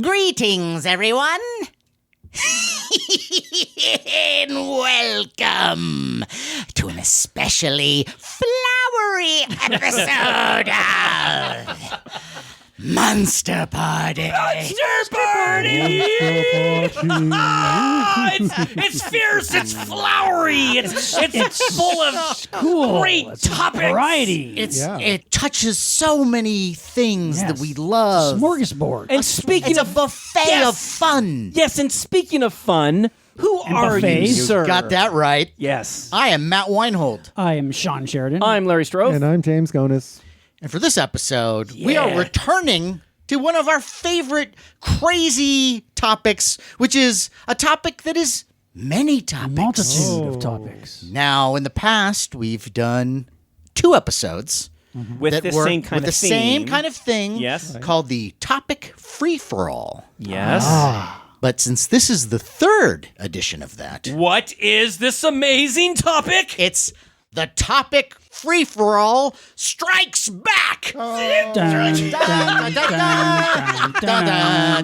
Greetings, everyone. And welcome to an especially flowery episode of Monster Party. Monster Party! It's fierce, it's flowery, it's full of great topics. Variety. It touches so many things that we love. Smorgasbord. And speaking It's a of buffet of fun. Yes, and speaking of fun, who are you, buffets. sir? Got that right. Yes. I am Matt Weinhold. I am Shawn Sheridan. I'm Larry Strothe. And I'm James GONIS. And for this episode, we are returning to one of our favorite crazy topics, which is a topic that is many topics. Multitude of topics. Now, in the past, we've done 2 episodes with that the were same kind with of the theme. same kind of thing, Yes. called the Topic Free-for-All. Yes. But since this is the 3rd edition of that, What is this amazing topic? it's the Topic Free-for-All Strikes Back. Dun, dun, dun,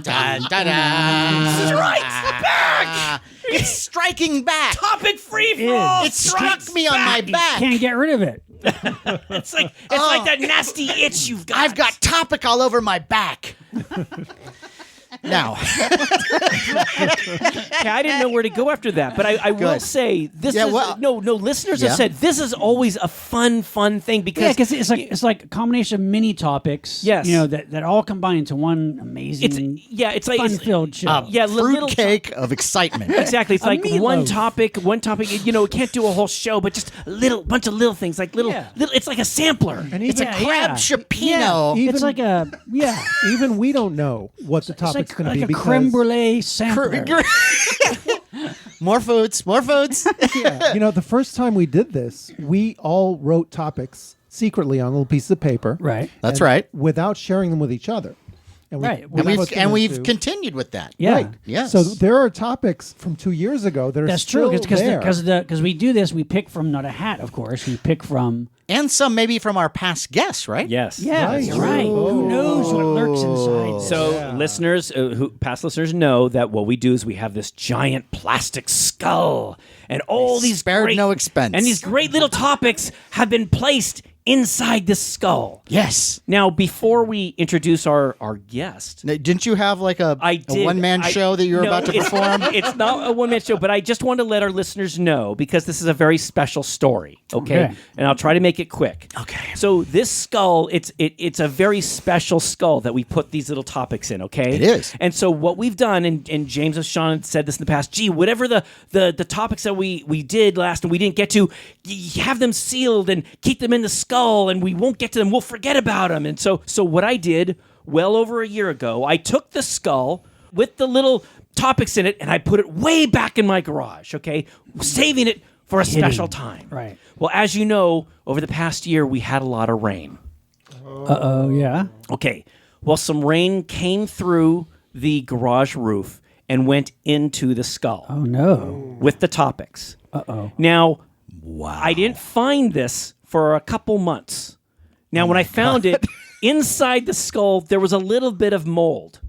dun, dun. Strikes back! It's striking back. Topic free for all. It struck me on my back. Can't get rid of it. It's like that nasty itch you've got. I've got topic all over my back. Now, Okay, I didn't know where to go after that, but I will Good. say this Yeah, is well- listeners Yeah. have said this is always a fun thing Yeah, because because it's like a combination of mini topics. Yes. You know, that all combine into one amazing, it's like fun-filled show. yeah, little fruitcake of excitement. Exactly, it's A like one meatloaf. topic. You know, it can't do a whole show, but just a bunch of little things, like little. It's like a sampler. And It's even, a crab chipino. even, It's like a, even we don't know what the it's topic's like, going to like be a creme because brulee sampler. More foods. the first time we did this, we all wrote topics secretly on little pieces of paper. Right. That's and right. Without sharing them with each other. And Right. And that's what's we've gonna we've do. continued with that. Yeah. Right. Yes. So there are topics from 2 years ago that are That's still true. there. Because we do this, we pick from not a hat, of course. We pick from. And some maybe from our past guests, right? Yes. Yeah, Right. that's right. Who knows what lurks inside? So listeners, past listeners know that what we do is we have this giant plastic skull, and all these spared great, no expense. and these great little topics have been placed inside this skull. Yes. Now, before we introduce our guest, Now, didn't you have like a did. one-man show that you were No, about to it's- perform? It's not a one-man show, but I just want to let our listeners know because this is a very special story, okay? Okay. And I'll try to make it quick. Okay. So this skull, it's a very special skull that we put these little topics in, okay? It is. And so what we've done, and James and Shawn had said this in the past, gee, whatever the topics that we did last and we didn't get to, you have them sealed and keep them in the skull, and we won't get to them. We'll forget about them. And so what I did well over a year ago, I took the skull with the little topics in it, and I put it way back in my garage, okay? Saving it for a special time. Right. Well, as you know, over the past year, we had a lot of rain. Uh-oh, yeah. Okay. Well, some rain came through the garage roof and went into the skull Oh, no. with the topics. Uh-oh. Now, I didn't find this for a couple months. Now, when I found it, inside the skull, there was a little bit of mold.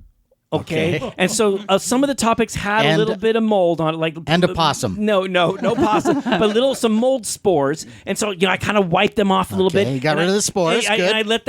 Okay. And so some of the topics had a little bit of mold on it, like And a possum. No possum, but some mold spores. And so I kind of wiped them off a little bit. you got and rid of the spores, And good. I let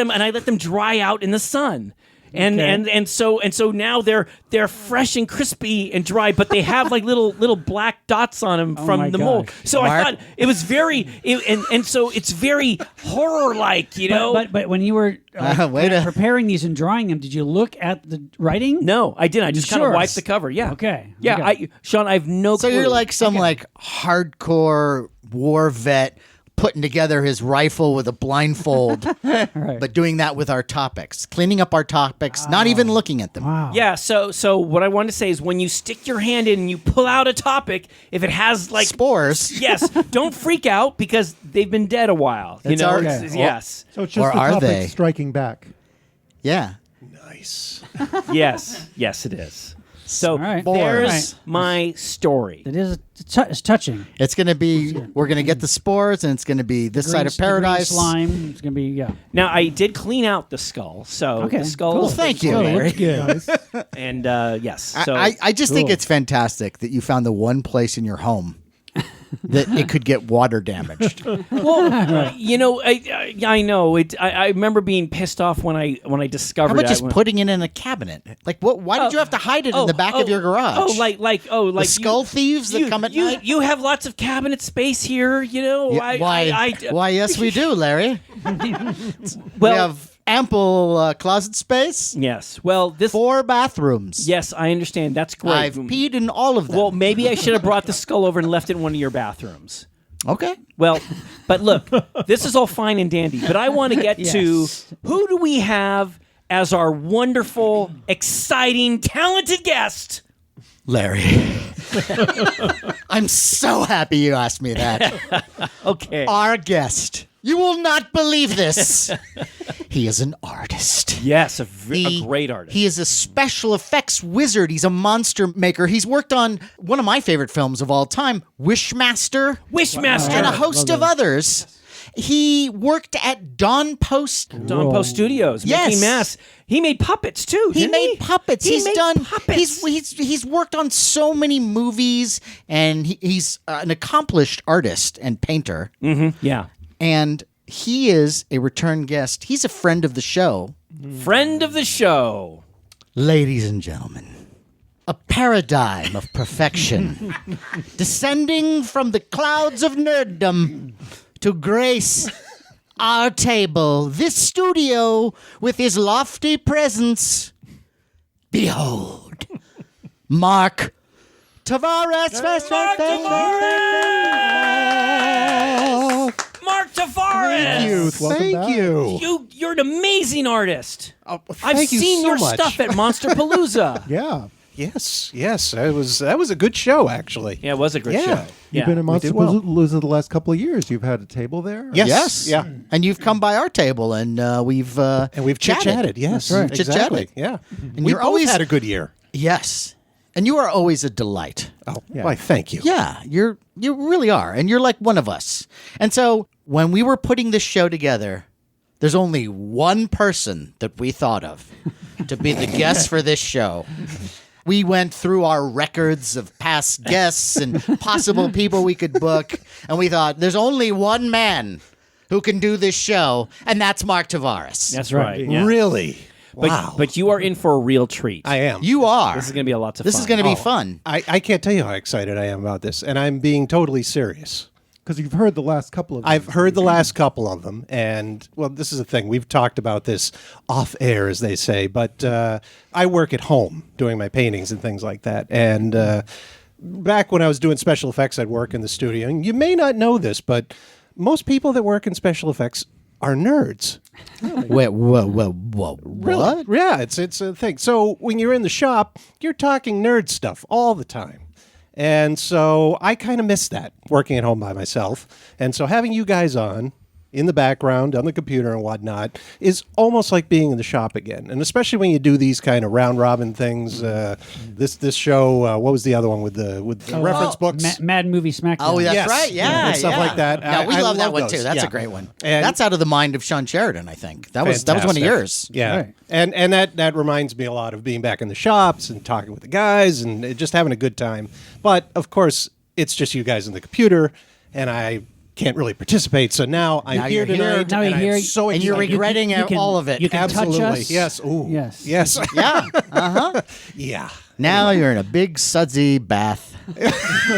them dry out in the sun. And Okay. and so now they're fresh and crispy and dry, but they have like little black dots on them my from the mold. gosh. So I Mark. thought it was and so it's very horror like, you know. But when you were Wait a- preparing these and drawing them, did you look at the writing? No, I didn't. I just kind of Sure. wiped the cover. Yeah. Okay. Yeah, Okay. Sean, I have no So clue. you're like some like hardcore war vet putting together his rifle with a blindfold, but doing that with our topics, cleaning up our topics, not even looking at them. Wow. Yeah, so what I wanted to say is when you stick your hand in and you pull out a topic, if it has like Spores. yes, don't freak out because they've been dead a while. You It's know, our- It's- Okay. yes, So it's just Or the are topic they? striking back. Yeah. yes, it is. So right. there's my story. It is it's touching. It's going to be, we're going to get the spores, and it's going to be this side of The green paradise. slime. It's gonna be Now, I did clean out the skull. So Okay, the skull. cool. Well, thank you, Oh, Larry. looks good. And yes. So I just think Cool. it's fantastic that you found the one place in your home that it could get water damaged. well, you know, I know it. I remember being pissed off when I discovered How about it. just putting it in a cabinet? Like, what? Why did you have to hide it in the back of your garage? Like skull thieves that come at night? You have lots of cabinet space here. You know, Yeah, why? Yes, we do, Larry. We have ample closet space. Yes. Well, 4 bathrooms. Yes, I understand. That's great. I've peed in all of them. Well, maybe I should have brought the skull over and left it in one of your bathrooms. Okay. Well, but look, this is all fine and dandy, but I want to get to who do we have as our wonderful, exciting, talented guest? Larry. I'm so happy you asked me that. Okay. Our guest. You will not believe this. He is an artist. Yes, a great artist. He is a special effects wizard. He's a monster maker. He's worked on one of my favorite films of all time, WISHMASTER. WISHMASTER. And a host of others. He worked at Dawn Post. Dawn Post Studios. Yes. Making masks. He made puppets too. He didn't made puppets. He He's made done puppets. He's worked on so many movies, and he's an accomplished artist and painter. Yeah. And he is a return guest. He's a friend of the show. Friend of the show. Ladies and gentlemen, a paradigm of perfection descending from the clouds of nerddom to grace our table, this studio, with his lofty presence. Behold, Mark Tavares. Mark Tavares. Thank you. You're an amazing artist. Thank I've you seen so your much. stuff at Monsterpalooza. Yeah. Yes, that was a good show actually. Yeah, it was a great Yeah. show. You've been in we did Monsterpalooza the last couple of years. You've had a table there? Yes. Yeah. And you've come by our table, and we've chit-chatted. Yes, That's right. exactly. Chit-chatted. Yeah, And we you're both always had a good year. Yes, and you are always a delight. Oh, Yeah. why? Thank you. Yeah, you really are, and you're like one of us. And so when we were putting this show together, there's only one person that we thought of to be the guest for this show. We went through our records of past guests and possible people we could book, and we thought there's only one man who can do this show, and that's Mark Tavares. That's right. Yeah. Really? But, Wow. but you are in for a real treat. I am. You are. This is going to be a lot of fun. This is going to be fun. I can't tell you how excited I am about this, and I'm being totally serious. Because you've heard the last couple of them. I've heard the last couple of them, and well, this is the thing. We've talked about this off air, as they say, but I work at home doing my paintings and things like that. And back when I was doing special effects, I'd work in the studio. And you may not know this, but most people that work in special effects are nerds. Wait, whoa, what? Yeah, it's a thing. So when you're in the shop, you're talking nerd stuff all the time. And so I kind of miss that, working at home by myself. And so having you guys on in the background, on the computer and whatnot, is almost like being in the shop again. And especially when you do these kind of round-robin things. This show, what was the other one with the reference books? Mad Movie Smackdown. Oh, that's Yes. right. Yeah, And stuff like that. Yeah, we I love that love one those. too. That's Yeah. a great one. And- that's out of the mind of Shawn Sheridan, I think. That was one of Fantastic. yours. Yeah. Right. And that reminds me a lot of being back in the shops and talking with the guys and just having a good time. But of course, it's just you guys in the computer, and I can't really participate. So now I'm Now here you're here. tonight. Now you're and here. I'm so And you're excited. regretting You can- all of it. You can Absolutely. touch us. Yes. Ooh. Yes. Yes. Yeah. Yeah. Now you're in a big sudsy bath,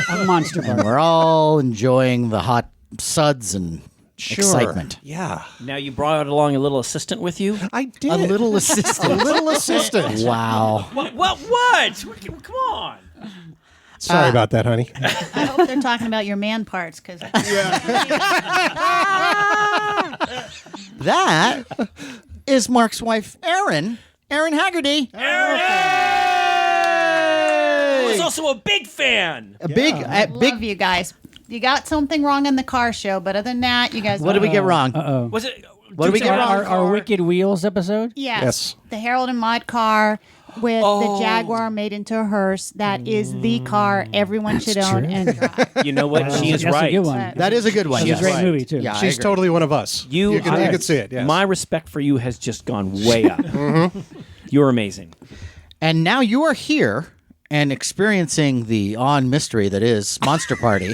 A monster and bar. we're all enjoying the hot suds and excitement. Yeah. Now you brought along a little assistant with you. I did. A little A assistant. little assistant. Wow. What? Come on. Sorry about that, honey. I hope they're talking about your man parts because That is Mark's wife, Erin. Erin Haggerty. I was also a big fan. A big, love you guys. You got something wrong in the car show, but other than that, you guys. What did we get wrong? Uh-oh. Was it? What did we get wrong? Our Wicked Wheels episode? Yes. Yes. The Harold and Maude car. with the Jaguar made into a hearse. That is the car everyone should own and drive. You know what? She is That's right. a good one. That is a good one. It's yes. a great movie too. Yeah, I She's agree. totally one of us. You can see it. Yes. My respect for you has just gone way up. You're amazing. And now you are here and experiencing the awe and mystery that is Monster Party.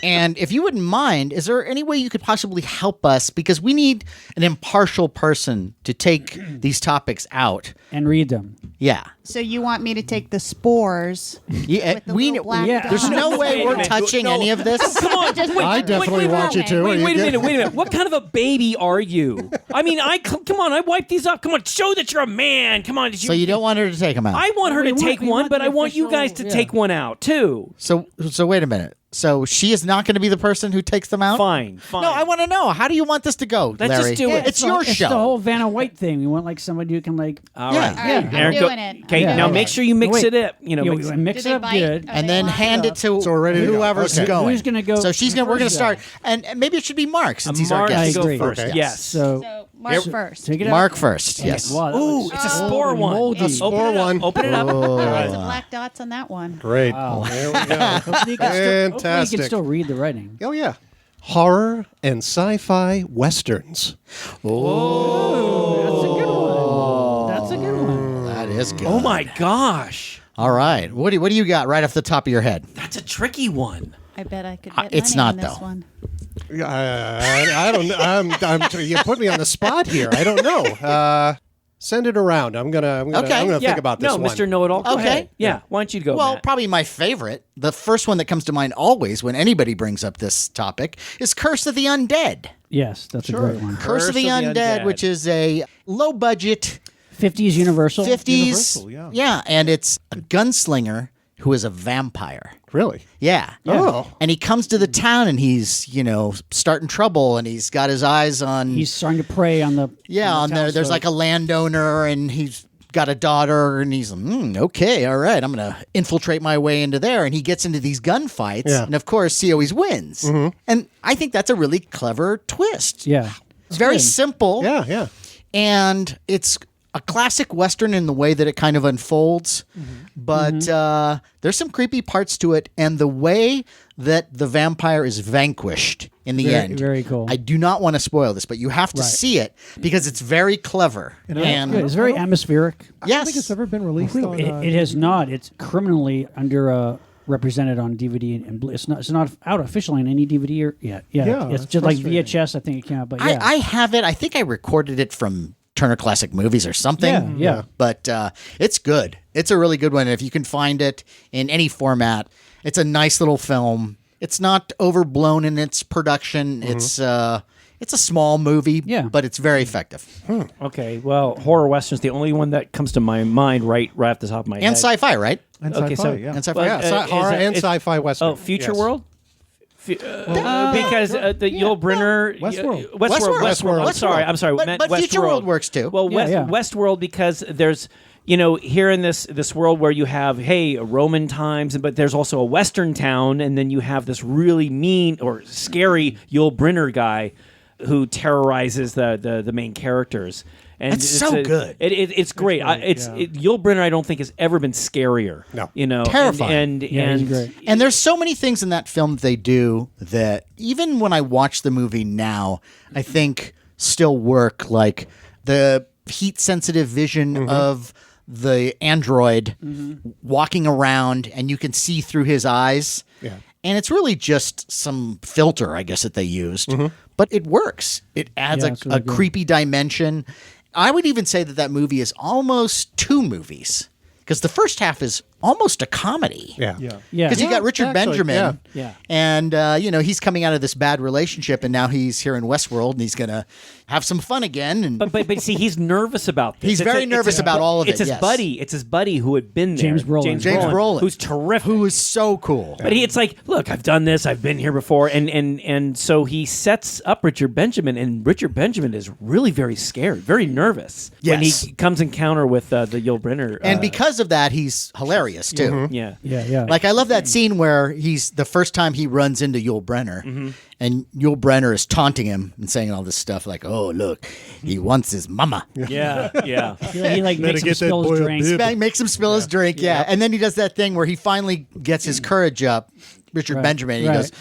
And if you wouldn't mind, is there any way you could possibly help us? Because we need an impartial person to take these topics out. And read them. Yeah. So you want me to take the spores? Yeah, With the little black yeah. there's no dots? way Wait a we're minute. touching any of this. Come on, I definitely want you to. Wait a minute. What kind of a baby are you? I mean, come on, I wiped these up. Come on, show that you're a man. Come on, did you? So you don't want her to take them out. I want her to take we one, want but the I want you official- guys to yeah. take one out too. So wait a minute. So she is not going to be the person who takes them out? Fine. No, I want to know. How do you want this to go, Let's Larry? just do it. It's your It's show. the whole Vanna White thing. We want like somebody who can like. All Yeah. right. All right, I'm Aaron, doing it. Okay, Yeah. now make sure you mix Wait. it up. You know, You mix it. mix Do it they up bite? good. Are And they then lined hand it up? to So we're ready to go. whoever's Okay. going. Who's gonna go So we're going to first, start, and maybe it should be Mark since he's our Mark guest. to go agree. first. Okay. Yes. So Mark first. take it out. Mark first. Yes. Wow, that Ooh, looks it's a old spore and one. moldy. Open spore it up. one. Open it up. Lots of black dots on that one. Great. Wow. There we go. Hopefully you can Fantastic. still read the writing. Oh, yeah. Horror and sci-fi westerns. That's a good one. That's a good one. That is good. Oh my gosh, All right. What do you got right off the top of your head? that's a tricky one. I bet I could get it's money not, on this though. one. I don't know. You put me on the spot here. I don't know. Send it around. I'm gonna think about this no, one. Mr. Know-It-All. Go Okay. ahead. Yeah. Why don't you go? Well, Matt? probably my favorite, the first one that comes to mind always when anybody brings up this topic is Curse of the Undead. Yes, that's a great one. Curse of the Undead, which is a low budget 50s Universal. 50s. Universal, yeah. And it's a gunslinger who is a vampire. Really? Yeah. Oh. And he comes to the town and he's, starting trouble and he's got his eyes on He's starting to prey on the on there. There's like a landowner and he's got a daughter and he's okay, all right, I'm going to infiltrate my way into there. And he gets into these gunfights. Yeah. And of course, he always wins. And I think that's a really clever twist. Yeah. It's very good. simple. Yeah. And it's a classic Western in the way that it kind of unfolds, but there's some creepy parts to it, and the way that the vampire is vanquished in the end. Very cool. I do not want to spoil this, but you have to see it because it's very clever. And Good. It's very atmospheric. I don't think it's ever been released on. It has not. It's criminally under represented on DVD and it's not out officially on any DVD yet. Yeah, It's that's just like frustrating. VHS. I think it came out, but yeah. I have it. I think I recorded it from Turner Classic Movies or something. Yeah. But it's good. It's a really good one. And if you can find it in any format, it's a nice little film. It's not overblown in its production. It's a small movie, but it's very effective. Okay. Well, horror westerns, the only one that comes to my mind right off the top of my head. And sci-fi, right? and okay, sci-fi, so- yeah. And sci-fi. Well, yeah. Sci- horror and it's- sci-fi western. Oh, Future Yes. World? Because the Yul Brynner Westworld. Westworld. I'm sorry. But- meant but Future Westworld. World works too. Well, Yeah. Westworld because there's here in this world where you have Roman times, but there's also a Western town, and then you have this really mean or scary Yul Brynner guy who terrorizes the main characters. And That's so good. It's great. Yul Brynner, I don't think has ever been scarier. No. Terrifying. he's great. And there's so many things in that film that they do that even when I watch the movie now, I think still work. Like the heat sensitive vision of the android walking around and you can see through his eyes. Yeah. And it's really just some filter, I guess, that they used. But it works. It adds Yeah, it's really a good. creepy dimension. I would even say that movie is almost two movies. Because the first half is almost a comedy. Yeah. Yeah. Because you got Richard actually, Benjamin, yeah. and he's coming out of this bad relationship, and now he's here in Westworld, and he's gonna have some fun again. And But see, he's nervous about this. He's very nervous about all of It's it, his yes. buddy. It's his buddy who had been there. James Brolin. James Brolin, who's terrific. who is so cool. But it's like, look, I've done this. I've been here before, and so he sets up Richard Benjamin, and Richard Benjamin is really very scared, very nervous when Yes. he comes encounter with the Yul Brynner. And because of that, he's hilarious. hilarious too. Yeah. Yeah. Like I love that scene where he's the first time he runs into Yul Brynner, and Yul Brynner is taunting him and saying all this stuff like, "Oh, look, he wants his mama." Yeah. He like makes him get that spill boy his a drink. bib. Makes him spill his drink, and then he does that thing where he finally gets his courage up, Richard Benjamin, and he goes,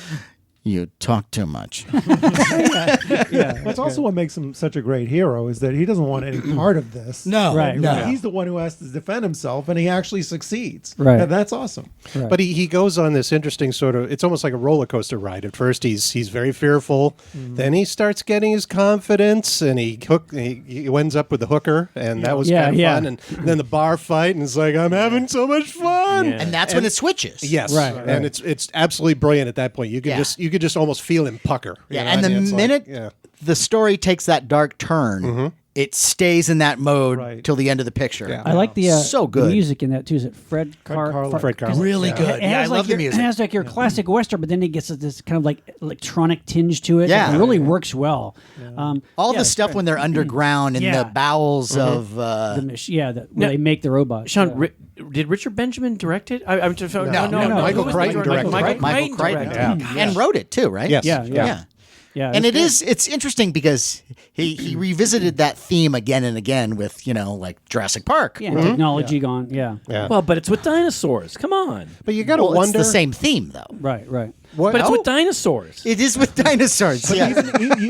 "You talk too much." That's also what makes him such a great hero is that he doesn't want any part of this. Right. He's the one who has to defend himself, and he actually succeeds. Right. And that's awesome. Right. But he goes on this interesting sort of, it's almost like a roller coaster ride. At first he's very fearful, then he starts getting his confidence, and he ends up with the hooker, and that was kind of fun. And then the bar fight, and it's like, I'm having so much fun. Yeah. And that's when it switches. Yes, Right. and it's absolutely brilliant at that point. You could just almost feel him pucker. You know? And I the mean, it's minute the story takes that dark turn, it stays in that mode till the end of the picture. Yeah. I like the So good. the music in that too. Is it Fred Carlin. Fred Carlin. Really Yeah. good. It has I love the your, music. It has like your classic western, but then it gets this kind of like electronic tinge to it. Yeah. It really works well. All yeah, the stuff when they're underground in Yeah. the bowels of where they make the robot. Sean, did Richard Benjamin direct it? I'm just, No. Michael Who was Crichton the director? directed it. Michael Crichton directed it. and wrote it too, right? Yes. Yeah. And it's interesting because he revisited that theme again and again with, like Jurassic Park. Yeah, technology gone. Yeah. Well, but it's with dinosaurs. Come on. But you got to Well, wonder. it's the same theme though. Right. But it's with dinosaurs. It is with dinosaurs. Yeah.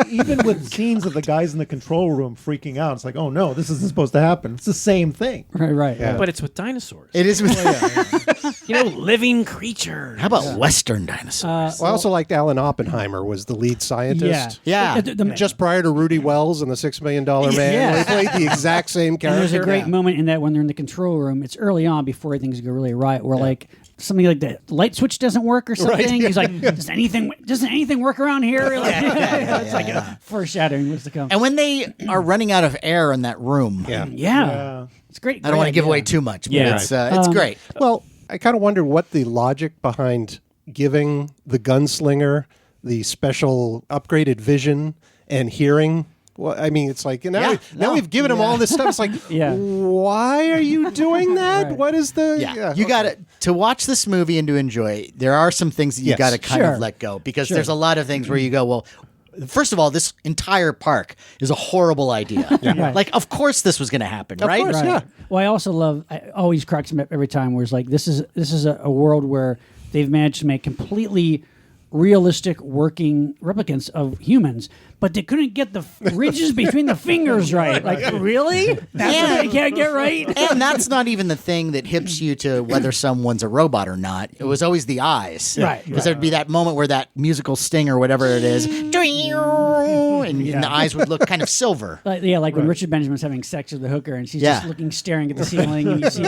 Even with scenes of the guys in the control room freaking out, it's like, oh no, this isn't supposed to happen. It's the same thing. Right. But it's with dinosaurs. It is with Living creatures. How about Western dinosaurs? Well, I also liked Alan Oppenheimer was the lead scientist. Yeah. Just prior to Rudy Wells and the $6 Million Man, where he played the exact same character. And there's a great moment in that when they're in the control room. It's early on before things go really right. Where like something like the light switch doesn't work or something. He's like, does anything work around here? Like, it's like a foreshadowing what's to come. And when they are running out of air in that room, Yeah. It's great. I don't want to give away too much, but Yeah. it's great. Well, I kind of wonder what the logic behind giving the gunslinger the special upgraded vision and hearing. Well, I mean, it's like now we've given him all this stuff. It's like, why are you doing that? Right. What is the? You got to watch this movie and to enjoy it. There are some things that you got to kind of let go because there's a lot of things where you go, well. First of all, this entire park is a horrible idea. Like, of course, this was going to happen, right? course, yeah. Well, I also love. I always cracks me up every time. Where it's like this is a world where they've managed to make completely realistic working replicants of humans, but they couldn't get the ridges between the fingers right. Like, really? That's what they can't get right? And that's not even the thing that hips you to whether someone's a robot or not. It was always the eyes. Right. Because there'd be that moment where that musical sting or whatever it is, and the eyes would look kind of silver. Like when Richard Benjamin's having sex with the hooker and she's just looking, staring at the ceiling, and you see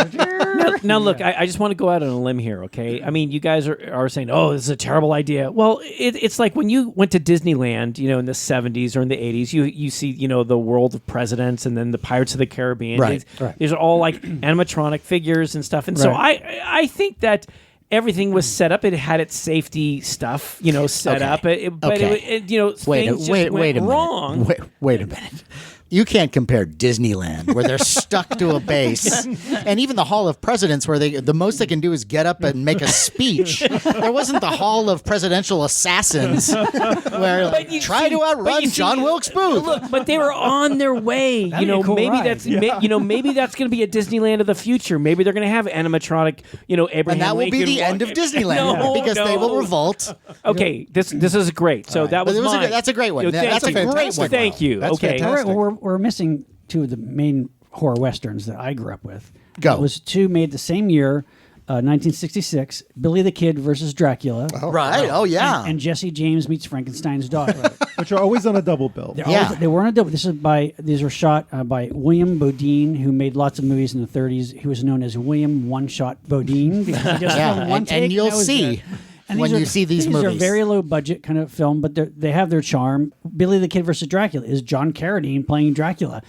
Now look, I just want to go out on a limb here, okay? I mean, you guys are saying, oh, this is a terrible idea. Well, it's like when you went to Disneyland, in the 70s or in the 80s, you see, the world of presidents and then the Pirates of the Caribbean. Right. These are all like animatronic figures and stuff. And so I think that everything was set up. It had its safety stuff, set up. But things just went wrong. Wait a minute. You can't compare Disneyland, where they're stuck to a base, and even the Hall of Presidents, where the most they can do is get up and make a speech. There wasn't the Hall of Presidential Assassins, where try to outrun John Wilkes Booth. Look, but they were on their way. That'd be a cool maybe ride. that's maybe that's going to be a Disneyland of the future. Maybe they're going to have animatronic, Abraham And that will be Lincoln the end of Disneyland No, because they will no. revolt. Okay, this is great. So that was mine. That's a great one. Thank That's a you. great one. Thank you. That's Okay. fantastic. All right, well, we're missing two of the main horror westerns that I grew up with. Go. It was two made the same year, 1966, Billy the Kid versus Dracula. Right. Oh, yeah. And Jesse James meets Frankenstein's daughter. Which are always on a double bill. They were on a double. These were shot by William Bodine, who made lots of movies in the 30s. He was known as William One Shot Bodine because he just filmed one take. And you'll that was see it. And when you see these movies. These are very low budget kind of film, but they have their charm. Billy the Kid versus Dracula is John Carradine playing Dracula.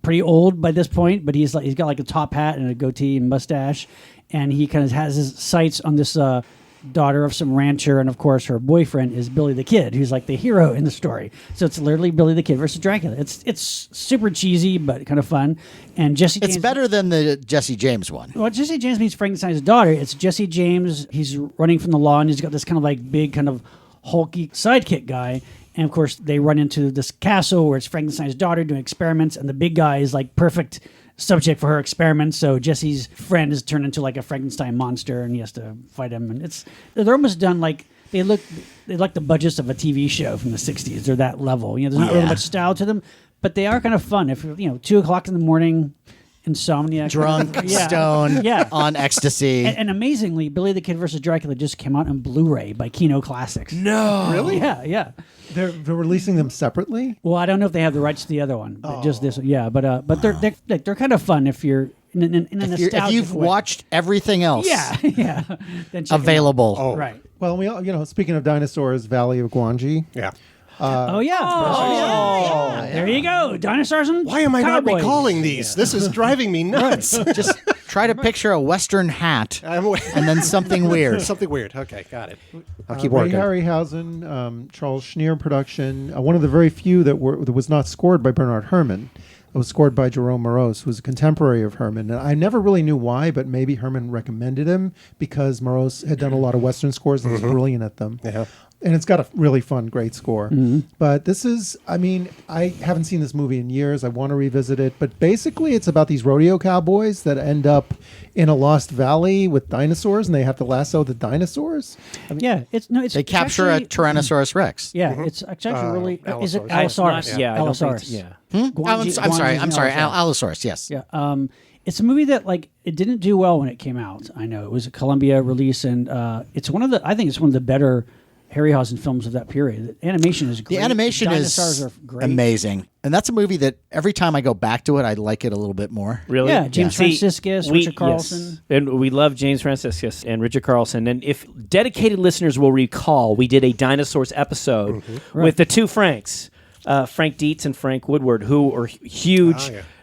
Pretty old by this point, but he's got like a top hat and a goatee and mustache, and he kind of has his sights on this daughter of some rancher, and of course her boyfriend is Billy the Kid, who's like the hero in the story. So it's literally Billy the Kid versus Dracula. It's super cheesy but kind of fun. And Jesse James, It's better than the Jesse James one. well, Jesse James meets Frankenstein's daughter. It's Jesse James. He's running from the law, and he's got this kind of like big kind of hulky sidekick guy. And of course, they run into this castle where it's Frankenstein's daughter doing experiments, and the big guy is like perfect subject for her experiments. So Jesse's friend is turned into like a Frankenstein monster, and he has to fight him. And they're almost done like they like the budgets of a TV show from the '60s. They're that level. There's not really much style to them, but they are kind of fun. If 2:00 in the morning. Insomnia, Drunk, stone, on ecstasy. And amazingly, Billy the Kid versus Dracula just came out on Blu-ray by Kino Classics. No. Really? Yeah. They're releasing them separately. Well, I don't know if they have the rights to the other one, but just this one. Yeah, but they're kind of fun if you're in a nostalgic If you've way. watched everything else Yeah. Then check it out. available. Right. Well, we all, speaking of dinosaurs, Valley of Gwangi. Yeah. Oh yeah. There you go. Dinosaurs and Why am I not cowboys. recalling these? This is driving me nuts. Just try to picture a Western hat I'm and then something weird. Something weird. Okay, got it. I'll keep Ray working. Harryhausen, Charles Schneer production. One of the very few that was not scored by Bernard Herrmann. It was scored by Jerome Morose, who was a contemporary of Herrmann. And I never really knew why, but maybe Herrmann recommended him because Morose had done a lot of Western scores and was brilliant at them. Yeah. And it's got a really fun, great score. But this is, I haven't seen this movie in years. I want to revisit it. But basically, it's about these rodeo cowboys that end up in a lost valley with dinosaurs, and they have to lasso the dinosaurs. Yeah, They capture a Tyrannosaurus Rex. Yeah, it's actually really. Is it Allosaurus. Allosaurus? Yeah, I don't think- Allosaurus. yeah. I'm sorry. Allosaurus. Allosaurus, yes. Yeah. It's a movie that it didn't do well when it came out. I know it was a Columbia release, and I think it's one of the better Harryhausen films of that period. The animation is great. The animation Dinosaurs is are great. amazing. And that's a movie that every time I go back to it, I like it a little bit more. Really? Yeah, James Franciscus, Richard Carlson. Yes. And we love James Franciscus and Richard Carlson. And if dedicated listeners will recall, we did a dinosaurs episode with the two Franks, Frank Dietz and Frank Woodward, who are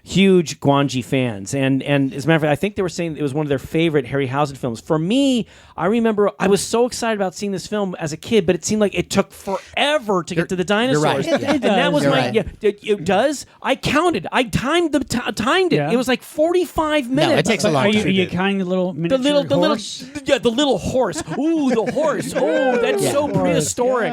huge Gwangi fans. And as a matter of fact, I think they were saying it was one of their favorite Harryhausen films. For me, I remember I was so excited about seeing this film as a kid, but it seemed like it took forever to get to the dinosaurs. right. It And that was You're my right. it does. I counted. I timed it. Yeah. It was like 45 minutes. it takes a But long are time. you counting the little miniature the horse? little horse. Ooh, the horse. Oh, that's so prehistoric.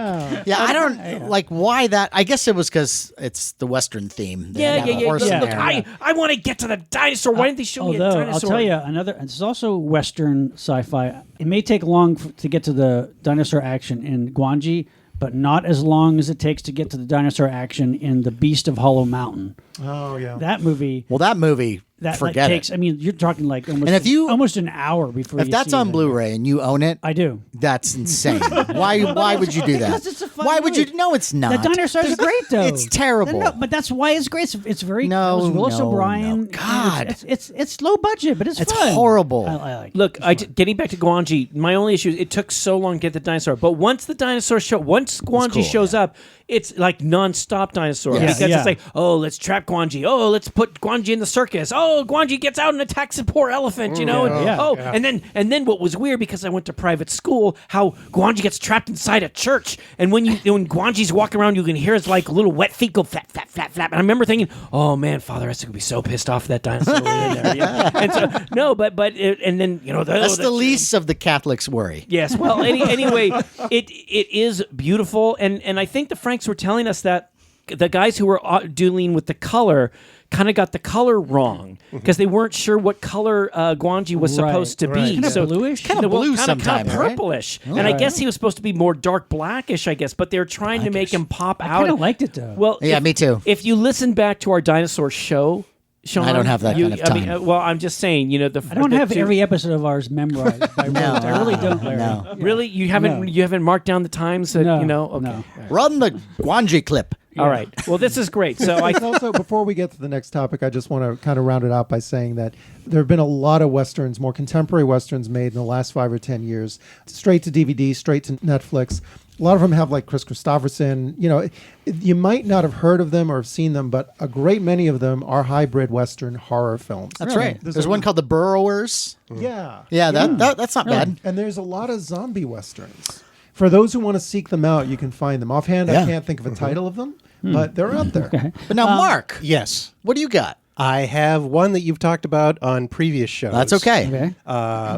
Yeah, I don't like why that. I guess it was because it's the Western theme. They Yeah. have a horse in Look, there. I want to get to the dinosaur. Why didn't they show me a Although dinosaur? I'll tell you another. This is also Western sci-fi. It may take long to get to the dinosaur action in Gwangi, but not as long as it takes to get to the dinosaur action in The Beast of Hollow Mountain. Oh, yeah. That movie. Well, that movie, That forget takes. it. I mean, you're talking like almost. And if you- almost an hour before. If you that's see on that. Blu-ray and you own it, I do. that's insane. Why would you do that? Because it's a fun Why would movie. you? No, it's not. The dinosaurs are great though. It's terrible. No, but that's why it's great. It's very. No, it was Willis no, O'Brien. no. God. It's low budget, but it's It's fun. horrible. I like. Look, getting back to Gwangi, my only issue is it took so long to get the dinosaur. But once Gwangi cool, shows up, it's like non-stop dinosaur. Yes. Because Yeah. it's like, oh, let's trap Gwangi. Oh, let's put Gwangi in the circus. Oh, Gwangi gets out and attacks a poor elephant, you know? And, Yeah. oh, and then what was weird, because I went to private school, how Gwangi gets trapped inside a church. And when Gwangi's walking around, you can hear his like little wet feet go flap, flap, flap, flap. And I remember thinking, oh man, Father Estes would be so pissed off that dinosaur in there. Yeah. And so, no, but and then, That's the least of the Catholics' worry. Yes. Well, anyway, it is beautiful, and I think the Franks were telling us that the guys who were dealing with the color kind of got the color wrong because they weren't sure what color Gwangi was supposed to be. Kinda So bluish? Kinda blue sometimes, kind right? of purplish, and I guess he was supposed to be more dark blackish. I guess, but they're trying to make him pop I out. kind of liked it though. Well, Yeah, me too. If you listen back to our dinosaur show. Sean, I don't have that kind of I mean, time. well, I'm just saying, I don't have every episode of ours memorized by rote. I really don't, Larry. No. Really, you haven't marked down the times that No, Okay. no. Run the Gwangi clip. All right. Well, this is great. So I Also, before we get to the next topic, I just want to kind of round it out by saying that there have been a lot of Westerns, more contemporary Westerns made in the last 5 or 10 years, straight to DVD, straight to Netflix. A lot of them have like Chris Christopherson. You know, you might not have heard of them or have seen them, but a great many of them are hybrid Western horror films. That's right. There's one called The Burrowers. Yeah. Yeah, that's not bad. And there's a lot of zombie Westerns. For those who want to seek them out, you can find them. Offhand, I can't think of a title of them, but they're out there. Okay. But now, Mark, Yes. what do you got? I have one that you've talked about on previous shows. That's okay. Okay.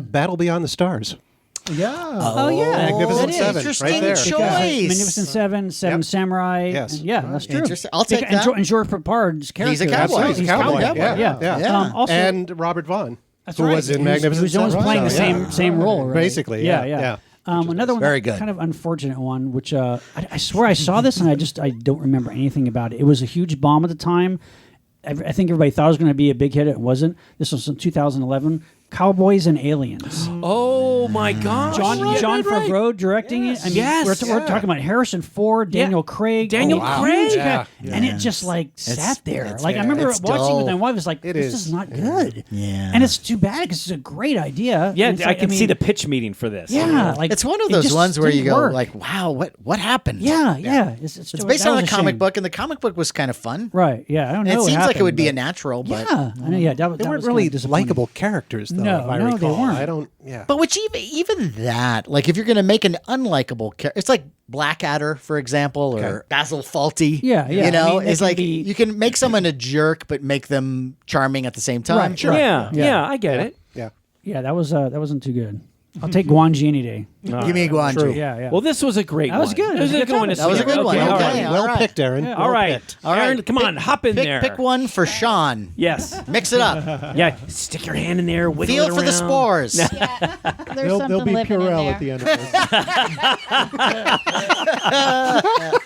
Battle Beyond the Stars. Yeah. Oh, yeah. Magnificent that is Seven, interesting right there. choice. Magnificent Seven, Seven Samurai. Yes. And yeah, that's true. Interesting. I'll take And that. George Papard's character. He's a cowboy. Absolutely. He's a cowboy. Yeah. Yeah. Also, And Robert Vaughn, that's who right. was in He Magnificent He was almost Seven. playing the Yeah. same role, right? Basically, yeah. Yeah. Another one, Very that good. kind of unfortunate one, which I swear I saw this and I don't remember anything about it. It was a huge bomb at the time. I think everybody thought it was going to be a big hit. It wasn't. This was in 2011. Cowboys and Aliens. Oh my gosh. John Favreau directing it. I mean, Yes. we're talking about Harrison Ford, Daniel Craig. Daniel Craig? huge Yeah. guy. And it just like sat there. it's Like I remember it's watching dull. with my wife. It's like this is. is not good. Yeah. And it's too bad because it's a great idea. Yeah, And it's I like, can mean, see the pitch meeting for this. Yeah, like It's one of it those just ones where you didn't go work. like, wow, what happened? yeah. It's It's based on a comic book, and the comic book was kind of fun. Right. Yeah. I don't know. And it what seems like it happened, would be a but- natural, but Yeah. I know. Yeah. That They was weren't kinda really disappointing. likable characters, though, No, if I no, they recall. weren't. I don't, yeah. But which even that, like if you're going to make an unlikable character, it's like Blackadder, for example, or Basil Fawlty. Yeah, yeah. You know, I mean, they it's can like be- you can make someone a jerk, but make them charming at the same time. Right, right. Yeah, I get it. Yeah. Yeah. That wasn't too good. I'll take Guanji any day. Give me Guanji. Yeah. Well, this was a great one. That was good. That was a good one. That was a good one. all Okay. right. All Well right. picked, Aaron. Yeah. All right. picked. All right. Aaron, come on, hop in there. Pick one for Sean. Yes. Mix it up. Yeah. Stick your hand in there. Wiggle Feel it for the around. spores. There's There'll something be living in Purell there. at the end of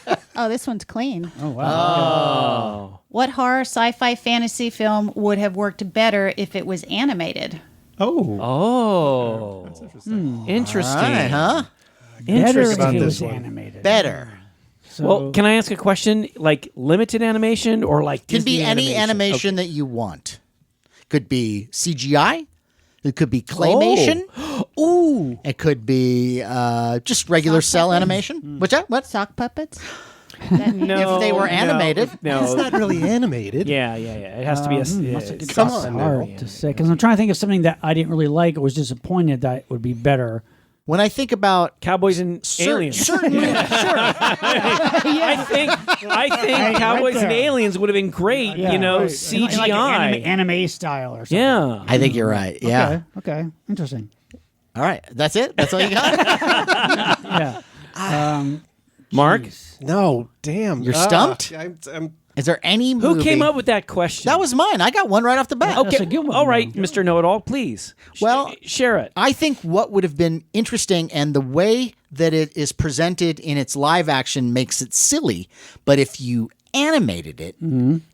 this. Oh, this one's clean. Oh wow. Oh. What horror, sci-fi, fantasy film would have worked better if it was animated? Oh. Oh. Interesting. All right, huh? Better if about it this was one. animated. Better. So, Well, can I ask a question? Like limited animation or like Can be Disney any animation that you want. Could be CGI. It could be claymation. Ooh. It could be just regular Soft cell puppets? animation. What's that? What? Sock puppets? That- No. If they were animated. No. It's not really animated. Yeah. It has to be a. that's a good Come that's on hard now. to say because I'm trying to think of something that I didn't really like or was disappointed that would be better. When I think about Cowboys and aliens. certain I think Cowboys and there. Aliens would have been great. You know, right. CGI. Like an anime style or something. Yeah. I think you're right. Yeah. Okay. Interesting. All right. That's it? That's all you got? Yeah. Mark, No, damn. You're stumped? I'm Is there any movie? who came up with that question? That was mine. I got one right off the bat. That's a good one, All right, though. Mr. Know-It-All, please. Well, share it. I think what would have been interesting and the way that it is presented in its live action makes it silly. But if you animated it,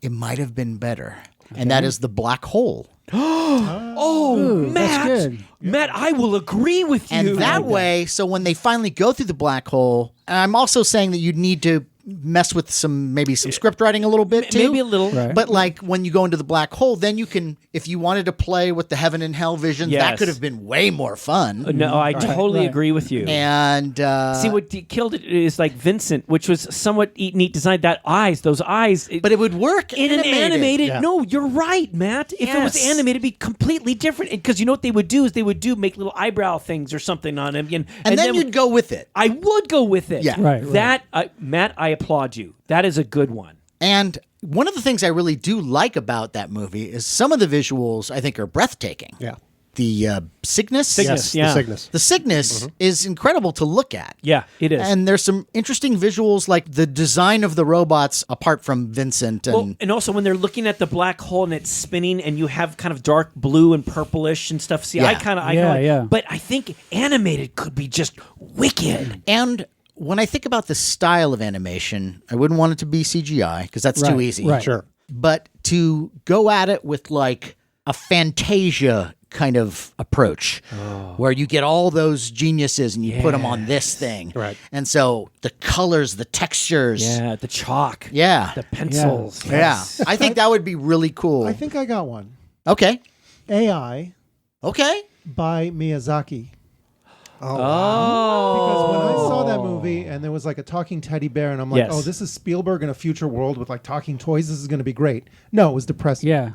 it might have been better. And that is The Black Hole. Oh, Matt. that's good. Matt, I will agree with you. And that way, so when they finally go through the black hole, and I'm also saying that you'd need to mess with maybe some script writing a little bit too. Maybe a little. Right. But like when you go into the black hole, then you can, if you wanted to play with the heaven and hell visions, that Yes. could have been way more fun. No, I totally right. agree with you. And See, what killed it is like Vincent, which was somewhat neat design. Those eyes. but it would work in an animated. Yeah. No, you're right, Matt. If it was Yes. animated, it'd be completely different. Because you know what they would do is make little eyebrow things or something on him, and then you'd go with it. I would go with it. Yeah. Right. That Matt, I applaud you. That is a good one. And one of the things I really do like about that movie is some of the visuals I think are breathtaking. Yeah. The Cygnus. Yes, yeah. the Cygnus. The Cygnus is incredible to look at. Yeah, it is. And there's some interesting visuals, like the design of the robots, apart from Vincent. And Well, and also when they're looking at the black hole and it's spinning, and you have kind of dark blue and purplish and stuff. See, I Yeah. kind of, Yeah. But I think animated could be just wicked. and when I think about the style of animation, I wouldn't want it to be CGI because that's too Right, easy. right. Sure. But to go at it with like a Fantasia kind of approach where you get all those geniuses and you put them on this thing. Right. And so the colors, the textures. Yeah, the chalk. Yeah. The pencils. Yeah. I think that would be really cool. I think I got one. Okay. AI Okay. by Miyazaki. Because when I saw that movie and there was like a talking teddy bear, and I'm like, Yes. oh, this is Spielberg in a future world with like talking toys. This is going to be great. No, it was depressing. Yeah.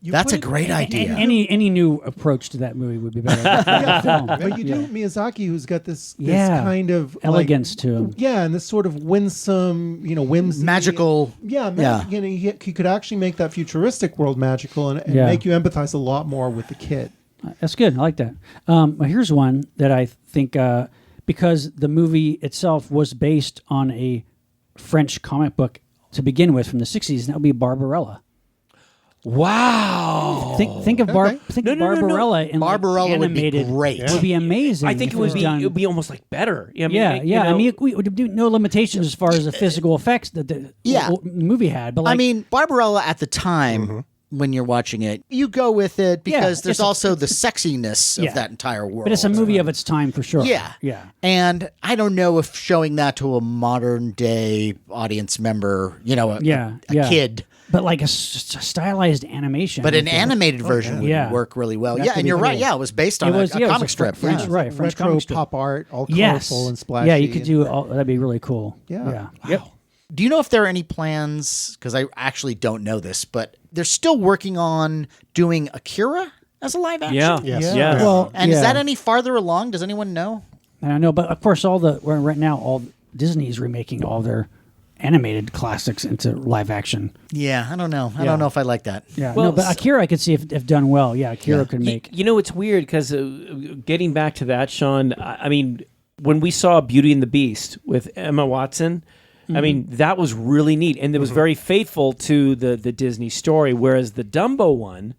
You That's a put it- great idea. Any new approach to that movie would be better. Film. But you do Miyazaki, who's got this Yeah. kind of Elegance to him. Yeah, and this sort of winsome, whimsy, Magical. Yeah, Yeah. He could actually make that futuristic world magical and Yeah. make you empathize a lot more with the kid. That's good. I like that. Well, here's one that I think because the movie itself was based on a French comic book to begin with from the 60s, and that would be Barbarella. Wow. Think of Barbarella in Barbarella would be animated. great. Would be amazing. I think if it would was done. be almost like better. I mean, Yeah, you yeah. know, I mean, we would do no limitations as far as the physical effects that the movie had. But like, I mean, Barbarella at the time when you're watching it, you go with it because there's it's also the sexiness of that entire world. but it's a movie of its time for sure. Yeah. yeah. And I don't know if showing that to a modern day audience member, a kid. But like a stylized animation. But an I think. animated version would Yeah. work really well. That Yeah, could and be you're right. cool. Yeah, it was based on It was a yeah, it was comic strip. French, yeah. right? French Retro comic strip. pop art, all Yes. colorful and splashy. Yeah, you could do and- all. That'd be really cool. Yeah. Yep. Do you know if there are any plans? Because I actually don't know this, but they're still working on doing Akira as a live action. Yeah. Yes. Yeah. Well, And yeah. is that any farther along? Does anyone know? I don't know, but of course, right now, all Disney's remaking all their animated classics into live action. Yeah, I don't know. I don't know if I like that. Yeah, Well, no, but Akira I could see if done well. Yeah, Akira could make. You know, it's weird because getting back to that, Sean, I mean, when we saw Beauty and the Beast with Emma Watson, I mean, that was really neat. And it was very faithful to the Disney story, whereas the Dumbo one,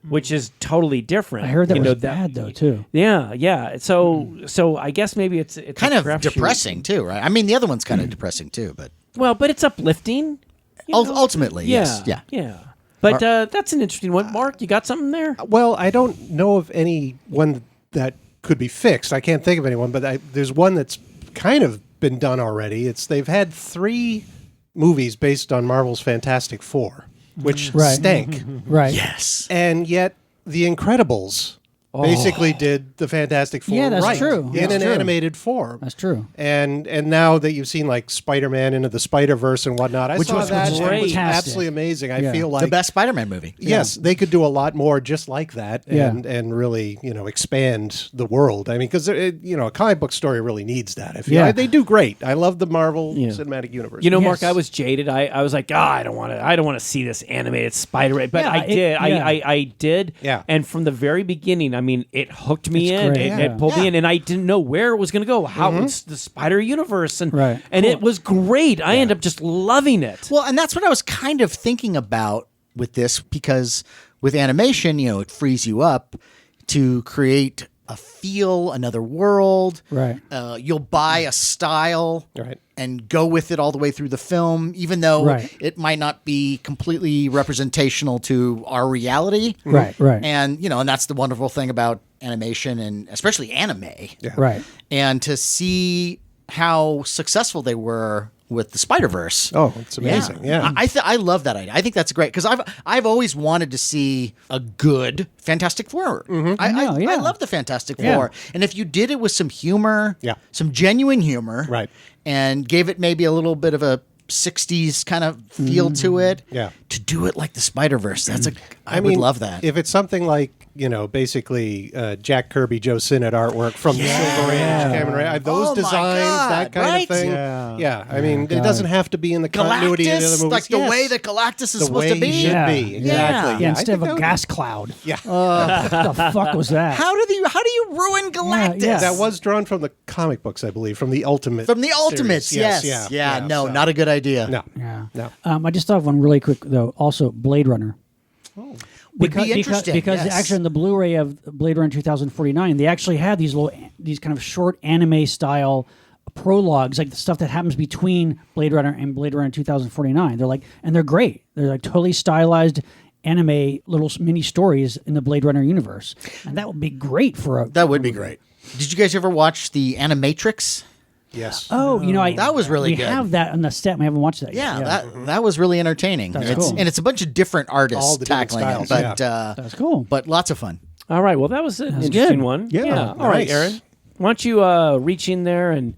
which is totally different. I heard that you was know, bad though too. Yeah, yeah. So I guess maybe it's Kind a of crapshoot. depressing too, right? I mean, the other one's kind of depressing too, but Well, but it's uplifting. you know? ultimately, yes. Yeah. Yeah. But that's an interesting one. Mark, you got something there? Well, I don't know of any one that could be fixed. I can't think of anyone, but there's one that's kind of been done already. They've had 3 movies based on Marvel's Fantastic Four, which Right. stank. Right. Yes. And yet, The Incredibles basically did the Fantastic Four Yeah, that's right true. in That's an true. animated form. That's true. And now that you've seen like Spider-Man into the Spider-Verse and whatnot, I Which saw was that. and it was fantastic. absolutely amazing. I Yeah. feel like The best Spider-Man movie. yes, they could do a lot more just like that, Yeah. and really expand the world. I mean, because a comic book story really needs that. I feel Yeah. they do great. I love the Marvel Cinematic Universe. You know, Yes. Mark, I was jaded. I was like, I don't want to see this animated Spider-Man, but Yeah, I did. yeah. I did. Yeah. And from the very beginning, I mean, it hooked me It's in. great, It yeah. pulled me in, and I didn't know where it was going to go. How it's the Spider Universe, and Right. it was great. I ended up just loving it. Well, and that's what I was kind of thinking about with this, because with animation, it frees you up to create a feel, another world. Right. You'll buy a style Right. and go with it all the way through the film, even though Right. it might not be completely representational to our reality. Right. Right. And, and that's the wonderful thing about animation, and especially anime. Right. And to see how successful they were with the Spider-Verse. Oh, it's amazing. Yeah. I love that idea. I think that's great, because I've always wanted to see a good Fantastic Four. I yeah. love the Fantastic Yeah. Four, and if you did it with some humor, Yeah. some genuine humor, Right. and gave it maybe a little bit of a 60s kind of feel to it, Yeah. to do it like the Spider-Verse, I mean, would love that. If it's something like, basically Jack Kirby, Joe Sinnott artwork from the Silver Age, Kamen Rider, those Oh my designs, God, that kind right? of thing. Yeah. I mean, it doesn't have to be in the continuity of the other Galactus, movies. like the Yes. way that Galactus is the supposed way to be. he should Yeah. be. Exactly. Yeah, I instead of think a that gas cloud. Yeah. What the fuck was that? How do you ruin Galactus? yeah. That was drawn from the comic books, I believe, from the Ultimate. From the Ultimates, series. yes. Yeah. No, so- not a good idea. No. Yeah. No. I just thought of one really quick though. Also, Blade Runner. Would be interesting. Because yes. actually, in the Blu-ray of Blade Runner 2049, they actually had these kind of short anime style prologues, like the stuff that happens between Blade Runner and Blade Runner 2049. They're great. They're like totally stylized anime little mini stories in the Blade Runner universe, and that would be great for a. That would be great. Did you guys ever watch the Animatrix? Yes. Oh, That was really we good. have that on the set. We haven't watched that Yeah, yet. that was really entertaining. That's It's, cool. And it's a bunch of different artists All the different tackling it, styles, but That's cool. but lots of fun. All right. Well, that was an interesting good. one. Yeah, All right, nice. Aaron. Why don't you reach in there and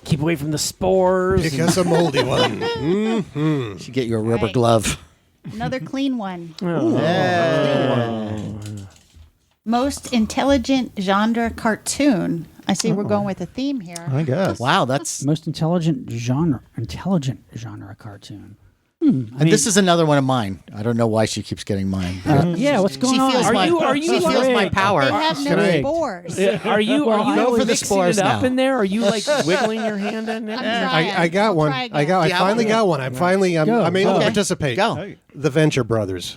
keep away from the spores? Pick us a moldy one. You should get you a rubber Right. glove. Another clean one. Yeah. Most intelligent genre cartoon. I see we're going with a theme here. I guess. Wow, that's. Most intelligent genre cartoon. And this is another one of mine. I don't know why she keeps getting mine. Yeah, what's going on? feels Are my, you she feels like- my power. They have no Great. spores. Are you Well, I go for the mixing spores it up now. in there? Are you like wiggling your hand in there? I'm trying. I got I'll one. try I again. You have finally one? got one. I'm able to participate. Go. The Venture Brothers.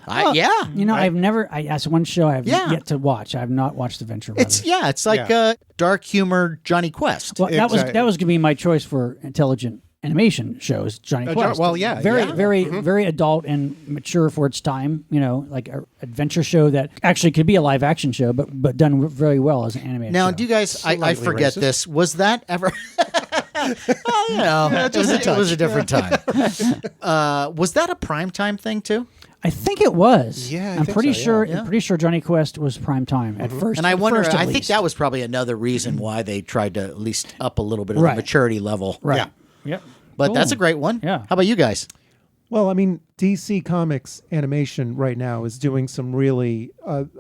Yeah. You know, I've never. That's one show I've Yeah. yet to watch. I've not watched The Venture Brothers. It's like dark humor Johnny Quest. Well, Exactly. that was going to be my choice for intelligent animation shows. Johnny Quest. Very adult and mature for its time. You know, like an adventure show that actually could be a live action show, but done very well as an animated. Now, show. do you guys? I Slightly forget racist. this. Was that ever? It was a different time. Was that a primetime thing too? I think it was. Yeah, I I'm think pretty so, sure. yeah. I'm pretty sure Johnny Quest was prime time at first. And I at wonder. first, at I think least. that was probably another reason why they tried to at least up a little bit of Right. the maturity level. right. Yeah. Yep. But that's Cool. a great one. Yeah. How about you guys? Well, I mean, DC Comics animation right now is doing some really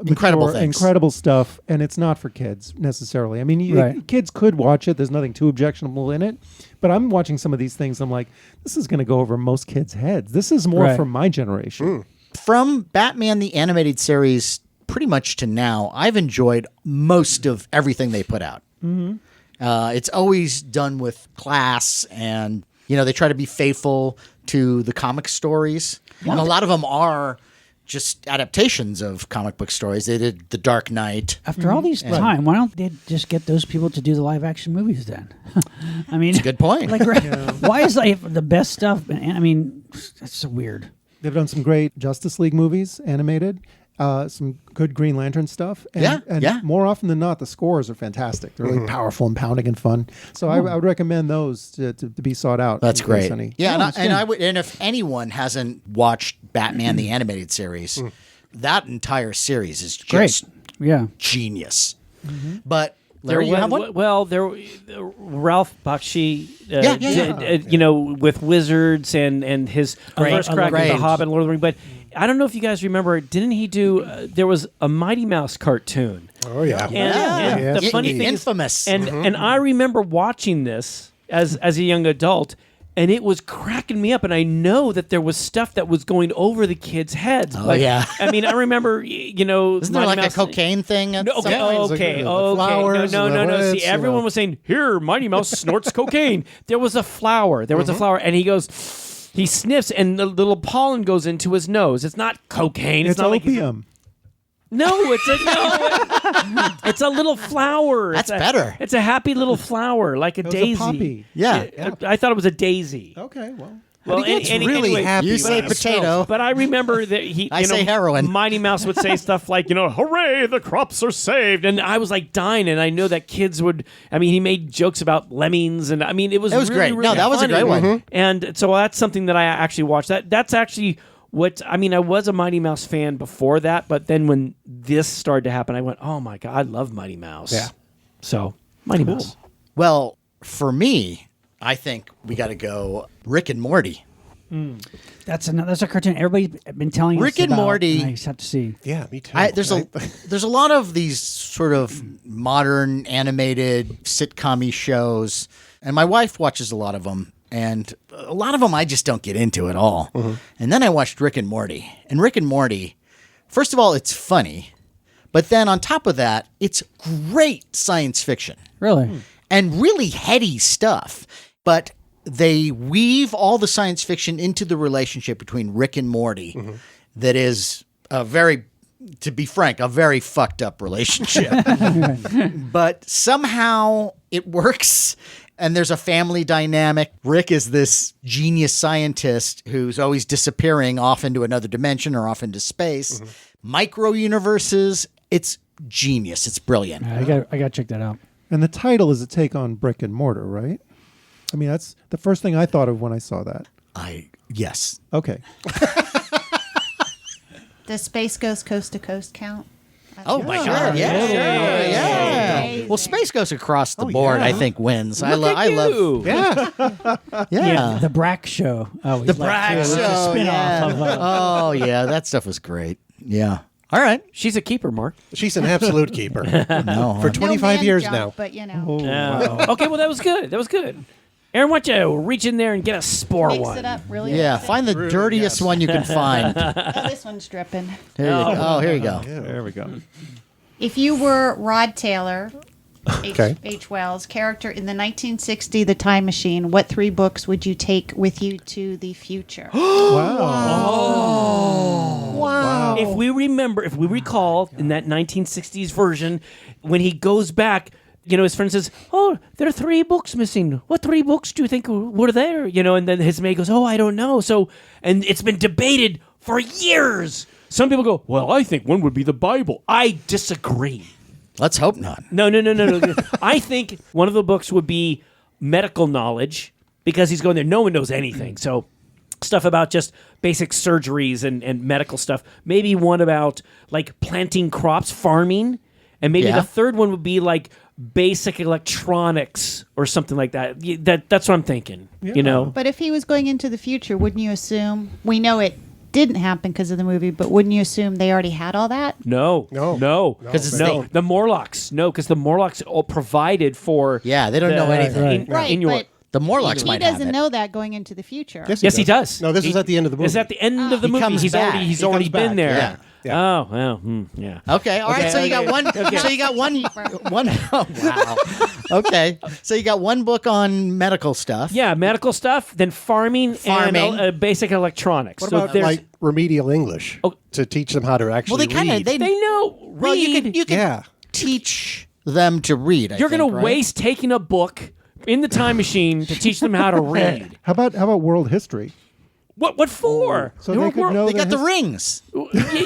Incredible mature, things. incredible stuff, and it's not for kids necessarily. I mean, Right. kids could watch it. There's nothing too objectionable in it. But I'm watching some of these things. I'm like, this is going to go over most kids' heads. This is more Right. for my generation. From Batman the Animated Series pretty much to now, I've enjoyed most of everything they put out. It's always done with class, and they try to be faithful to the comic stories, and a lot of them are just adaptations of comic book stories. They did The Dark Knight. After all these time, why don't they just get those people to do the live action movies then? I mean, It's a good point. Like, why is like the best stuff? I mean, that's so weird. They've done some great Justice League movies, animated, some good Green Lantern stuff. And, Yeah. more often than not, the scores are fantastic. They're really powerful and pounding and fun. So I would recommend those to be sought out. That's in case great. any- Yeah, and I would, and if anyone hasn't watched Batman the Animated Series, that entire series is Great. just Yeah. genius. But Larry, you have one? Well, Ralph Bakshi, Yeah. with Wizards and his first crack at Great. The Hobbit and Lord of the Rings. But I don't know if you guys remember, didn't he do, there was a Mighty Mouse cartoon. Oh, yeah. And the funny thing Infamous. is, and I remember watching this as a young adult, and it was cracking me up. And I know that there was stuff that was going over the kids' heads. Oh, yeah. I mean, I remember, Isn't there Mighty like Mouse- a cocaine thing? at No, some okay, point? okay, the okay. flowers No. and the See, wits, everyone was saying, "Here, Mighty Mouse snorts cocaine." There was a flower. And he goes, he sniffs, and the little pollen goes into his nose. It's not cocaine. It's not like opium. it's a little flower. That's It's better. It's a happy little flower, like a It was daisy. a poppy. Yeah. I thought it was a daisy. Okay, well. Well, he gets really anyway, happy You when say it potato. But I remember that he. I say heroin. Mighty Mouse would say stuff like, "Hooray, the crops are saved," and I was like dying. And I know that kids would. I mean, he made jokes about lemmings, and I mean, it was It was really, great. really No, that was a funny. great one. Mm-hmm. And so that's something that I actually watched. That's actually what I mean. I was a Mighty Mouse fan before that, but then when this started to happen, I went, "Oh my god, I love Mighty Mouse." Yeah. So Mighty Mouse. Well, for me, I think we got to go Rick and Morty. That's a cartoon everybody's been telling Rick us and about, Morty. I just have to see. Yeah, me too. There's a lot of these sort of modern animated sitcom-y shows, and my wife watches a lot of them, and a lot of them I just don't get into at all. And then I watched Rick and Morty, and Rick and Morty, first of all, it's funny, but then on top of that, it's great science fiction Really? and really heady stuff, but they weave all the science fiction into the relationship between Rick and Morty that is to be frank, a very fucked up relationship. But somehow it works, and there's a family dynamic. Rick is this genius scientist who's always disappearing off into another dimension or off into space. Micro universes. It's genius. It's brilliant. I got to check that out. And the title is a take on Brick and Mortar, right? I mean, that's the first thing I thought of when I saw that. Yes. Okay. Does Space Ghost Coast to Coast count? Oh my God! Yeah. Well, Space Ghost across the board, I think, wins. I love. Yeah. The Brack Show. Oh, The Brack Show. Spin-off of, Oh yeah, that stuff was great. Yeah. All right. She's a keeper, Mark. She's an absolute keeper. No. For No 25 man years jump, now. But, you know, Okay, well, that was good. That was good. Aaron, why don't you reach in there and get a spore mix one? it up really Yeah. good. Find the dirtiest one you can find. Oh, this one's dripping. Here you go. Oh, here you go. There we go. If you were Rod Taylor, Okay. H. Wells, character in the 1960 The Time Machine, what 3 books would you take with you to the future? Wow. If we recall in that 1960s version, when he goes back, his friend says, "Oh, there are 3 books missing. What 3 books do you think were there?" And then his mate goes, "Oh, I don't know." So, and it's been debated for years. Some people go, "Well, I think one would be the Bible." I disagree. Let's hope not. No. I think one of the books would be medical knowledge because he's going there. No one knows anything. So stuff about just basic surgeries and medical stuff. Maybe one about like planting crops, farming. And maybe Yeah. the third one would be like basic electronics or something like that. That's what I'm thinking, But if he was going into the future, wouldn't you assume, we know it didn't happen because of the movie, but wouldn't you assume they already had all that? No. Because it's No, the Morlocks. No, because the Morlocks all provided for. Yeah, they don't know anything. Right, but The Morlocks he might have doesn't it. know that going into the future. Yes, he does. No, this is at the end of the movie. It's at the end of the He movie. comes He's back. already He already comes been back, there. yeah. Yeah. Oh well, yeah. Okay, all right. So you got one. So you got one. Oh, wow. Okay, so you got one book on medical stuff. Yeah, medical stuff, then farming. Farming. And basic electronics. What so about there's like remedial English to teach them how to actually Well, they kind of read? they know. Well, you read. could Yeah. teach them to read. You're going gonna waste taking a book in the time machine to teach them how to read. How about world history? What for? So they could know They got the his- rings.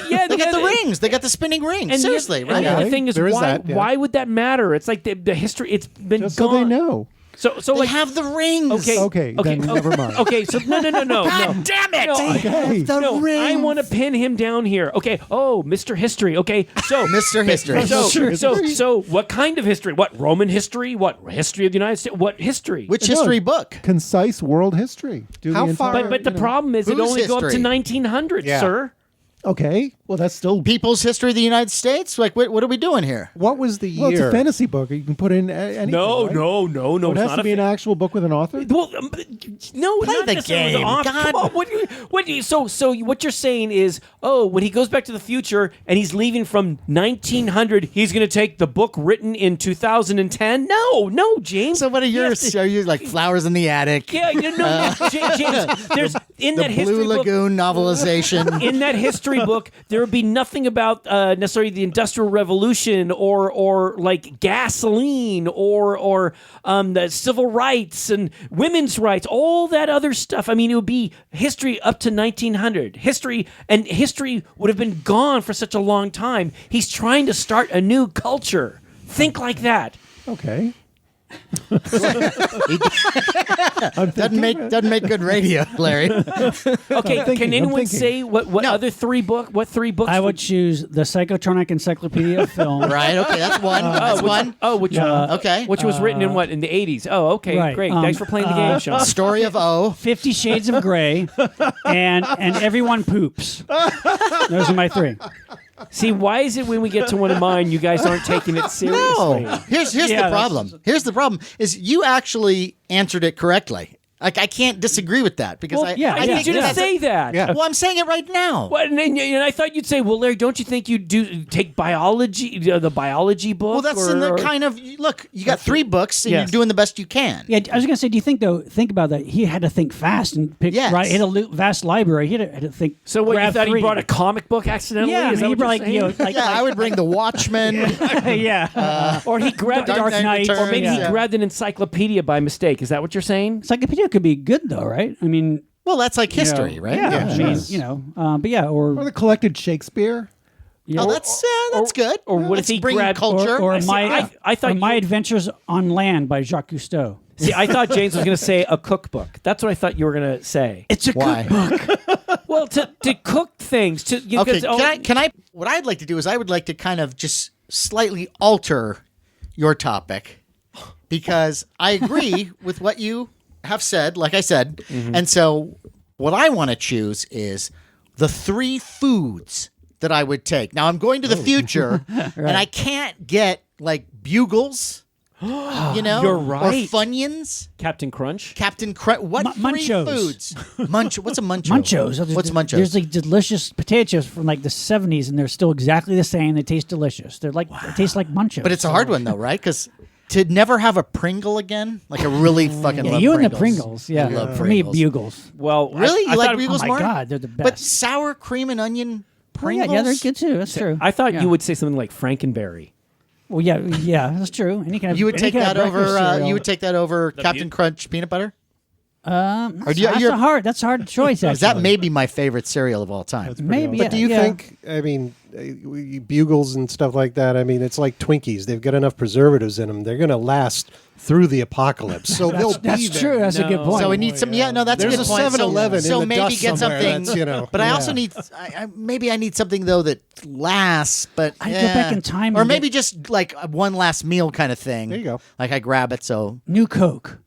Yeah, They got the rings. They got the spinning rings. And Seriously, the, right? And the other Okay, thing is, there is why that, yeah. why would that matter? It's like the history. It's been Just gone. so they know. So They like have the rings. Okay. Okay, then never mind. Okay, so no. God damn it! No, Okay. The No, rings. I want to pin him down here. Okay. Oh, Mr. History. Okay. So Mr. History. So what kind of history? What Roman history? What history of the United States? What history? Which history book? Concise world history. Do How the far- entire, but the you know. problem is it Whose only go up to history? 1900, Yeah. sir. Okay, well that's still. People's history of the United States? Like, what are we doing here? What was the Well, it's year? a fantasy book. You can put in anything. No. right? No. So it It's has not to a be an actual book with an author. Well, no, Play not the necessarily game. off. God. Come on, so what you're saying is, when he goes back to the future and he's leaving from 1900, he's going to take the book written in 2010? No, James. So what are He yours? has to- Are you like Flowers in the Attic? Yeah, James. There's in The that Blue history book. Lagoon novelization. In that history book, there would be nothing about necessarily the Industrial Revolution or like gasoline or the civil rights and women's rights, all that other stuff. I mean, it would be history up to 1900. History would have been gone for such a long time. He's trying to start a new culture. Think like that. Okay. doesn't make good radio, Larry. Okay, thinking, can I'm anyone thinking. say what other three books? I would choose the Psychotronic Encyclopedia of Film. Right. Okay, that's one. That's one. Okay. Which was written in what, in the 80s? Oh, okay, Right, great. Thanks for playing the game, Sean. Story of O. 50 Shades of Grey, and Everyone Poops. Those are my three. See, why is it when we get to one of mine, you guys aren't taking it seriously? No. Here's Yeah, the that's- problem. Here's the problem is you actually answered it correctly. Like I can't disagree with that because Well, yeah, I yeah, need you to yeah. say that. Yeah. Well, I'm saying it right now. What, and I thought you'd say, well, Larry, don't you think you do take biology, the biology book? Well, that's in the kind of look. You got 3 books, and Yes. you're doing the best you can. Yeah, I was going to say, do you think about that? He had to think fast and pick. Yes. Right, he had a vast library. He had to think. So what, you grab thought he 3. brought a comic book accidentally? Yeah, Is that he what brought you're like saying? Yeah, I would bring the Watchmen. yeah. Or he grabbed Dark Dark Knight Knight, Returns, or maybe he yeah. grabbed an encyclopedia by mistake. Is that what you're saying? Encyclopedia could be good though, right? I mean, Well, that's like history, right? Yeah, I mean, sure. but yeah, Or the collected Shakespeare. Oh, that's good. Or what if Let's he bring grabbed culture? or See, my I thought or My you- Adventures on Land by Jacques Cousteau. See, I thought James was going to say a cookbook. That's what I thought you were going to say. It's a Why? cookbook. Well, to cook things. Okay, can I? What I'd like to do is I would like to kind of just slightly alter your topic because I agree with what you have said, like I said. And so what I want to choose is the 3 foods that I would take. Now I'm going to the future and I can't get like bugles, You're right. or Funyuns, Captain Crunch. Captain Crunch. What 3 Munchos. foods? What's a muncho? Munchos. What's munchos? There's like delicious potato chips from like the 70s, and they're still exactly the same. They taste delicious. They're like they taste like munchos. But it's a hard one though, right? Because to never have a Pringle again, like I really fucking love you Pringles. and the Pringles. Yeah, I love for me, Pringles. bugles. Well, Really? I You like thought- Bugles oh my more? God, they're the best. But sour cream and onion Pringles? Yeah, they're good too. That's true. I thought Yeah. you would say something like Frankenberry. Well, yeah, that's true. Any kind of You would any take kind that of breakfast over. cereal. You would take that over Captain Crunch peanut butter. Or do you- that's you're- a hard. That's a hard choice. Actually, That may be my favorite cereal of all time. maybe. But Yeah, do you yeah. think? I mean, bugles and stuff like that. I mean, it's like Twinkies. They've got enough preservatives in them. They're going to last through the apocalypse. So they'll be That's there. true. That's a good No. point. So we need some. Yeah, no, that's There's a good a point. 7-Eleven So in the maybe dust get somewhere something. that's, you know. But I Yeah. also need. Maybe I need something though that lasts. But I'd go back in time or and maybe get- just like a one last meal kind of thing. There you go. Like I grab it. So New Coke.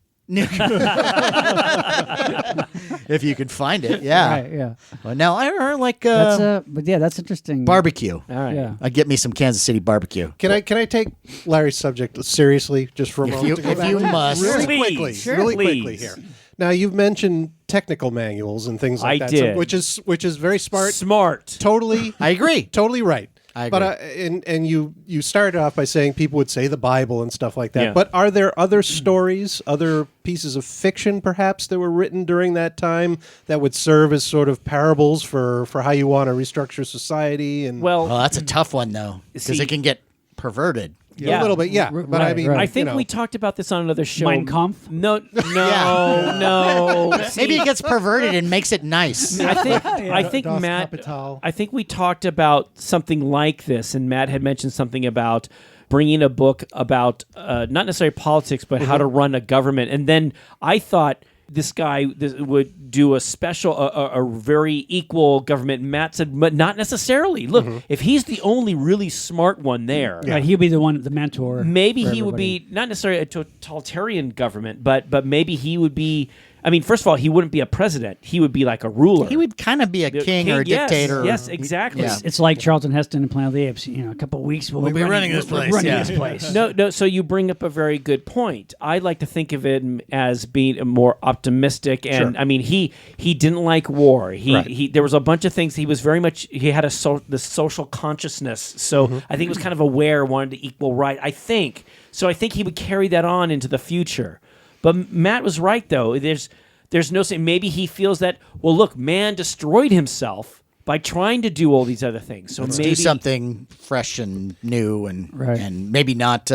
if you could find it, yeah. Right. Yeah. Well, now I like But yeah, that's interesting. barbecue. All right. Yeah. Get me some Kansas City barbecue. Can I take Larry's subject seriously just for a moment? you- to go if back? you must. really Please. quickly, Sure. really Please. quickly here. Now you've mentioned technical manuals and things like I that, did. which is very smart. Smart. Totally, I agree. totally right. I But agree. and you started off by saying people would say the Bible and stuff like that. Yeah. But are there other stories, other pieces of fiction perhaps that were written during that time that would serve as sort of parables for how you want to restructure society? And Well, that's a tough one though, because See- it can get perverted. Yeah. a little bit, yeah. But I right, mean, right. I think you know. we talked about this on another show. Mein Kampf? No. Yeah. No. Maybe it gets perverted and makes it nice. I think Das Matt. Kapital. I think we talked about something like this, and Matt had mentioned something about bringing a book about not necessarily politics, but how to run a government. And then I thought this guy would do a special, a very equal government. Matt said, but not necessarily. Look, if he's the only really smart one there. Right, he'll be the one, the mentor. Maybe for he would everybody. be not necessarily a totalitarian government, but maybe he would be. I mean, first of all, he wouldn't be a president. He would be like a ruler. He would kind of be a king or a yes, dictator. Yes, exactly. Yeah. It's like Charlton Heston in Planet of the Apes. A couple of weeks we'll be running this place, Running yeah. this place. No. So you bring up a very good point. I like to think of it as being more optimistic, and Sure. I mean, he didn't like war. He there was a bunch of things. He was very much. He had this social consciousness. So I think he was kind of aware, wanted to equal right. I think so. I think he would carry that on into the future. But Matt was right, though. There's no saying. Maybe he feels that. Well, look, man destroyed himself by trying to do all these other things. So Let's maybe do something fresh and new and Right. and maybe not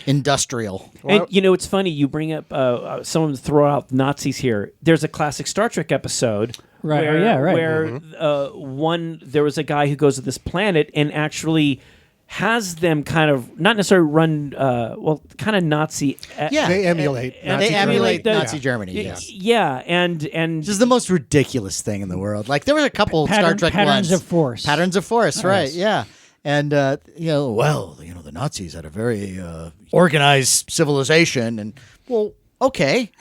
industrial. And it's funny you bring up someone throw out Nazis here. There's a classic Star Trek episode, Right, Where, yeah, right. where there was a guy who goes to this planet and actually has them kind of not necessarily run kind of Nazi. Yeah. They emulate. and They Nazi emulate Germany. Nazi Germany. Yes. Yeah, and This is the most ridiculous thing in the world. Like there were a couple Star Trek Patterns ones. of Force. Patterns of Force, right? Yeah. And the Nazis had a very organized civilization, and well, okay,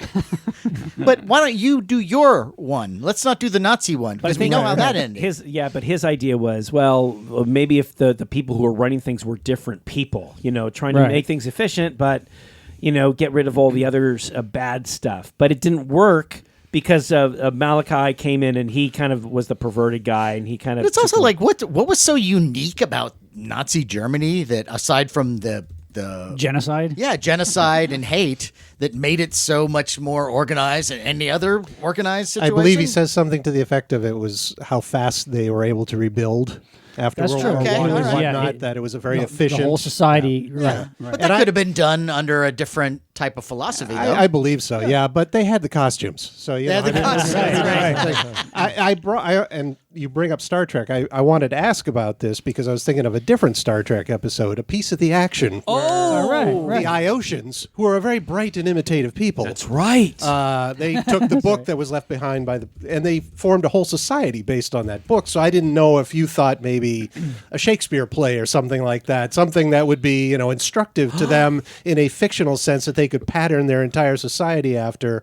but why don't you do your one? Let's not do the Nazi one because we know how that ended. But his idea was, well, maybe if the people who were running things were different people, trying to Right. make things efficient, but get rid of all the other bad stuff. But it didn't work because Malachi came in and he kind of was the perverted guy, and he kind of. But it's also like what was so unique about Nazi Germany that aside from the Genocide. genocide and hate that made it so much more organized than any other organized I situation. believe he says something to the effect of it was how fast they were able to rebuild after That's World true. War Okay, I and all right. whatnot. Yeah, that it was a very The efficient. whole society. Yeah. Right. But that could have been done under a different type of philosophy, though. I believe so, yeah. But they had the costumes, so you know. They had the costumes, right. And you bring up Star Trek. I wanted to ask about this because I was thinking of a different Star Trek episode, A Piece of the Action. right. The Iosians, who are a very bright and imitative people. That's right. They took the book that was left behind and they formed a whole society based on that book. So I didn't know if you thought maybe a Shakespeare play or something like that, something that would be, instructive to them in a fictional sense that they could pattern their entire society after.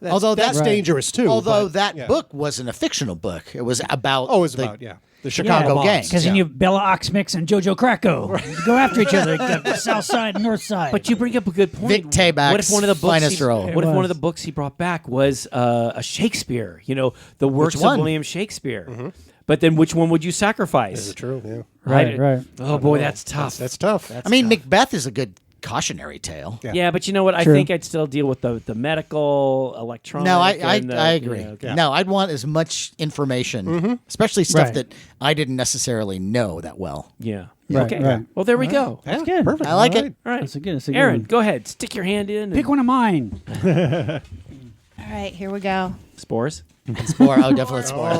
That's dangerous too. Although but, that yeah. book wasn't a fictional book. It was about the Chicago mobs. gang. Because then you have Bella Oxmix and Jojo Krakow. You go after each other, the South Side and North Side. But you bring up a good point. Vic Tabak's what if one of the books finest role. What if It one of was. the books he brought back was a Shakespeare? The works of one? William Shakespeare. But then, which one would you sacrifice? Is it true? Yeah. right. Oh boy, that's tough. That's tough. I mean, Macbeth is a good cautionary tale. Yeah, but you know what? I True. think I'd still deal with the medical, electronic. No, I and the- agree. yeah, okay. No, I'd want as much information, especially stuff Right. that I didn't necessarily know that well. Yeah. Right, Okay. right. Well, there we go. That's good. Perfect. I like it. All right. That's a good Aaron, one. go ahead. Stick your hand in. Pick one of mine. All right, here we go. Spores. Spore. Oh, definitely spores.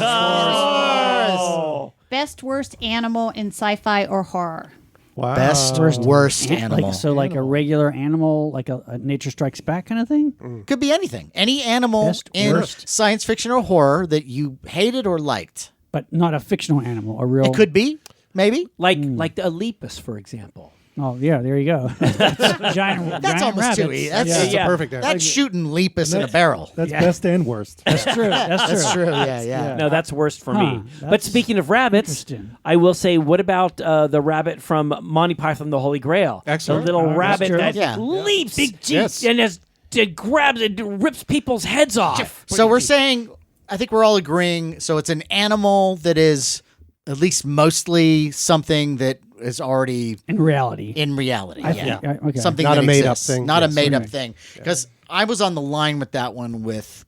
Best worst animal in sci-fi or horror. Wow. Best worst animal. Like a regular animal, like a Nature Strikes Back kind of thing? Could be anything. Any animal Best in worst. science fiction or horror that you hated or liked. But not a fictional animal, a real... It could be, maybe. Like the Alepus, for example. Oh, yeah, there you go. That's giant That's giant almost too rabbits. easy. That's, That's Yeah. a perfect answer. that's shooting lepus in a barrel. That's best and worst. That's true. That's true. Yeah. No, that's worst for Huh, me. But that's speaking of rabbits, interesting. I will say, what about the rabbit from Monty Python, The Holy Grail? Excellent. The little That's rabbit true. that Yeah. leaps big teeth Yes. and it grabs it, rips people's heads off. So we're saying, I think we're all agreeing. So it's an animal that is at least mostly something that is already In reality. in reality. I think, okay. Something Not that a made-up exists, thing. not Yes. a made-up thing. Because I was on the line with that one with.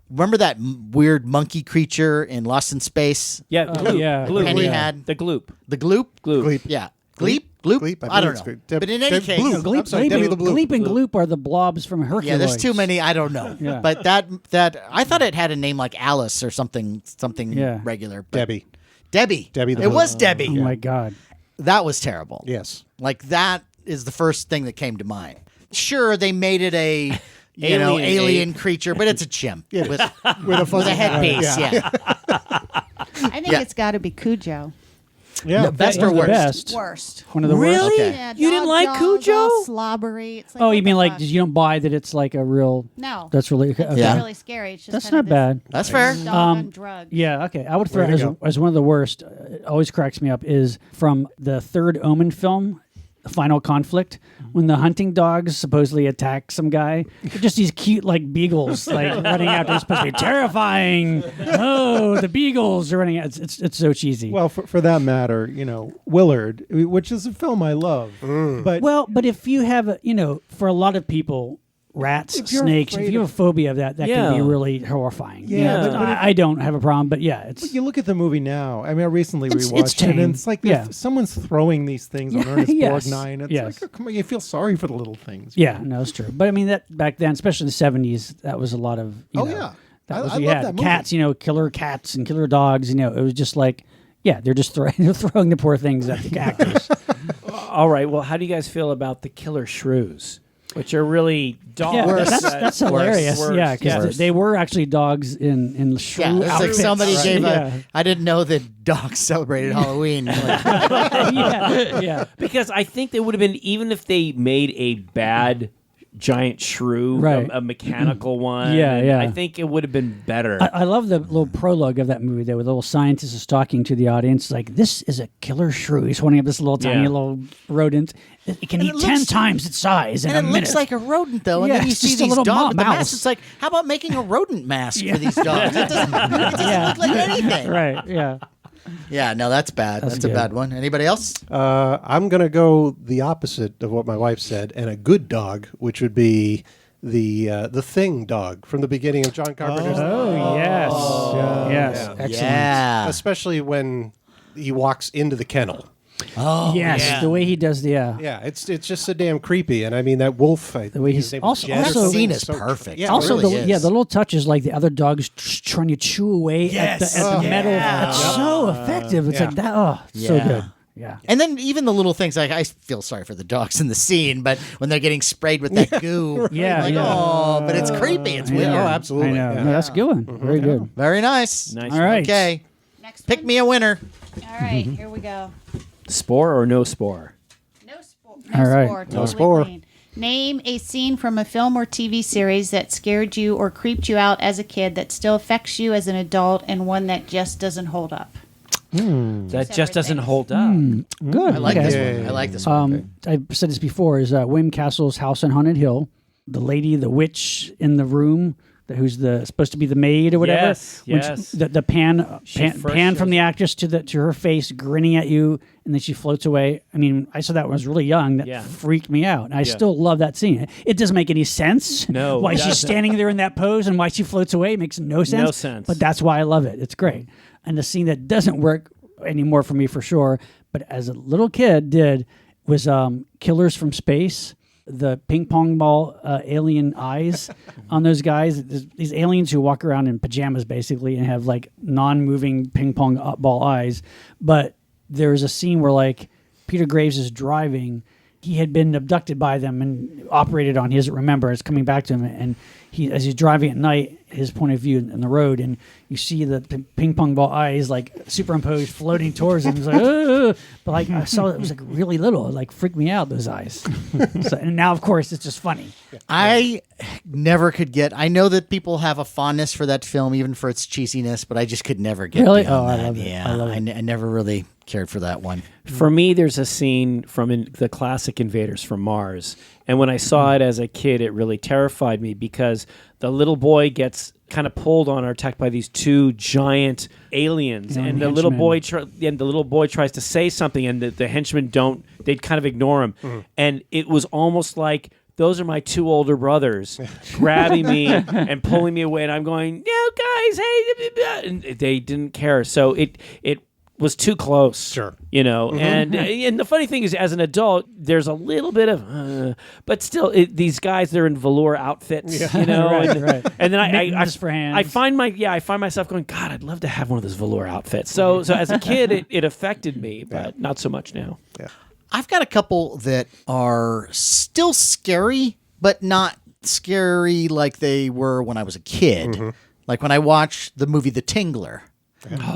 Remember that weird monkey creature in Lost in Space? Yeah, gloop. yeah. Gloop. Penny Yeah. had The gloop. the gloop. Gloop. Yeah, Gleep. Gloop. Gleep, I don't believe know. it's Gleep. But in any case, Bloop. No, Gleep, I'm sorry, Gleep, Debbie and, the Bloop. Gleep and Gloop are the blobs from Hercules. yeah, there's too many. I don't know. Yeah. But that I thought it had a name like Alice or something Yeah. regular. But Debbie. Debbie. Debbie the It Bloop. was Debbie. Oh, my God. That was terrible. Yes. Like that is the first thing that came to mind. Sure, they made it a Alien alien creature, but it's a chimp with With a with fuzzy a headpiece. Yeah. I think Yeah. it's got to be Cujo. Yeah. No, best One or of the worst? best. Worst. One of the Really? worst. Okay. Yeah, You didn't dog like jaws, Cujo? all slobbery. It's like, Oh, what you the mean like fuck? you don't buy that it's like a real... No. That's really... Okay. It's Yeah. really scary. It's just That's kind not of bad. That's fair. Dog on drugs. Yeah, okay. I would throw Way it to as, go. as one of the worst. It always cracks me up is from the third Omen film, Final Conflict, when the hunting dogs supposedly attack some guy. They're just these cute like beagles like running out. They're supposed to be terrifying. Oh, the beagles are running out. It's so cheesy. Well, for that matter, Willard, which is a film I love, but But if you have for a lot of people, rats, If you're snakes, if afraid you have a phobia of that, that can be Yeah. really horrifying. Yeah, but I don't have a problem, but yeah, it's you look at the movie now. I mean, I recently It's rewatched it, tame. and it's like Yeah. someone's throwing these things on Yeah, Ernest yes. Borgnine. It's Yes. like, oh, come on, you feel sorry for the little things. yeah, no, it's true. But I mean that back then, especially the '70s, that was a lot of Oh, know, yeah. that I was love yeah, that movie. cats, killer cats and killer dogs. It was just like they're just they're throwing the poor things at the actors. All right. Well, how do you guys feel about the killer shrews, which are really dogs? Yeah, that's hilarious. Worse. Yeah, because Worse. they were actually dogs in shrew Yeah, it's like outfits. somebody gave yeah. I didn't know that dogs celebrated Halloween. Like, yeah. Because I think they would have been, even if they made a bad giant shrew, Right. a mechanical one. Yeah, yeah. I think it would have been better. I love the little prologue of that movie. There, where the little scientist is talking to the audience, like, "This is a killer shrew." He's holding up this little tiny Yeah. little rodent. It can And eat it 10 looks- times its size in and a it minute. looks like a rodent, though. And Yeah, then you it's see just a these little dogs with the mouse. masks. It's like, how about making a rodent mask for these dogs? It doesn't look like anything. right. Yeah. Yeah, no, that's bad. That's a good. bad one. Anybody else? I'm going to go the opposite of what my wife said, and a good dog, which would be the Thing dog from the beginning of John Carpenter's. Oh yes. Yes. Yeah. Excellent. Yeah. Especially when he walks into the kennel. Oh, yes, yeah. the way he does the Yeah, it's just so damn creepy, and I mean that wolf. The way he's also That scene is perfect. Yeah, also it really the is. the little touches like the other dogs trying to chew away at the metal. It's so effective. It's like that. Oh, so Yeah. good. Yeah. And then even the little things, like I feel sorry for the dogs in the scene, but when they're getting sprayed with that goo, Yeah, like, yeah. oh, but it's creepy. It's weird. Oh, absolutely. I know. Yeah. No, that's a good one. Very good. Very nice. Nice. All right. Okay, Next pick one. me a winner. All right, here we go. Spore or no spore? No spore. All right. Spore. No Totally spore. clean. Name a scene from a film or TV series that scared you or creeped you out as a kid that still affects you as an adult, and one that just doesn't hold up. That just doesn't everything. hold up. Good. I like Okay. this one. I like this one. I've said this before, is William Castle's House on Haunted Hill. The lady, the witch in the room, who's supposed to be the maid or whatever. Yes, When yes. the pan first pan from shows- the actress to her face, grinning at you, and then she floats away. I mean, I saw that when I was really young. That Yeah. freaked me out. And I still love that scene. It doesn't make any sense. No, why it she's doesn't. standing there in that pose and why she floats away makes no sense. No sense. But that's why I love it. It's great. And the scene that doesn't work anymore for me for sure, but as a little kid was Killers from Space. The ping pong ball alien eyes on those guys. There's these aliens who walk around in pajamas basically and have like non-moving ping pong ball eyes. But there's a scene where like Peter Graves is driving. He had been abducted by them and operated on. He doesn't remember. It's coming back to him, and as he's driving at night, his point of view in the road, and you see the ping pong ball eyes like superimposed, floating towards him. It's like, "Ugh." But like I saw it was like really little. It like freaked me out. Those eyes. And now, of course, it's just funny. I never could get. I know that people have a fondness for that film, even for its cheesiness, but I just could never get. Really? beyond Oh, I that. love it. Yeah, I love it. I never really cared for that one. For me, there's a scene from the classic Invaders from Mars. And when I saw it as a kid, it really terrified me because the little boy gets kind of pulled on or attacked by these two giant aliens, Yeah, and the henchmen. little boy tries to say something, and the henchmen don't. They'd kind of ignore him, and it was almost like those are my two older brothers grabbing me and pulling me away, and I'm going, no, guys, hey, and they didn't care. So it was too close. Sure. You know, and the funny thing is, as an adult, there's a little bit of, but still, these guys, they're in velour outfits, you know, Right. and then I Mittens for hands. I find myself going, God, I'd love to have one of those velour outfits. So as a kid, it affected me, but not so much now. I've got a couple that are still scary, but not scary like they were when I was a kid. Like when I watched the movie The Tingler.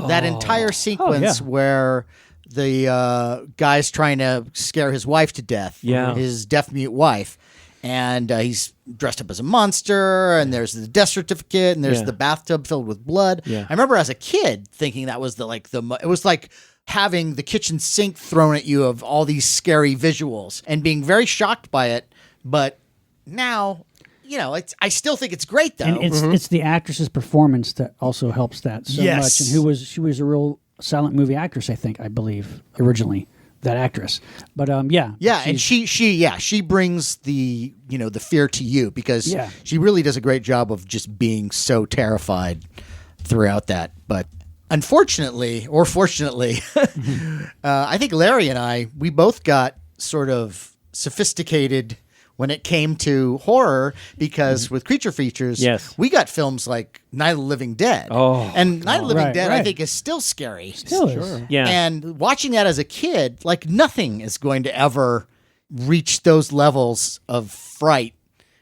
That entire sequence where the guy's trying to scare his wife to death, his deaf mute wife, and he's dressed up as a monster, and there's the death certificate, and there's the bathtub filled with blood. I remember as a kid thinking that was it was like having the kitchen sink thrown at you of all these scary visuals and being very shocked by it. But now, you know, I still think it's great though. And it's the actress's performance that also helps that so Yes. much. And she was a real silent movie actress, I believe, originally, that actress. But and she brings the the fear to you because she really does a great job of just being so terrified throughout that. But unfortunately, or fortunately, I think Larry and we both got sort of sophisticated when it came to horror because with creature features, we got films like Night of the Living Dead. And Night of the Living Dead, I think, is still scary. Still is. Yeah. And watching that as a kid, like nothing is going to ever reach those levels of fright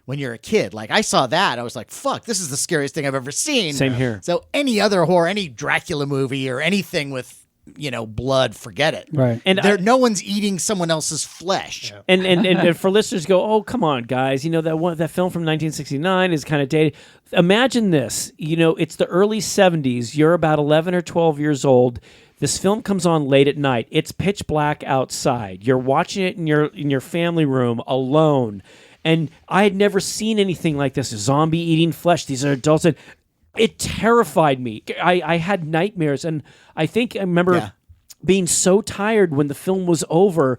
when you're a kid. Like I saw that, I was like, fuck, this is the scariest thing I've ever seen. Same here. So any other horror, any Dracula movie or anything with, blood, forget it. Right. And no one's eating someone else's flesh. And for listeners go, oh, come on, guys. That film from 1969 is kind of dated. Imagine this. It's the early 70s. You're about 11 or 12 years old. This film comes on late at night. It's pitch black outside. You're watching it in your family room alone. And I had never seen anything like this. A zombie eating flesh. These are adults. And it terrified me. I had nightmares. And I remember being so tired when the film was over,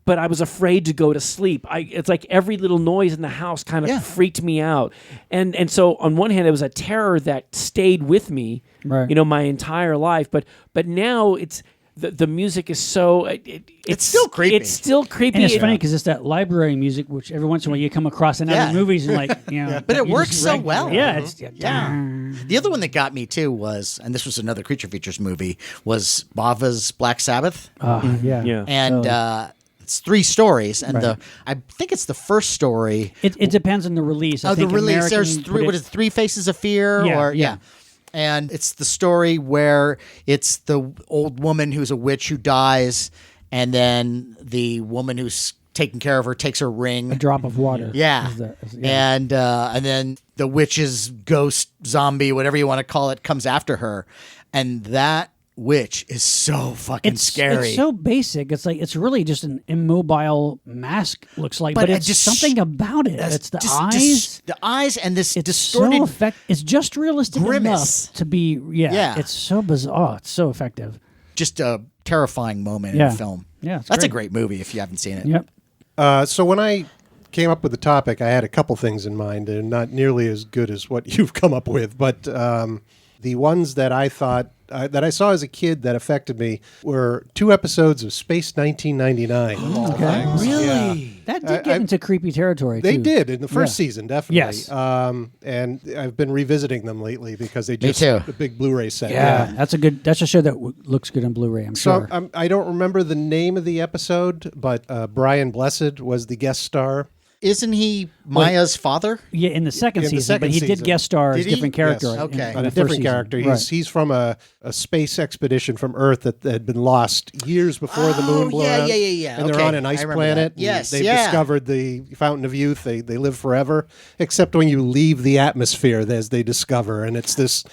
but I was afraid to go to sleep. It's like every little noise in the house kind of freaked me out. And so on one hand, it was a terror that stayed with me, my entire life. But now the music is so it's still creepy. It's still creepy. And it's funny because it's that library music, which every once in a while you come across in other movies and like, you know. But it you works just so well. Yeah. It's, The other one that got me too was, and this was another Creature Features movie, was Bava's Black Sabbath. Yeah. And it's 3 stories, and I think it's the first story. It depends on the release. I think the release. American There's 3. What is it, 3 Faces of Fear? Yeah. And it's the story where it's the old woman who's a witch who dies, and then the woman who's taking care of her takes her ring. A drop of water. Yeah. And then the witch's ghost, zombie, whatever you want to call it, comes after her. And that witch is so fucking scary. It's so basic. It's like it's really just an immobile mask. Looks like, but it's just something about it. It's the eyes, the eyes, and this it's distorted. So it's just realistic grimace. enough to be. Yeah. It's so bizarre. It's so effective. Just a terrifying moment in the film. Yeah, that's a great movie if you haven't seen it. Yep. So when I came up with the topic, I had a couple things in mind, and not nearly as good as what you've come up with, but the ones that I thought that I saw as a kid that affected me were 2 episodes of Space 1999. Of all things. Really? Yeah. That did get into creepy territory. They too. did in the first season, definitely. Yes. And I've been revisiting them lately because they just too. the big Blu-ray set. Yeah, that's a show that looks good on Blu-ray. I'm So sure. I don't remember the name of the episode, but Brian Blessed was the guest star. Isn't he Maya's father? Yeah, in the second In the season, second but he did season. guest star as Did a he? different character. Yes. Okay. in But the a first different season. character. Right. He's from a space expedition from Earth that had been lost years before the moon blew out. Yeah. And they're Okay, on an I ice remember planet. that. Yes, They've yeah. discovered the Fountain of Youth. They live forever, except when you leave the atmosphere, as they discover. And it's this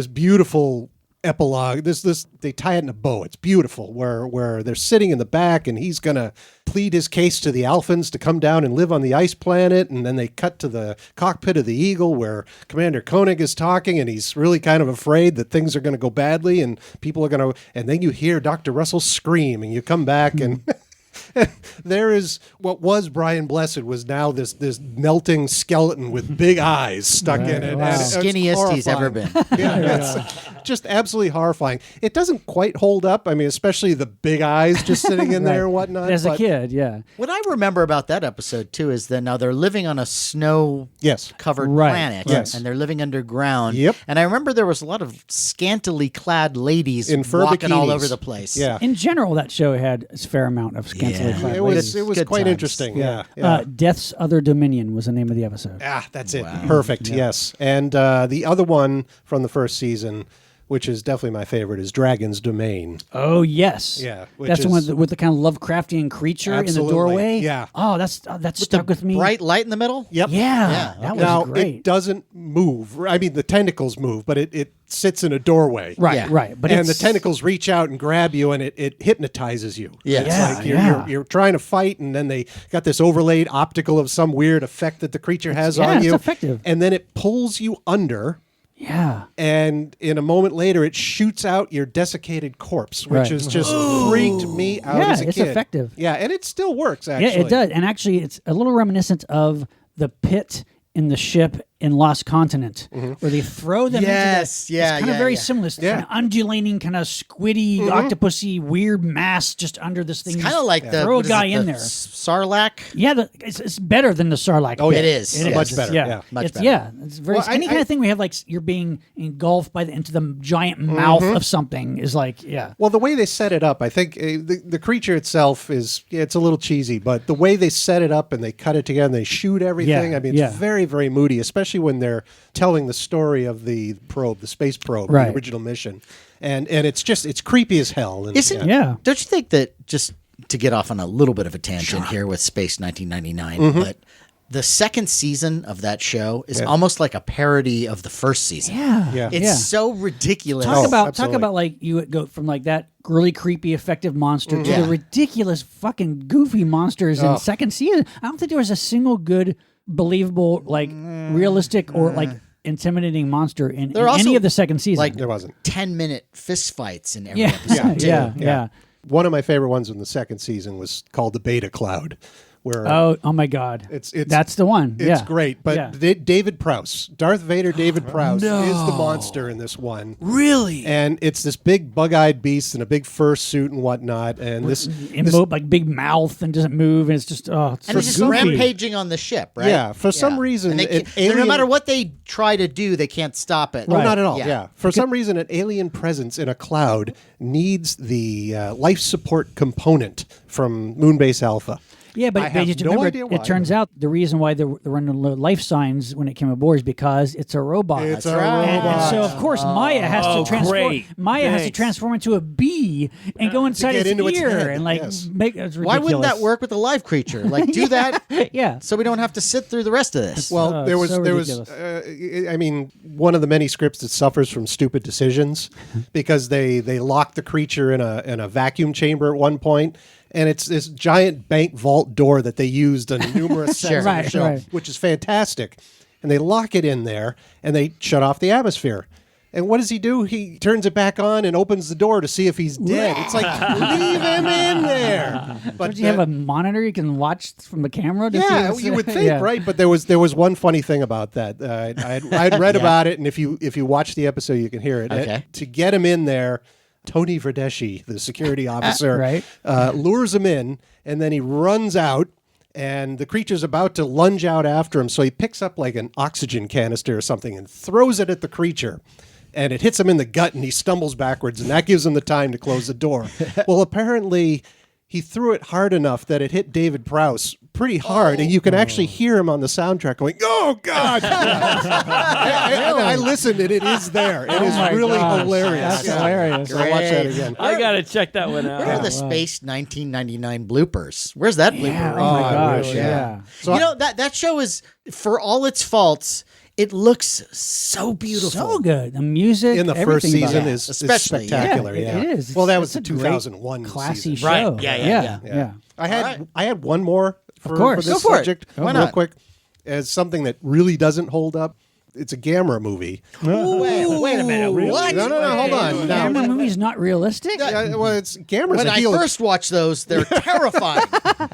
beautiful epilogue. They tie it in a bow. It's beautiful where they're sitting in the back and he's gonna plead his case to the Alphans to come down and live on the ice planet, and then they cut to the cockpit of the Eagle where Commander Koenig is talking, and he's really kind of afraid that things are going to go badly and people are going to, and then you hear Dr. Russell scream, and you come back and there is what was Brian Blessed was now this melting skeleton with big eyes stuck in it. Wow. And it's Skinniest he's ever horrifying. been. Yeah, it's just absolutely horrifying. It doesn't quite hold up. I mean, especially the big eyes just sitting in there and whatnot. As a but- kid, yeah. What I remember about that episode too is that now they're living on a snow-covered Right. planet, Yes. and they're living underground. Yep. And I remember there was a lot of scantily clad ladies In fur walking all bikinis. over the place. Yeah. In general, that show had a fair amount of scantily Yeah. clad It ladies. was Good quite times. interesting. Yeah. Death's Other Dominion was the name of the episode. That's it. Perfect. Yes. And the other one from the first season, which is definitely my favorite, is Dragon's Domain. Oh yes, Yeah, which that's the one is- with the kind of Lovecraftian creature in the Absolutely, doorway. yeah. Oh, that stuck with me. Bright light in the middle. Yep. Yeah, that was Now great. it doesn't move. I mean, the tentacles move, but it sits in a doorway. Right, Yeah. right. But And the it's, tentacles reach out and grab you, and it hypnotizes you. Yeah. It's Yeah, like yeah. you're trying to fight, and then they got this overlaid optical of some weird effect that the creature has yeah, on it's you. effective. And then it pulls you under. Yeah. And in a moment later, it shoots out your desiccated corpse, which Right. has just freaked me out Yeah, as a it's kid. effective. Yeah, and it still works, actually. Yeah, it does. And actually, it's a little reminiscent of the pit in the ship in Lost Continent, where they throw them Yes, into the... yeah, It's kind yeah, of very yeah. similar. It's Yeah. kind of undulating, kind of squiddy, octopusy, weird mass just under this thing. It's kind of like the Throw a what is guy it, in the there. Sarlacc. Yeah, it's better than the Sarlacc. Oh, pit. yeah. It is. It is. Much better, yeah. Much It's- better. Yeah, it's very Well, any kind of thing we have like you're being engulfed by into the giant mouth of something is like Well, the way they set it up, I think the creature itself it's a little cheesy, but the way they set it up and they cut it together and they shoot everything, Yeah, I mean, it's yeah. very, very moody, especially when they're telling the story of the probe, the space probe, Right. the original mission. And it's creepy as hell. And, Isn't Yeah. Don't you think that, just to get off on a little bit of a tangent here with Space 1999, but the second season of that show is almost like a parody of the first season. Yeah. It's so ridiculous. Talk about absolutely. like you would go from like that really creepy effective monster to Yeah. the ridiculous fucking goofy monsters in second season. I don't think there was a single good believable like realistic or like intimidating monster in There are any also, of the second season. like There wasn't. 10-minute fist fights in every yeah. episode. too. yeah. One of my favorite ones in the second season was called the Beta Cloud, where Oh my God! it's That's the one. It's great, but Yeah. David Prowse, Darth Vader, David Prowse is the monster in this one. Really? And it's this big bug-eyed beast in a big fur suit and whatnot. And this like big mouth and doesn't move, and it's just it's And so it's just goofy. rampaging on the ship, right? Yeah, for some reason, And an no alien- matter what they try to do, they can't stop it. Oh, not at all. Yeah. Yeah. For some reason, an alien presence in a cloud needs the life support component from Moonbase Alpha. Yeah, but I have just no remember, idea why. it turns out the reason why they're running low life signs when it came aboard is because it's a robot. It's a And so of course Maya has to transform. great. Maya has to Thanks. transform into a bee and go inside get its into its ear head, and like yes. make it's Why wouldn't that ridiculous. work with a live creature? Like, do that Yeah. so we don't have to sit through the rest of this. Well, there was so there was ridiculous. I mean, one of the many scripts that suffers from stupid decisions because they lock the creature in a vacuum chamber at one point, and it's this giant bank vault door that they used on numerous sets of the Right, show, right. which is fantastic. And they lock it in there and they shut off the atmosphere. And what does he do? He turns it back on and opens the door to see if he's dead. It's like, leave him in there. But Don't you have a monitor you can watch from the camera? To see yeah, what's- you would think, Yeah. right? But there was one funny thing about that. I'd read about it, and if you watch the episode, you can hear it. Okay. To get him in there, Tony Verdeschi, the security officer, Right. lures him in, and then he runs out. And the creature's about to lunge out after him, so he picks up like an oxygen canister or something and throws it at the creature. And it hits him in the gut, and he stumbles backwards, and that gives him the time to close the door. Well, apparently, he threw it hard enough that it hit David Prowse pretty hard, and you can actually hear him on the soundtrack going, "Oh God!" I listened, and it is there. It is my really gosh. hilarious. That's hilarious. I'll watch that Great. again. I gotta check that one out. Where are the Space 1999 bloopers? Where's that blooper? Yeah, reel? oh my gosh, really? yeah. So you know, that show is, for all its faults, it looks so beautiful. So good. The music in the first everything about season it. is Especially, yeah. spectacular. Yeah, Yeah, it is. Well, that It's was the a great, 2001 classy season. show. Right. Yeah. yeah. I had one more for course. this Go for it. subject. Why real not? quick, as something that really doesn't hold up. It's a Gamera movie. Wait a minute. What? No, hold on. Now, Camera movie's not realistic. well, it's Gamera's When a I heel. first watched those, they're terrifying.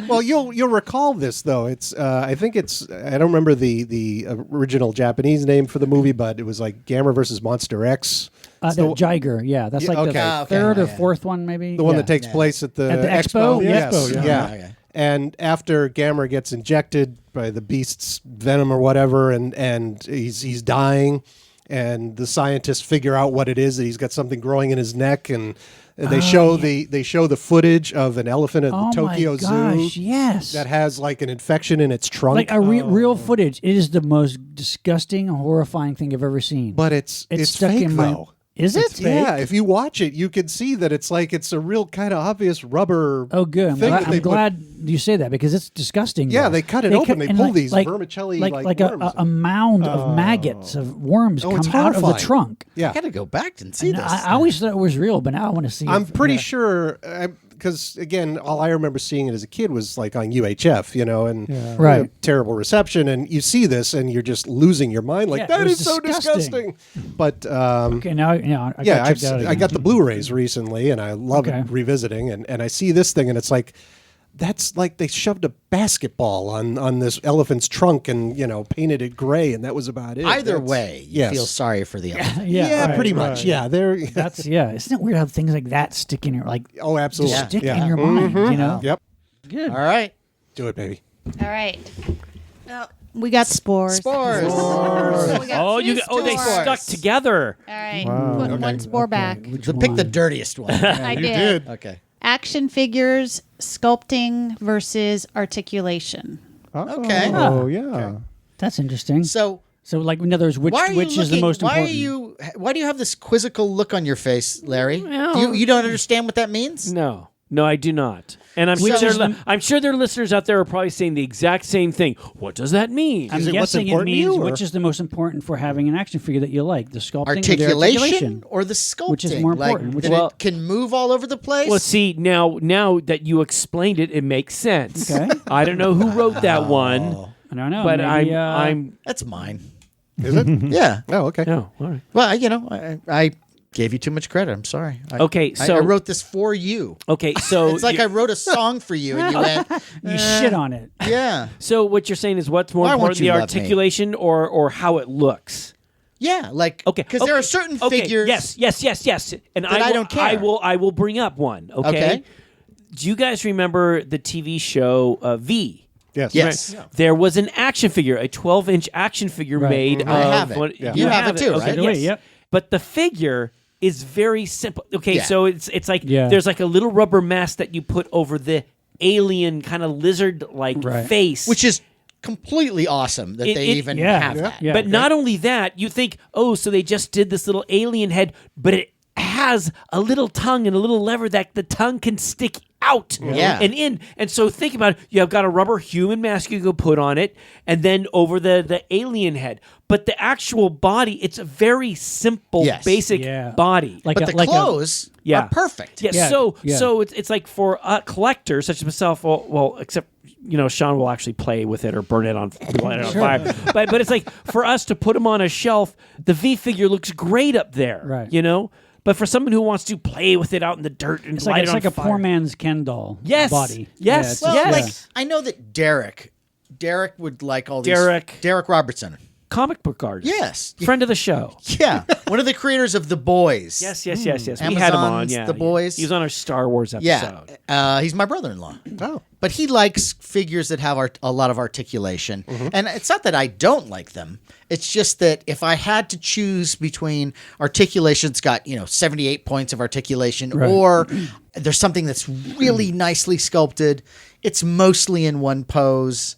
Well, you'll recall this though. It's I think it's I don't remember the original Japanese name for the movie, but it was like Gamera versus Monster X. It's The the, Jiger, yeah, that's like okay. the Okay, third or yeah. fourth one, maybe. the one Yeah. that takes place at the Expo? Yes, Expo, yeah. Okay. And after Gamera gets injected by the beast's venom or whatever, and he's dying, and the scientists figure out what it is, that he's got something growing in his neck, and they show the footage of an elephant at Oh the Tokyo my gosh, Zoo yes. that has like an infection in its trunk. Like a real footage. It is the most disgusting, horrifying thing I've ever seen. but it's stuck fake in my. though. Is it? Yeah, if you watch it, you can see that it's a real kind of obvious rubber. Oh, good. I'm thing glad, that they I'm put- glad you say that because it's disgusting. Yeah, though. they cut it open. They and pull these vermicelli, like a worms. a mound of maggots of worms Oh, it's come out of the horrifying. trunk. Yeah, I got to go back and see And this. I always thought it was real, but now I want to see I'm it. pretty Yeah. sure because again, all I remember seeing it as a kid was like on UHF, and Right. terrible reception, and you see this and you're just losing your mind. Like Yeah, that it was is so disgusting. disgusting. But Okay, now I yeah, gotta check that out I again. got the Blu-rays recently, and I love Okay. it revisiting, and I see this thing, and it's like. That's like they shoved a basketball on this elephant's trunk and painted it gray, and that was about it. Either That's- way, you yes. feel sorry for the elephant. Yeah, right, pretty right. much. Yeah, they're That's Isn't it weird how things like that stick in your oh, absolutely. just stick yeah. in your mind? You know. Yep, Good. All right. do it, baby. All right. We got spores. Spores. We got Oh, two they spores. stuck together. All right. Put one spore back. So pick the dirtiest one. I did. Okay. Action figures, sculpting versus articulation. Okay. Oh, yeah. That's interesting. So So, like, in other words, which why are you is the looking- most why important? Why do you have this quizzical look on your face, Larry? Well- You don't understand what that means? No, I do not. And I'm Which sure is I'm sure there are listeners out there are probably saying the exact same thing. What does that mean? I'm Is it what's guessing it important to means you, or- which is the most important for having an action figure that you like, the sculpting or the Articulation articulation. or the sculpting? Which is more Like, important? Which- that Well- it can move all over the place? Well, see, now that you explained it, it makes sense. Okay. I don't know who wrote that one, I don't know, but maybe, I'm That's mine. Is it? Yeah. Oh, okay. oh, all right. Well, I gave you too much credit. I'm sorry. Okay, I so wrote this for you. Okay, so It's like I wrote a song for you, and you went, You shit on it. yeah. so what you're saying is what's more Why won't important, the you love me? articulation or how it looks? Yeah, like, Okay, because there are certain figures. Yes. And I don't care. I will bring up one. Okay. Do you guys remember the TV show V? Yes. Yes. There was an action figure, a 12-inch action figure Right. made. I of have it. what- Yeah. You have it too, Okay, right? yes. Yep. But the figure is very simple. Okay, Yeah. so it's like Yeah. there's like a little rubber mask that you put over the alien kind of lizard-like Right. face, Which is completely awesome that they even yeah. have Yeah. that. Yeah. but not only that, you think, oh, so they just did this little alien head, but it has a little tongue and a little lever that the tongue can stick out Yeah. and in. And so think about it. You have got a rubber human mask you go put on it, and then over the alien head. But the actual body, it's a very simple, Yes. basic Yeah. body. Like But a, the like a- clothes Yeah. are perfect. Yeah, Yeah, so yeah. so it's like for a collector such as myself, well, except Sean will actually play with it or burn it on fire. But it's like for us to put them on a shelf, the V figure looks great up there, Right. But for someone who wants to play with it out in the dirt and It's light like it on a fire, poor man's Ken doll Yes. body. Yes. it's Well, just- like, I know that Derek would like all these. Derek Robertson. comic book artist, Yes. friend of the show. Yeah. One of the creators of The Boys. Yes. We had him on. Amazon's Yeah, The Boys. He was on our Star Wars episode. Yeah. He's my brother-in-law. Oh. But he likes figures that have a lot of articulation. And it's not that I don't like them. It's just that if I had to choose between articulation's got, 78 points of articulation or there's something that's really nicely sculpted, it's mostly in one pose.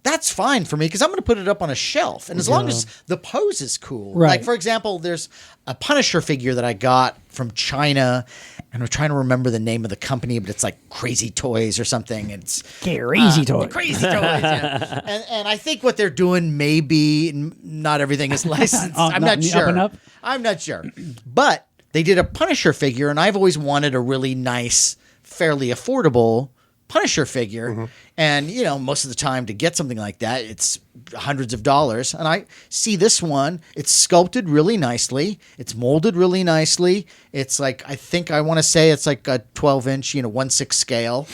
That's fine for me because I'm going to put it up on a shelf. And as long as the pose is cool. Right. Like, for example, there's a Punisher figure that I got from China. And I'm trying to remember the name of the company, but it's like Crazy Toys or something. It's Crazy toy. Crazy Toys. Yeah. And I think what they're doing maybe not everything is licensed. I'm not sure. Up and up? I'm not sure. But they did a Punisher figure, and I've always wanted a really nice, fairly affordable Punisher figure. And, most of the time to get something like that, it's hundreds of dollars. And I see this one, it's sculpted really nicely. It's molded really nicely. It's like, I want to say it's like a 12-inch, 1/6 scale.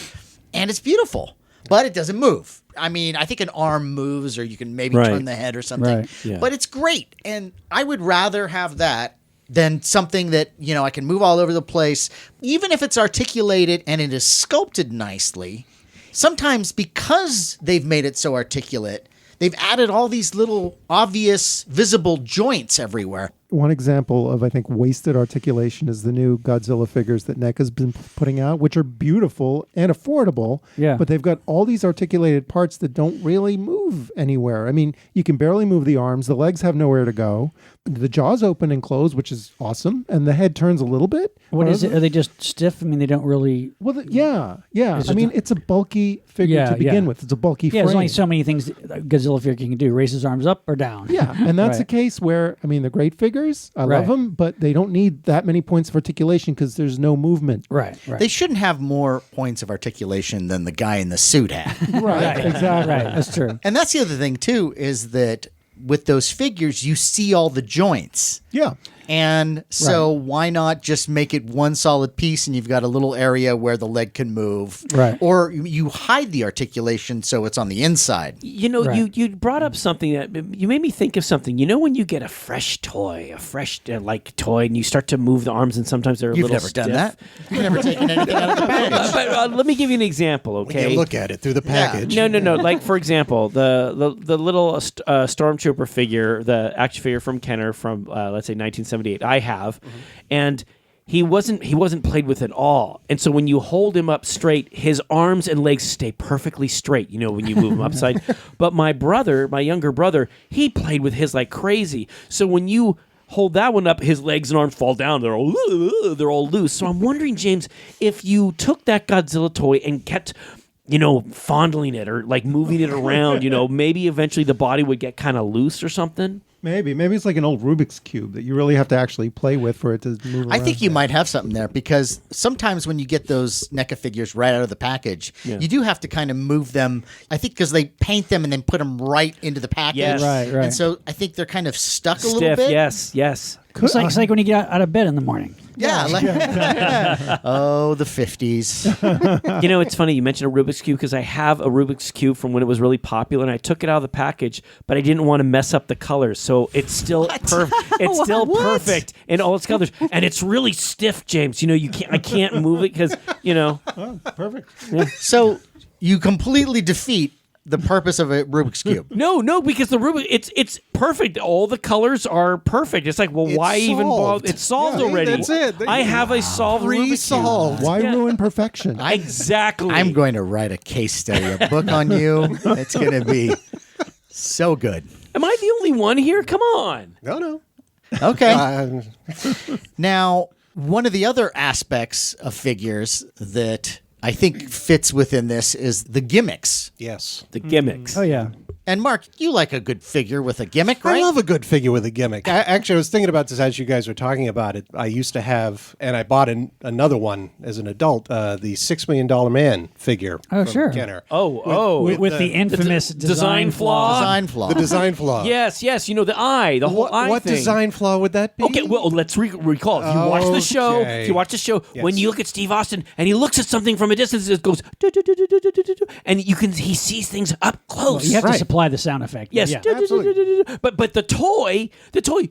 And it's beautiful, but it doesn't move. I mean, I think an arm moves or you can maybe turn the head or something. Right. Yeah. But it's great. And I would rather have that than something that, I can move all over the place. Even if it's articulated and it is sculpted nicely, sometimes because they've made it so articulate, they've added all these little obvious visible joints everywhere. One example of, I think, wasted articulation is the new Godzilla figures that NECA's been putting out, which are beautiful and affordable. Yeah. But they've got all these articulated parts that don't really move anywhere. I mean, you can barely move the arms. The legs have nowhere to go. The jaws open and close, which is awesome. And the head turns a little bit. What is it? Are they just stiff? I mean, they don't really. Well, yeah. Is I it mean, the- it's a bulky figure Yeah, to begin yeah. with. It's a bulky Yeah, frame. there's only so many things that Godzilla figure can do. Raise his arms up or down. Yeah, and that's Right. a case where, I mean, they're great figures. I Right. love them, but they don't need that many points of articulation because there's no movement. Right. They shouldn't have more points of articulation than the guy in the suit had. Right, exactly. Right. That's true. And that's the other thing, too, is that with those figures, you see all the joints. Yeah. And so why not just make it one solid piece and you've got a little area where the leg can move? Right. Or you hide the articulation so it's on the inside. Right. You brought up something that you made me think of something. When you get a fresh toy, toy, and you start to move the arms, and sometimes they're a You've little never stiff. done that. You've never taken anything out of the package. But let me give you an example, okay? You look at it through the package. No. Like for example, the little stormtrooper figure, the action figure from Kenner from let's say 1978. I have, and he wasn't played with at all. And so when you hold him up straight, his arms and legs stay perfectly straight. When you move him upside. But my younger brother, he played with his like crazy. So when you hold that one up, his legs and arms fall down. They're all loose. So I'm wondering, James, if you took that Godzilla toy and kept fondling it or like moving it around, maybe eventually the body would get kind of loose or something. Maybe it's like an old Rubik's Cube that you really have to actually play with for it to move around. I think you might have something there because sometimes when you get those NECA figures right out of the package, you do have to kind of move them. I think because they paint them and then put them right into the package. Yes. Right. And so I think they're kind of stuck a little Stiff, bit. yes. It's like when you get out of bed in the morning. Yeah. Oh, the 50s. You know, it's funny you mentioned a Rubik's Cube because I have a Rubik's Cube from when it was really popular, and I took it out of the package, but I didn't want to mess up the colors, so it's still perfect. It's still perfect in all its colors, and it's really stiff, James. You know, I can't move it because Perfect. So you completely defeat the purpose of a Rubik's Cube. No, because the Rubik, it's perfect. All the colors are perfect. It's like, well, It's why even solved. bother? It's solved Yeah, already. that's it. I have a solved Rubik's Cube. Pre-solved. Why Yeah. ruin perfection? Exactly. I'm going to write a case study, a book on you. It's going to be so good. Am I the only one here? Come on. No. Okay. Now, one of the other aspects of figures that I think fits within this is the gimmicks. Yes. The gimmicks. Oh yeah. And Mark, you like a good figure with a gimmick, right? I love a good figure with a gimmick. Actually, I was thinking about this as you guys were talking about it. I used to have, and I bought another one as an adult, the $6 Million Man figure. Oh, from sure. Kenner. With the infamous design flaw. Design flaw. The design flaw. Yes. You know, the eye, the whole eye What thing. design flaw would that be? Okay, well, let's recall. If you watch the show, Yes. when you look at Steve Austin and he looks at something from a distance, it goes, and he sees things up close. You have to Right. supply the sound effect. Yes, Yeah. but the toy,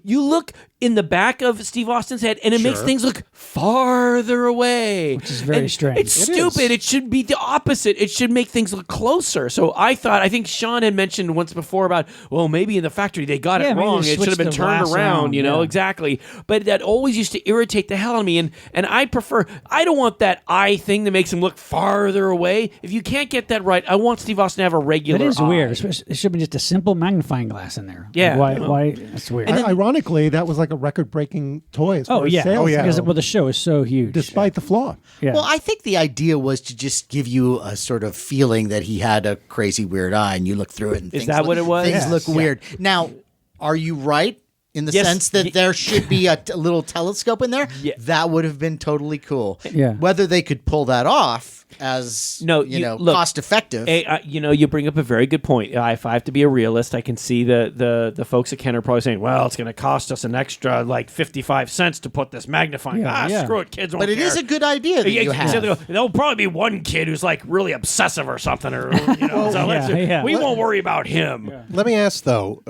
you look in the back of Steve Austin's head, and it makes things look farther away, which is very strange. It's stupid. It should be the opposite. It should make things look closer. So I think Sean had mentioned once before about, well, maybe in the factory they got it maybe wrong. they It should have been switched the turned glass around. You know, yeah. exactly. But that always used to irritate the hell out of me, and I prefer. I don't want that eye thing that makes him look farther away. If you can't get that right, I want Steve Austin to have a regular. That is eye. weird. It should be just a simple magnifying glass in there. Yeah. Why? That's weird. Ironically, that was like a record-breaking toy as far Oh as yeah. sales Because go, the show is so huge. despite the flaw. Yeah. Well, I think the idea was to just give you a sort of feeling that he had a crazy weird eye, and you look through it, and Is things that look, what it was? Things Yes. look weird. Now, are you right in the Yes. sense that there should be a little telescope in there? Yeah. That would have been totally cool. Yeah. Whether they could pull that off as No, look, cost effective. You bring up a very good point. If I have to be a realist, I can see the folks at Kenner probably saying, "Well, it's going to cost us an extra like 55 cents to put this magnifying." Yeah. Screw it, kids won't but it care. is a good idea that you have. There'll probably be one kid who's like really obsessive or something, or we won't worry about him. Let me ask though,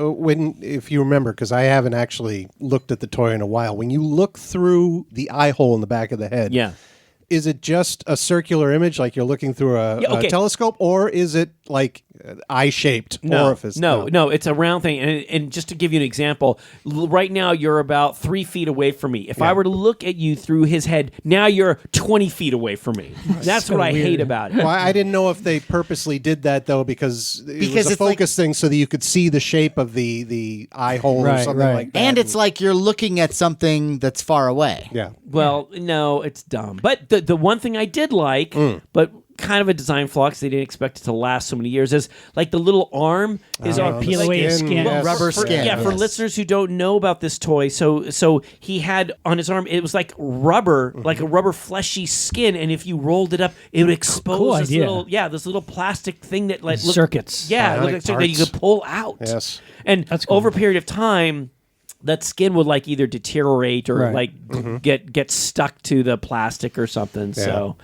if you remember, because I haven't actually looked at the toy in a while. When you look through the eye hole in the back of the head, Yeah. is it just a circular image, like you're looking through a telescope, or is it like eye-shaped orifice? No, it's a round thing. And just to give you an example, right now you're about 3 feet away from me. If I were to look at you through his head, now you're 20 feet away from me. That's so what I weird. hate about it. Well, I didn't know if they purposely did that though, because it was a it's like- focus thing, so that you could see the shape of the eye hole or Right, something right. like that. And it's like you're looking at something that's far away. yeah. Well, no, it's dumb. But the one thing I did like, but kind of a design flaw because they didn't expect it to last so many years, is like the little arm is the peel away his skin. yes. Rubber for, skin. Yeah, for yes. listeners who don't know about this toy, so he had on his arm, it was like rubber, like a rubber fleshy skin, and if you rolled it up, it would expose Cool this idea. this little plastic thing that like looked- Circuits. Yeah, it Bionic looked like something that you parts. could pull out. Yes. And That's cool. over a period of time, that skin would like either deteriorate or Right. like get stuck to the plastic or something. So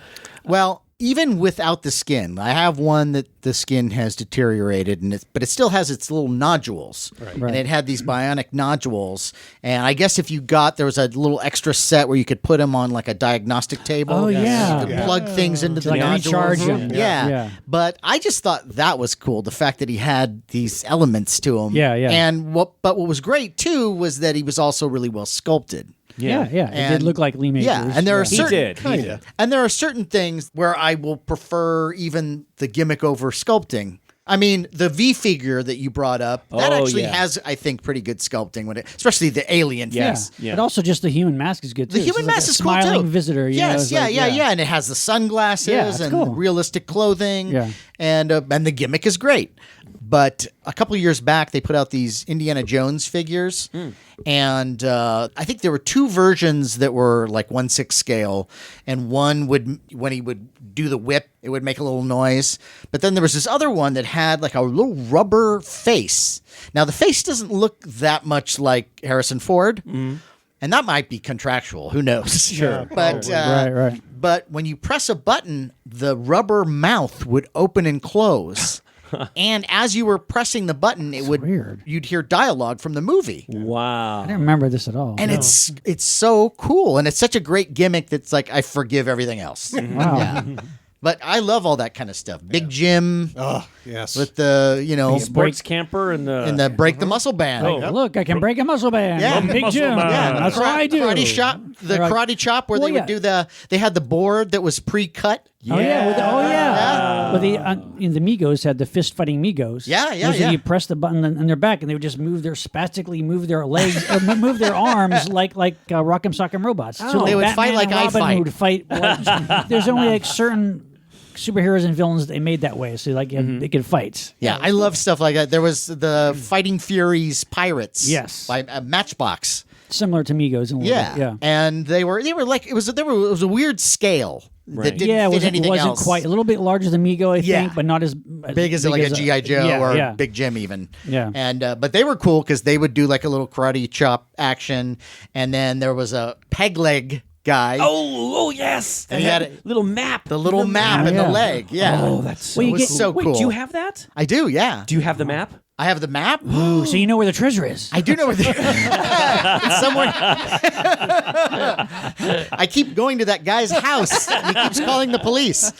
Well, even without the skin, I have one that the skin has deteriorated, but it still has its little nodules, and it had these bionic nodules. And I guess if there was a little extra set where you could put them on like a diagnostic table. Oh, yeah. you could plug things into the like nodules. recharge them. Yeah. Yeah. But I just thought that was cool. The fact that he had these elements to him. Yeah, yeah. And what was great too was that he was also really well sculpted. Yeah. It did And- look like Lee Majors. Yeah, and there are he certain did. and there are certain things where I will prefer even the gimmick over sculpting. I mean, the V figure that you brought up, that Oh, actually yeah. has, I think, pretty good sculpting with it, especially the alien Yeah. face. Yeah. But also just the human mask is good too. The human It's like mask a is cool smiling too. visitor. You know, Yes, it's yeah, like- yeah, and it has the sunglasses Yeah, it's and cool. realistic clothing. Yeah. And the gimmick is great. But a couple of years back, they put out these Indiana Jones figures, and I think there were two versions that were like 1/6 scale, and one would, when he would do the whip, it would make a little noise. But then there was this other one that had like a little rubber face. Now the face doesn't look that much like Harrison Ford, And that might be contractual. Who knows? Sure. But Right. but when you press a button, the rubber mouth would open and close. And as you were pressing the button, weird. you'd hear dialogue from the movie. Wow. I didn't remember this at all. And it's so cool, and it's such a great gimmick that's like I forgive everything else. Wow. Yeah. But I love all that kind of stuff. Big Jim Oh, yes. with the, Sports camper and the break the muscle band. Oh. Look, I can break a muscle band. Yeah. Big Muscle Jim. band. Yeah, that's what I do. Karate shop, the Right. karate chop where Well, they would do they had the board that was pre-cut. Oh yeah. Well, the Migos had the fist fighting Migos. Yeah. You press the button on their back, and they would just move their legs, or move their arms like Rock'em Sock'em Robots. So They would Batman fight like and I Robin fight. Would fight. There's only like certain superheroes and villains that they made that way, so they could fight. Yeah, I love stuff like that. There was the Fighting Furies Pirates. Yes. By Matchbox. Similar to Migos in a little bit. Yeah. And they were like it was a weird scale that didn't Yeah, fit anything wasn't else. quite a little bit larger than Migo, I Yeah. think, but not as big as like a G.I. Joe or Big Jim even. Yeah. And but they were cool because they would do like a little karate chop action, and then there was a peg leg guy. Oh, yes. And he had a little map. the little map in Yeah. the leg. Yeah. Oh, that's so, It was so wait, cool. do you have that? I do. Yeah. Do you have the map? I have the map. Ooh, so you know where the treasure is. I do know where it's somewhere. I keep going to that guy's house. He keeps calling the police.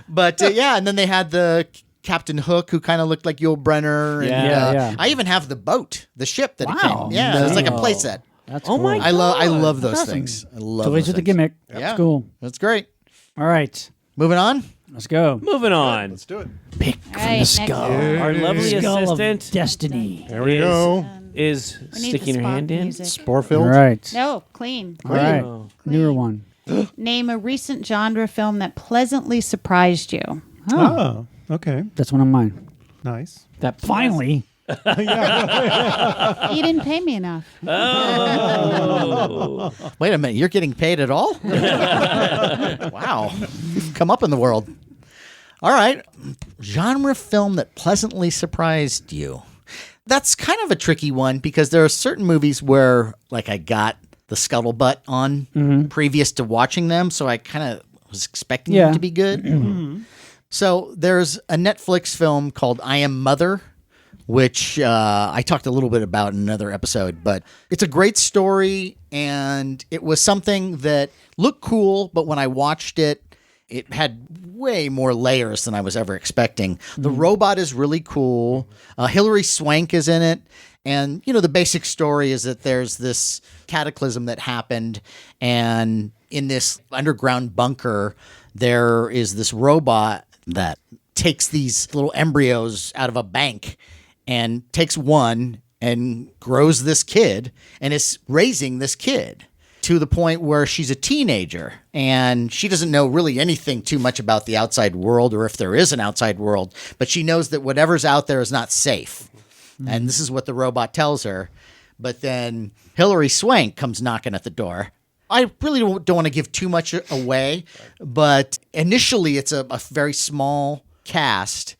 But yeah, and then they had the Captain Hook, who kind of looked like Yul Brynner. And, Yeah. I even have the boat, the ship that Wow. it came. Yeah, it's like a No. playset. That's Oh cool. my I love those awesome. things. I love Toys those with the things. gimmick. Yeah. That's cool. That's great. All right, Moving on. let's go. Moving on. Let's do it. Pick All from right, the next skull. Our lovely Skull of assistant destiny. There we go. is We need sticking the her spot hand in. music. All Sporfield. right. No, clean. All right. Oh. Newer one. Name a recent genre film that pleasantly surprised you. Oh, okay. That's one of mine. Nice. That Finally. You didn't pay me enough. Wait a minute. You're getting paid at all? Wow. You've come up in the world. All right. Genre film that pleasantly surprised you. That's kind of a tricky one because there are certain movies where, like, I got the scuttlebutt on previous to watching them, so I kind of was expecting them to be good. So there's a Netflix film called I Am Mother, which I talked a little bit about in another episode, but it's a great story, and it was something that looked cool, but when I watched it, it had way more layers than I was ever expecting. The robot is really cool. Hilary Swank is in it. And, the basic story is that there's this cataclysm that happened. And in this underground bunker, there is this robot that takes these little embryos out of a bank and takes one and grows this kid and is raising this kid to the point where she's a teenager and she doesn't know really anything too much about the outside world or if there is an outside world, but she knows that whatever's out there is not safe. And this is what the robot tells her. But then Hilary Swank comes knocking at the door. I really don't want to give too much away, but initially it's a very small cast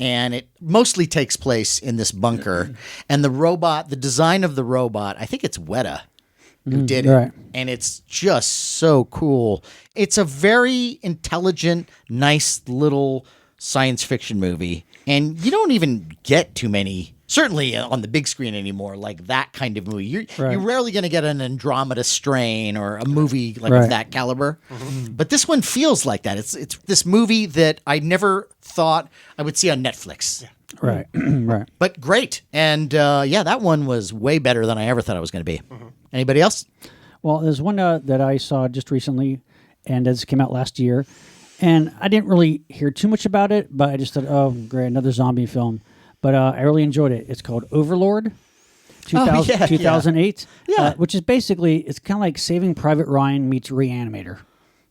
and it mostly takes place in this bunker. And the robot, the design of the robot, I think it's Weta who did it. right. And it's just so cool. It's a very intelligent, nice little science fiction movie. And you don't even get too many, certainly on the big screen anymore, like that kind of movie. You're rarely going to get an Andromeda Strain or a movie like of that caliber. But this one feels like that. It's this movie that I never thought I would see on Netflix. Right. Right. But great. And that one was way better than I ever thought it was going to be. Anybody else? Well, there's one that I saw just recently, and this came out last year, and I didn't really hear too much about it, but I just thought, oh, great, another zombie film. But I really enjoyed it. It's called Overlord, 2008, which is basically, it's kind of like Saving Private Ryan meets Reanimator.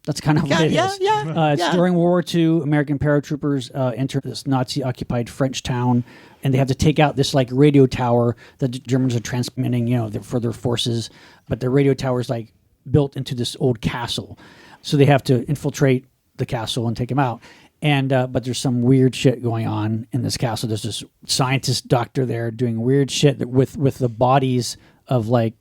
That's kind of what it is. It's during World War II, American paratroopers enter this Nazi-occupied French town, and they have to take out this like radio tower that the Germans are transmitting, for their forces. But the radio tower is like built into this old castle, so they have to infiltrate the castle and take them out. And but there's some weird shit going on in this castle. There's this scientist doctor there doing weird shit with the bodies of like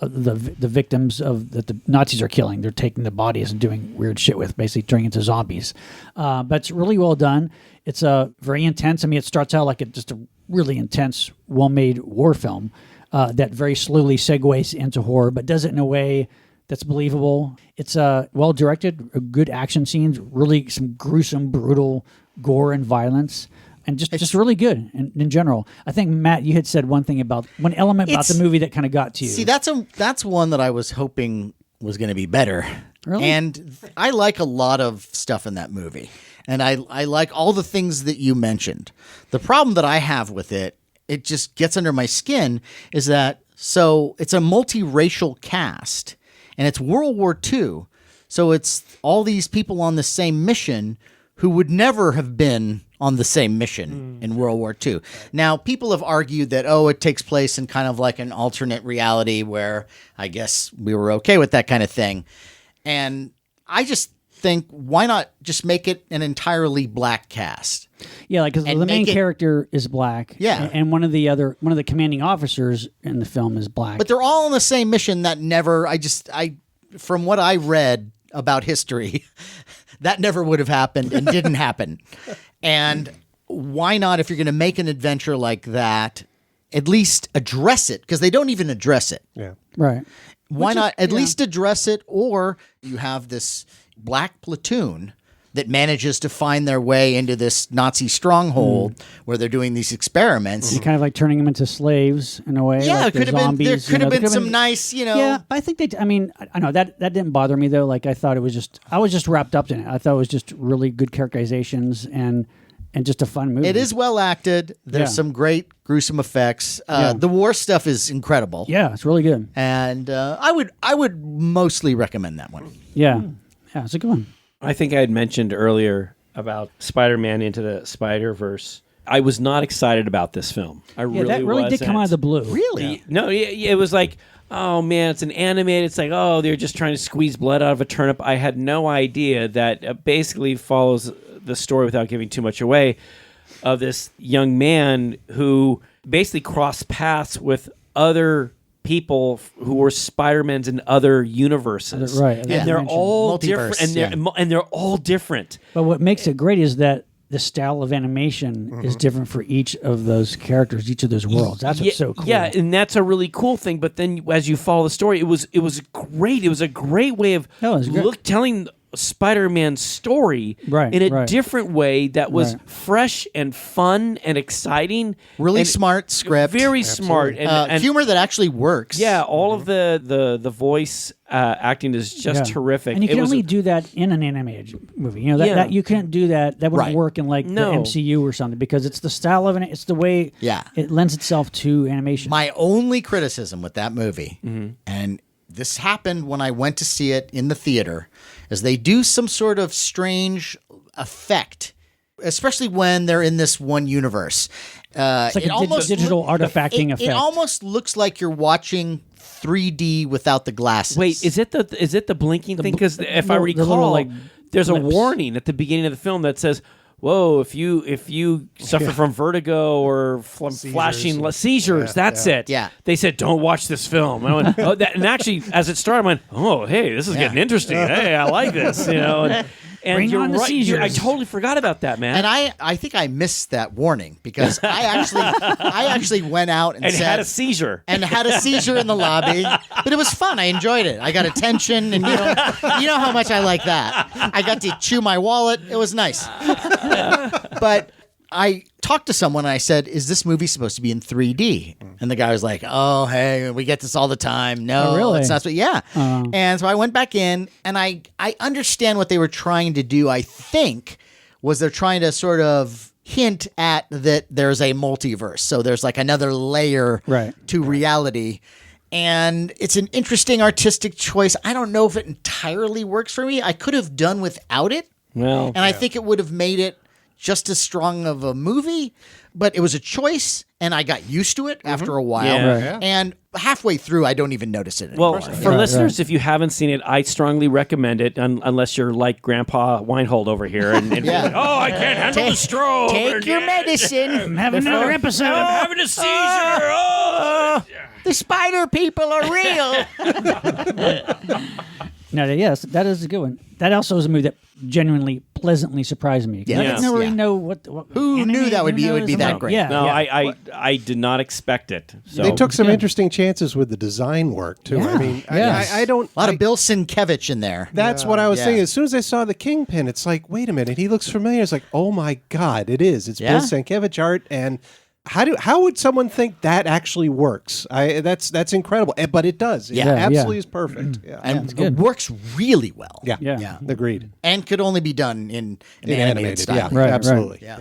the victims of that the Nazis are killing. They're taking the bodies and doing weird shit with, basically turning into zombies. But it's really well done. It's very intense. I mean, it starts out like just a really intense, well-made war film that very slowly segues into horror, but does it in a way that's believable. It's well directed, good action scenes, really some gruesome, brutal gore and violence. And just really good in general. I think, Matt, you had said one element about the movie that kind of got to you. See, that's one that I was hoping was going to be better. Really? And I like a lot of stuff in that movie. And I like all the things that you mentioned. The problem that I have with it just gets under my skin, is that, so it's a multiracial cast, and it's World War II. So it's all these people on the same mission who would never have been on the same mission in World War II. Now, people have argued that, it takes place in kind of like an alternate reality where I guess we were okay with that kind of thing. And I just think, why not just make it an entirely black cast? Yeah, like, because the main character is black. Yeah. And one of the commanding officers in the film is black. But they're all on the same mission that never, from what I read about history, that never would have happened and didn't happen. And why not, if you're going to make an adventure like that, at least address it? Because they don't even address it. Yeah. Right. Why not at least address it? Or you have this black platoon that manages to find their way into this Nazi stronghold where they're doing these experiments. Kind of like turning them into slaves in a way. Yeah, like it could have been. There could have been some nice, Yeah, but I think I know that didn't bother me though. Like, I thought I was just wrapped up in it. I thought it was just really good characterizations and just a fun movie. It is well acted. There's some great gruesome effects. The war stuff is incredible. Yeah, it's really good. And I would mostly recommend that one. Yeah, yeah, it's a good one. I think I had mentioned earlier about Spider-Man Into the Spider-Verse. I was not excited about this film. That really did come out of the blue. Really? No, it was like, oh man, it's an animated. It's like, oh, they're just trying to squeeze blood out of a turnip. I had no idea that it basically follows the story, without giving too much away, of this young man who basically crossed paths with other people who were Spider-Mans in other universes. Right. And they're all Multiverse, different. And they're all different. But what makes it great is that the style of animation is different for each of those characters, each of those worlds. That's what's so cool. Yeah, and that's a really cool thing. But then, as you follow the story, it was great. It was a great way of telling Spider-Man's story in a different way that was fresh and fun and exciting. Really and smart script. Very smart. And humor that actually works. Yeah, all of the voice acting is just terrific. And you can only do that in an animated movie. You know, that you couldn't do that. That wouldn't work in the MCU or something, because it's the style of it. It's the way it lends itself to animation. My only criticism with that movie, and this happened when I went to see it in the theater, is they do some sort of strange effect, especially when they're in this one universe. It's like a digital artifacting effect. It almost looks like you're watching 3D without the glasses. Wait, is it the blinking thing? Because if I recall, there's a warning at the beginning of the film that says, whoa, if you suffer from vertigo or flashing seizures, that's it. Yeah. They said, don't watch this film. And I went, and actually, as it started, I went, oh, hey, this is getting interesting. Hey, I like this, you know. And Bring you're on the right. seizures. I totally forgot about that, man. And I think I missed that warning, because I actually went out and had a seizure. And had a seizure in the lobby. But it was fun. I enjoyed it. I got attention, and you know how much I like that. I got to chew my wallet. It was nice. But I talked to someone and I said, is this movie supposed to be in 3D? And the guy was like, oh, hey, we get this all the time. No, really? it's not. And so I went back in, and I understand what they were trying to do, I think, was they're trying to sort of hint at that there's a multiverse. So there's like another layer to reality. And it's an interesting artistic choice. I don't know if it entirely works for me. I could have done without it. Well, and I think it would have made it just as strong of a movie, but it was a choice, and I got used to it after a while. And halfway through, I don't even notice it anymore. Well, for listeners, if you haven't seen it, I strongly recommend it, unless you're like Grandpa Weinhold over here. And oh, I can't handle the stroke. Take your medicine. I'm having another episode. I'm having a seizure. The spider people are real. No, yes, that is a good one. That also is a movie that genuinely pleasantly surprised me. Yeah. I Yes. never really Yeah. know what Who anime, knew that would who be- it would knows? be that I'm great? Yeah, No, yeah. I did not expect it. So They took some good. interesting chances with the design work too. I Yeah. mean, Yes. I don't. A lot I- of Bill Sienkiewicz in there. That's what I was Yeah. thinking. As soon as I saw the Kingpin, it's like, wait a minute, he looks familiar. It's like, oh my God, it is. It's Yeah. Bill Sienkiewicz art. And how would someone think that actually works? That's incredible. But it does. It Yeah. absolutely is perfect. Yeah. And it works really well. yeah. Yeah. Agreed. And could only be done in In animated style. yeah, Right, right. absolutely. Yeah.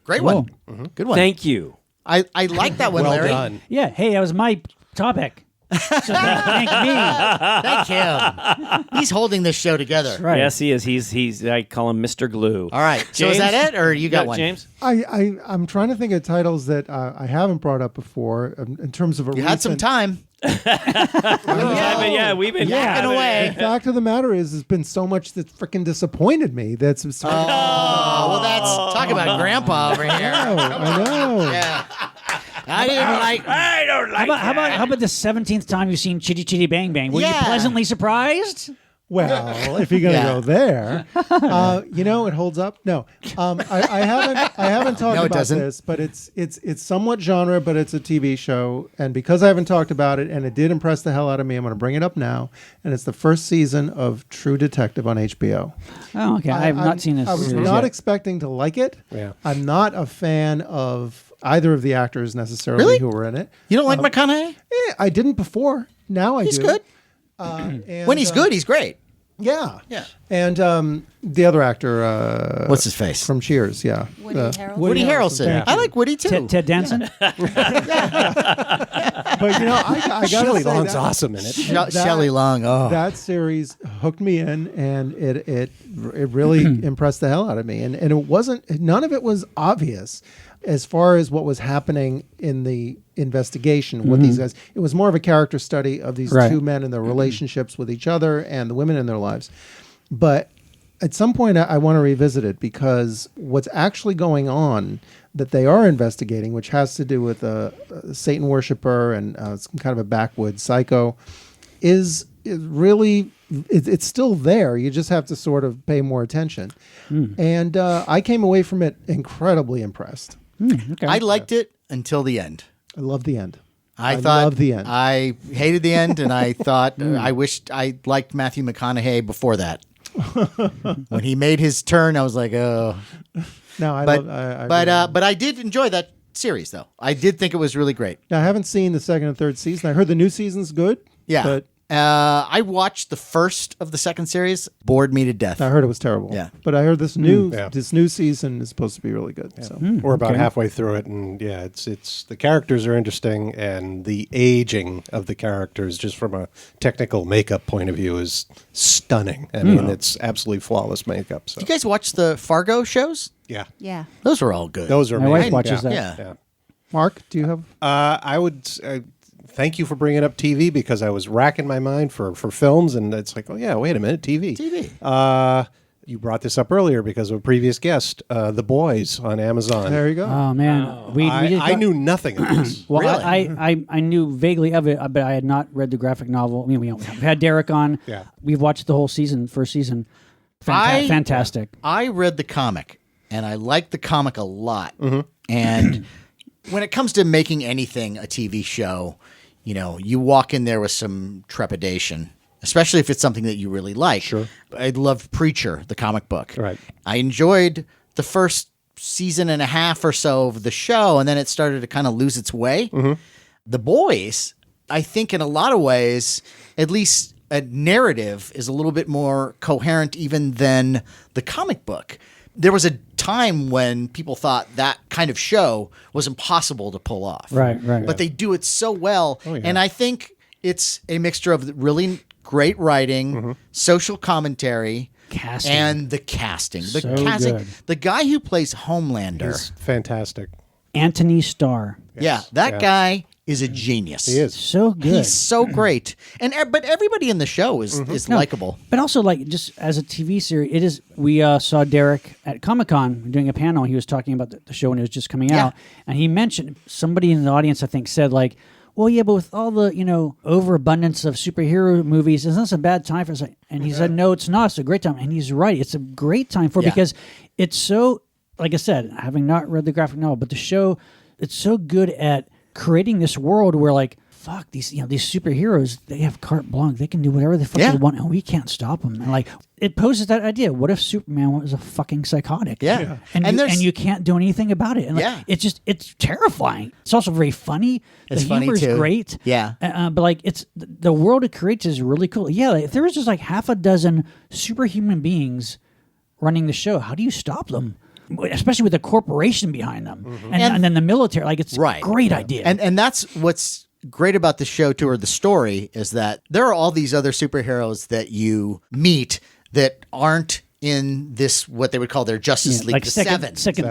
Great Cool. one. Good one. thank you. I like that one, Well Larry. done. Yeah, hey, that was my topic. So thank me. Thank him. He's holding this show together. Right. Yes, he is. He's. I call him Mr. Glue. All right. So is James? that it, or you got one? James? I'm trying to think of titles that I haven't brought up before in terms of a You had some time. We've been Yakking away. The fact of the matter is, there's been so much that freaking disappointed me. That's Oh, well, that's talk about Grandpa over here. I know. Yeah. I didn't like. I don't like. How about the 17th time you've seen Chitty Chitty Bang Bang? Were you Yeah. pleasantly surprised? Well, if you're gonna Yeah. go there, it holds up. No, I haven't talked No, it about doesn't. this, but it's somewhat genre, but it's a TV show, and because I haven't talked about it, and it did impress the hell out of me, I'm going to bring it up now, and it's the first season of True Detective on HBO. Oh, okay. I have not seen this. I was series not yet. expecting to like it. Yeah. I'm not a fan of either of the actors necessarily Really? who were in it. You don't like McConaughey? I didn't before. Now I He's do. good. And, When he's good, he's great. Yeah. Yeah. And the other actor. What's his face? From Cheers, yeah. Woody Harrelson. Woody Harrelson. Thank I you. like Woody too. Ted Danson? But I gotta Shelley say Long's that, awesome in it. Shelley Long. Oh, that series hooked me in, and it really impressed the hell out of me. And it wasn't, none of it was obvious as far as what was happening in the investigation with these guys. It was more of a character study of these Right. two men and their relationships with each other and the women in their lives. But at some point, I want to revisit it, because what's actually going on that they are investigating, which has to do with a Satan worshiper and some kind of a backwoods psycho, is really, it's still there. You just have to sort of pay more attention. And I came away from it incredibly impressed. Okay. I liked it until the end. I love the end. I thought love the end. I hated the end, and I thought I wished I liked Matthew McConaughey before that. When he made his turn, I was like, oh. No, I But love. but I did enjoy that series, though. I did think it was really great. Now, I haven't seen the second and third season. I heard the new season's good. Yeah. But I watched the first of the second series. Bored me to death. I heard it was terrible. Yeah. But I heard this new Yeah. this new season is supposed to be really good. So We're about Okay. halfway through it, and yeah, it's the characters are interesting, and the aging of the characters, just from a technical makeup point of view, is stunning. I mean, it's absolutely flawless makeup. So You guys watch the Fargo shows? yeah, Yeah. Those were all good. those are My wife amazing. watches that. Yeah. Yeah. Mark, do you have? I would thank you for bringing up TV, because I was racking my mind for films, and it's like, oh yeah, wait a minute, TV. You brought this up earlier because of a previous guest, The Boys on Amazon. There you go. Oh, man. We did I knew nothing of this. Well, Really? I knew vaguely of it, but I had not read the graphic novel. I mean, we've had Derek on. Yeah. We've watched the whole season, first season. I- Fantastic. I read the comic, and I liked the comic a lot. And when it comes to making anything a TV show, you walk in there with some trepidation, especially if it's something that you really like. Sure. I loved Preacher, the comic book. Right. I enjoyed the first season and a half or so of the show, and then it started to kind of lose its way. The Boys, I think in a lot of ways, at least a narrative is a little bit more coherent even than the comic book. There was a time when people thought that kind of show was impossible to pull off. Right. But they do it so well. And I think it's a mixture of really great writing, social commentary, Casting. and the casting. The So casting. good. The guy who plays Homelander. It's fantastic. Anthony Starr. Yeah, that Yeah. guy is a genius. He is. So good. He's so great. But everybody in the show is likable. But also, like, just as a TV series, it is. We saw Derek at Comic-Con doing a panel. He was talking about the show when it was just coming Yeah. out, and he mentioned, somebody in the audience, I think, said, like, well, yeah, but with all the, overabundance of superhero movies, isn't this a bad time for us? And he said, no, it's not. It's a great time. And he's right. It's a great time for because it's so, like I said, having not read the graphic novel, but the show, it's so good at creating this world where like, fuck, these superheroes, they have carte blanche. They can do whatever the fuck they want, and we can't stop them. And like, it poses that idea. What if Superman was a fucking psychotic? Yeah. And you can't do anything about it. And like, it's terrifying. It's also very funny. It's the funny humor too. is great. Yeah. But like, it's the world it creates is really cool. Yeah. Like, if there was just like half a dozen superhuman beings running the show, how do you stop them? Especially with a corporation behind them, and then the military. Like, it's a great idea. And that's what's great about the show too, or the story, is that there are all these other superheroes that you meet that aren't in this, what they would call their Justice League, like the second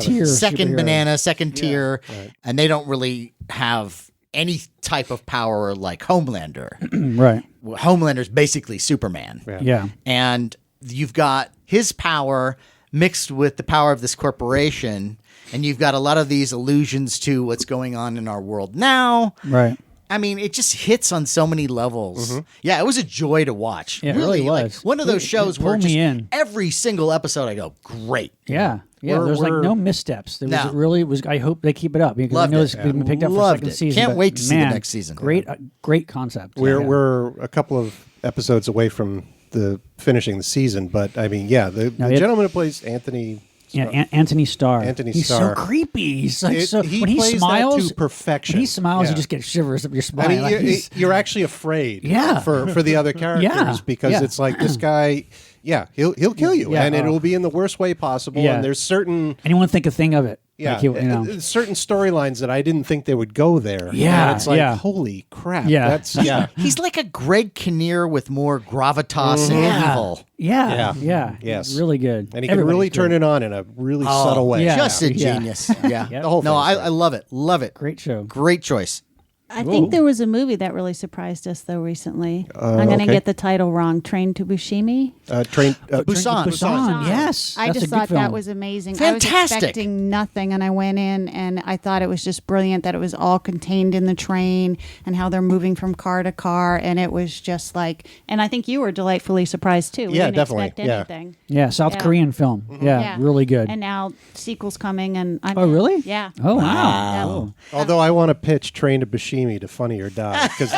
tier, second superhero. banana, second tier, and they don't really have any type of power like Homelander. Right. Homelander's basically Superman. Yeah. And you've got his power mixed with the power of this corporation, and you've got a lot of these allusions to what's going on in our world now. Right. I mean, it just hits on so many levels. Yeah, it was a joy to watch. Yeah, it really like, was. one of those shows It where pulled just me in. every single episode I go, great. Yeah. Yeah, there's like no missteps. There was really was. I hope they keep it up because Loved I know it. it's going to be picked up for Loved second it. season. Can't but wait to see the man, next season. Great concept. We're a couple of episodes away from the finishing the season, but I mean, the gentleman who plays Anthony. Anthony Starr. He's so creepy. He's like when he plays smiles that to perfection. When he smiles, you just get shivers up your spine. I mean, you're actually afraid for the other characters because it's like this guy, he'll kill you, and it will be in the worst way possible. And there's certain and you won't think a thing of it. Yeah, like certain storylines that I didn't think they would go there. Yeah, and it's like holy crap. Yeah. That's He's like a Greg Kinnear with more gravitas and evil. Yeah. Yes. Really good. And he can really turn it on in a really subtle way. Yeah. Just a genius. Yeah. Yep. The whole thing. I love it. Love it. Great show. Great choice. I think there was a movie that really surprised us, though, recently. I'm going to get the title wrong. Train to Bushimi? Busan. Busan. Yes. I That's just a good thought film. that was amazing. Fantastic. I was expecting nothing, and I went in, and I thought it was just brilliant that it was all contained in the train and how they're moving from car to car, and it was just like, and I think you were delightfully surprised, too. We didn't definitely. expect anything. Yeah, South Korean film. Yeah, really good. And now sequel's coming, and I'm Oh, really? Yeah. Oh, wow. Although I want to pitch Train to Bushimi to Funny or Die because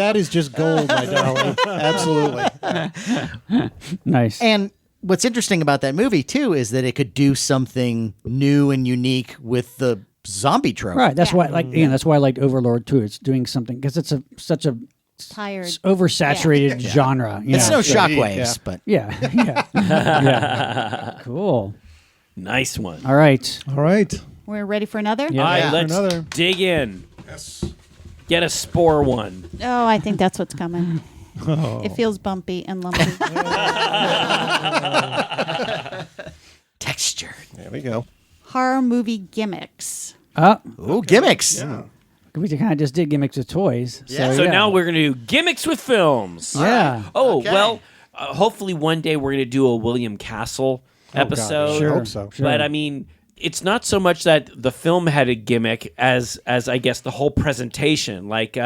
that is just gold, my darling. Absolutely. Nice. And what's interesting about that movie too is that it could do something new and unique with the zombie trope. Right. That's why, that's why I liked Overlord too. It's doing something because it's such a Tired. oversaturated genre. It's no So, shockwaves, but yeah. Cool. Nice one. All right. All right. We're ready for another? Yeah. All right, Yeah. let's Another. dig in. Yes. Get a spore one. Oh, I think that's what's coming. It feels bumpy and lumpy. texture. There we go. Horror movie gimmicks. Ooh, gimmicks. We kind of just did gimmicks with toys. So now we're going to do gimmicks with films. Yeah. Oh, Okay. well, hopefully one day we're going to do a William Castle episode. I hope so. Sure. But I mean, it's not so much that the film had a gimmick as I guess the whole presentation. Like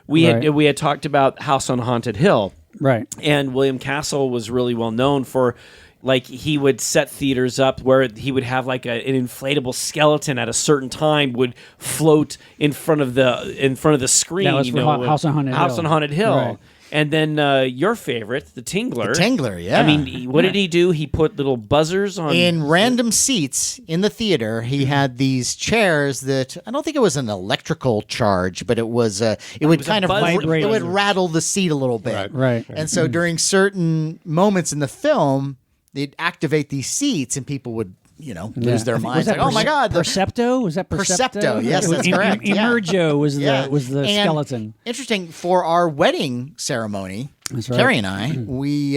we had talked about House on Haunted Hill. Right. And William Castle was really well known for, like, he would set theaters up where he would have like an inflatable skeleton at a certain time would float in front of the screen. That was for House on Haunted Hill. House on Haunted Hill. Right. And then your favorite, the Tingler. The Tingler, yeah. I mean, what did he do? He put little buzzers on. In random seats in the theater, he had these chairs that I don't think it was an electrical charge, but it was it would was a kind of buzzer. vibrate. It would rattle the seat a little bit. Right. And so during certain moments in the film, they'd activate these seats, and people would lose their minds. Like, oh my God, Percepto? Was that Percepto, yes, that's correct, yeah. Emergo was Yeah. the And skeleton. Interesting, for our wedding ceremony, That's right. Carrie and I, we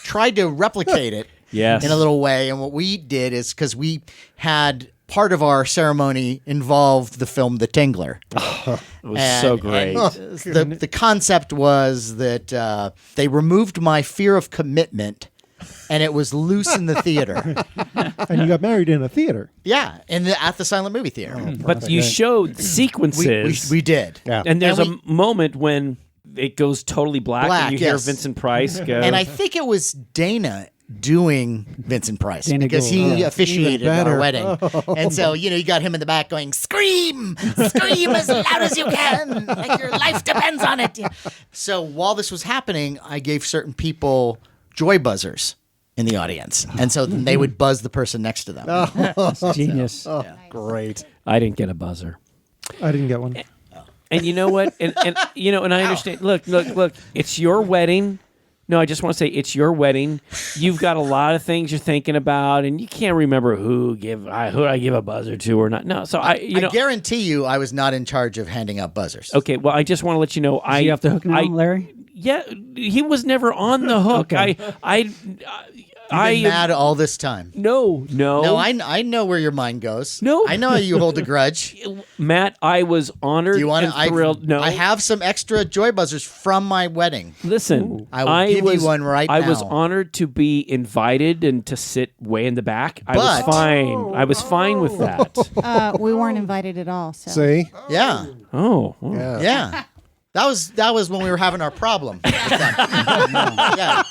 tried to replicate it Yes. in a little way. And what we did is, because we had part of our ceremony involved the film The Tingler. It was so great. The concept was that they removed my fear of commitment and it was loose in the theater. And you got married in a theater. Yeah, at the silent movie theater. But you showed sequences. We did. Yeah. And there's And a moment when it goes totally black and you hear yes. Vincent Price go. And I think it was Dana doing Vincent Price Dana because Gould. he officiated Even better. our wedding. And so, you got him in the back going, scream as loud as you can, like your life depends on it. So while this was happening, I gave certain people joy buzzers in the audience. And so they would buzz the person next to them. That's genius. Great. I didn't get a buzzer. I didn't get one. And you know what? And I understand. Look. It's your wedding. No, I just want to say it's your wedding. You've got a lot of things you're thinking about, and you can't remember who I give a buzzer to or not. No, so I guarantee you, I was not in charge of handing out buzzers. Okay, well, I just want to let you know. Do you have the hook now, Larry? Yeah, he was never on the hook. Okay. You've been mad all this time. No. No, I know where your mind goes. No. I know you hold a grudge. Matt, I was honored Do you want and thrilled. No, I have some extra joy buzzers from my wedding. Listen, I will give you one right I now. was honored to be invited and to sit way in the back. I was But- fine. I was fine with that. We weren't invited at all. So. See? Yeah. Oh, Yeah. That was when we were having our problem. with them. Yeah.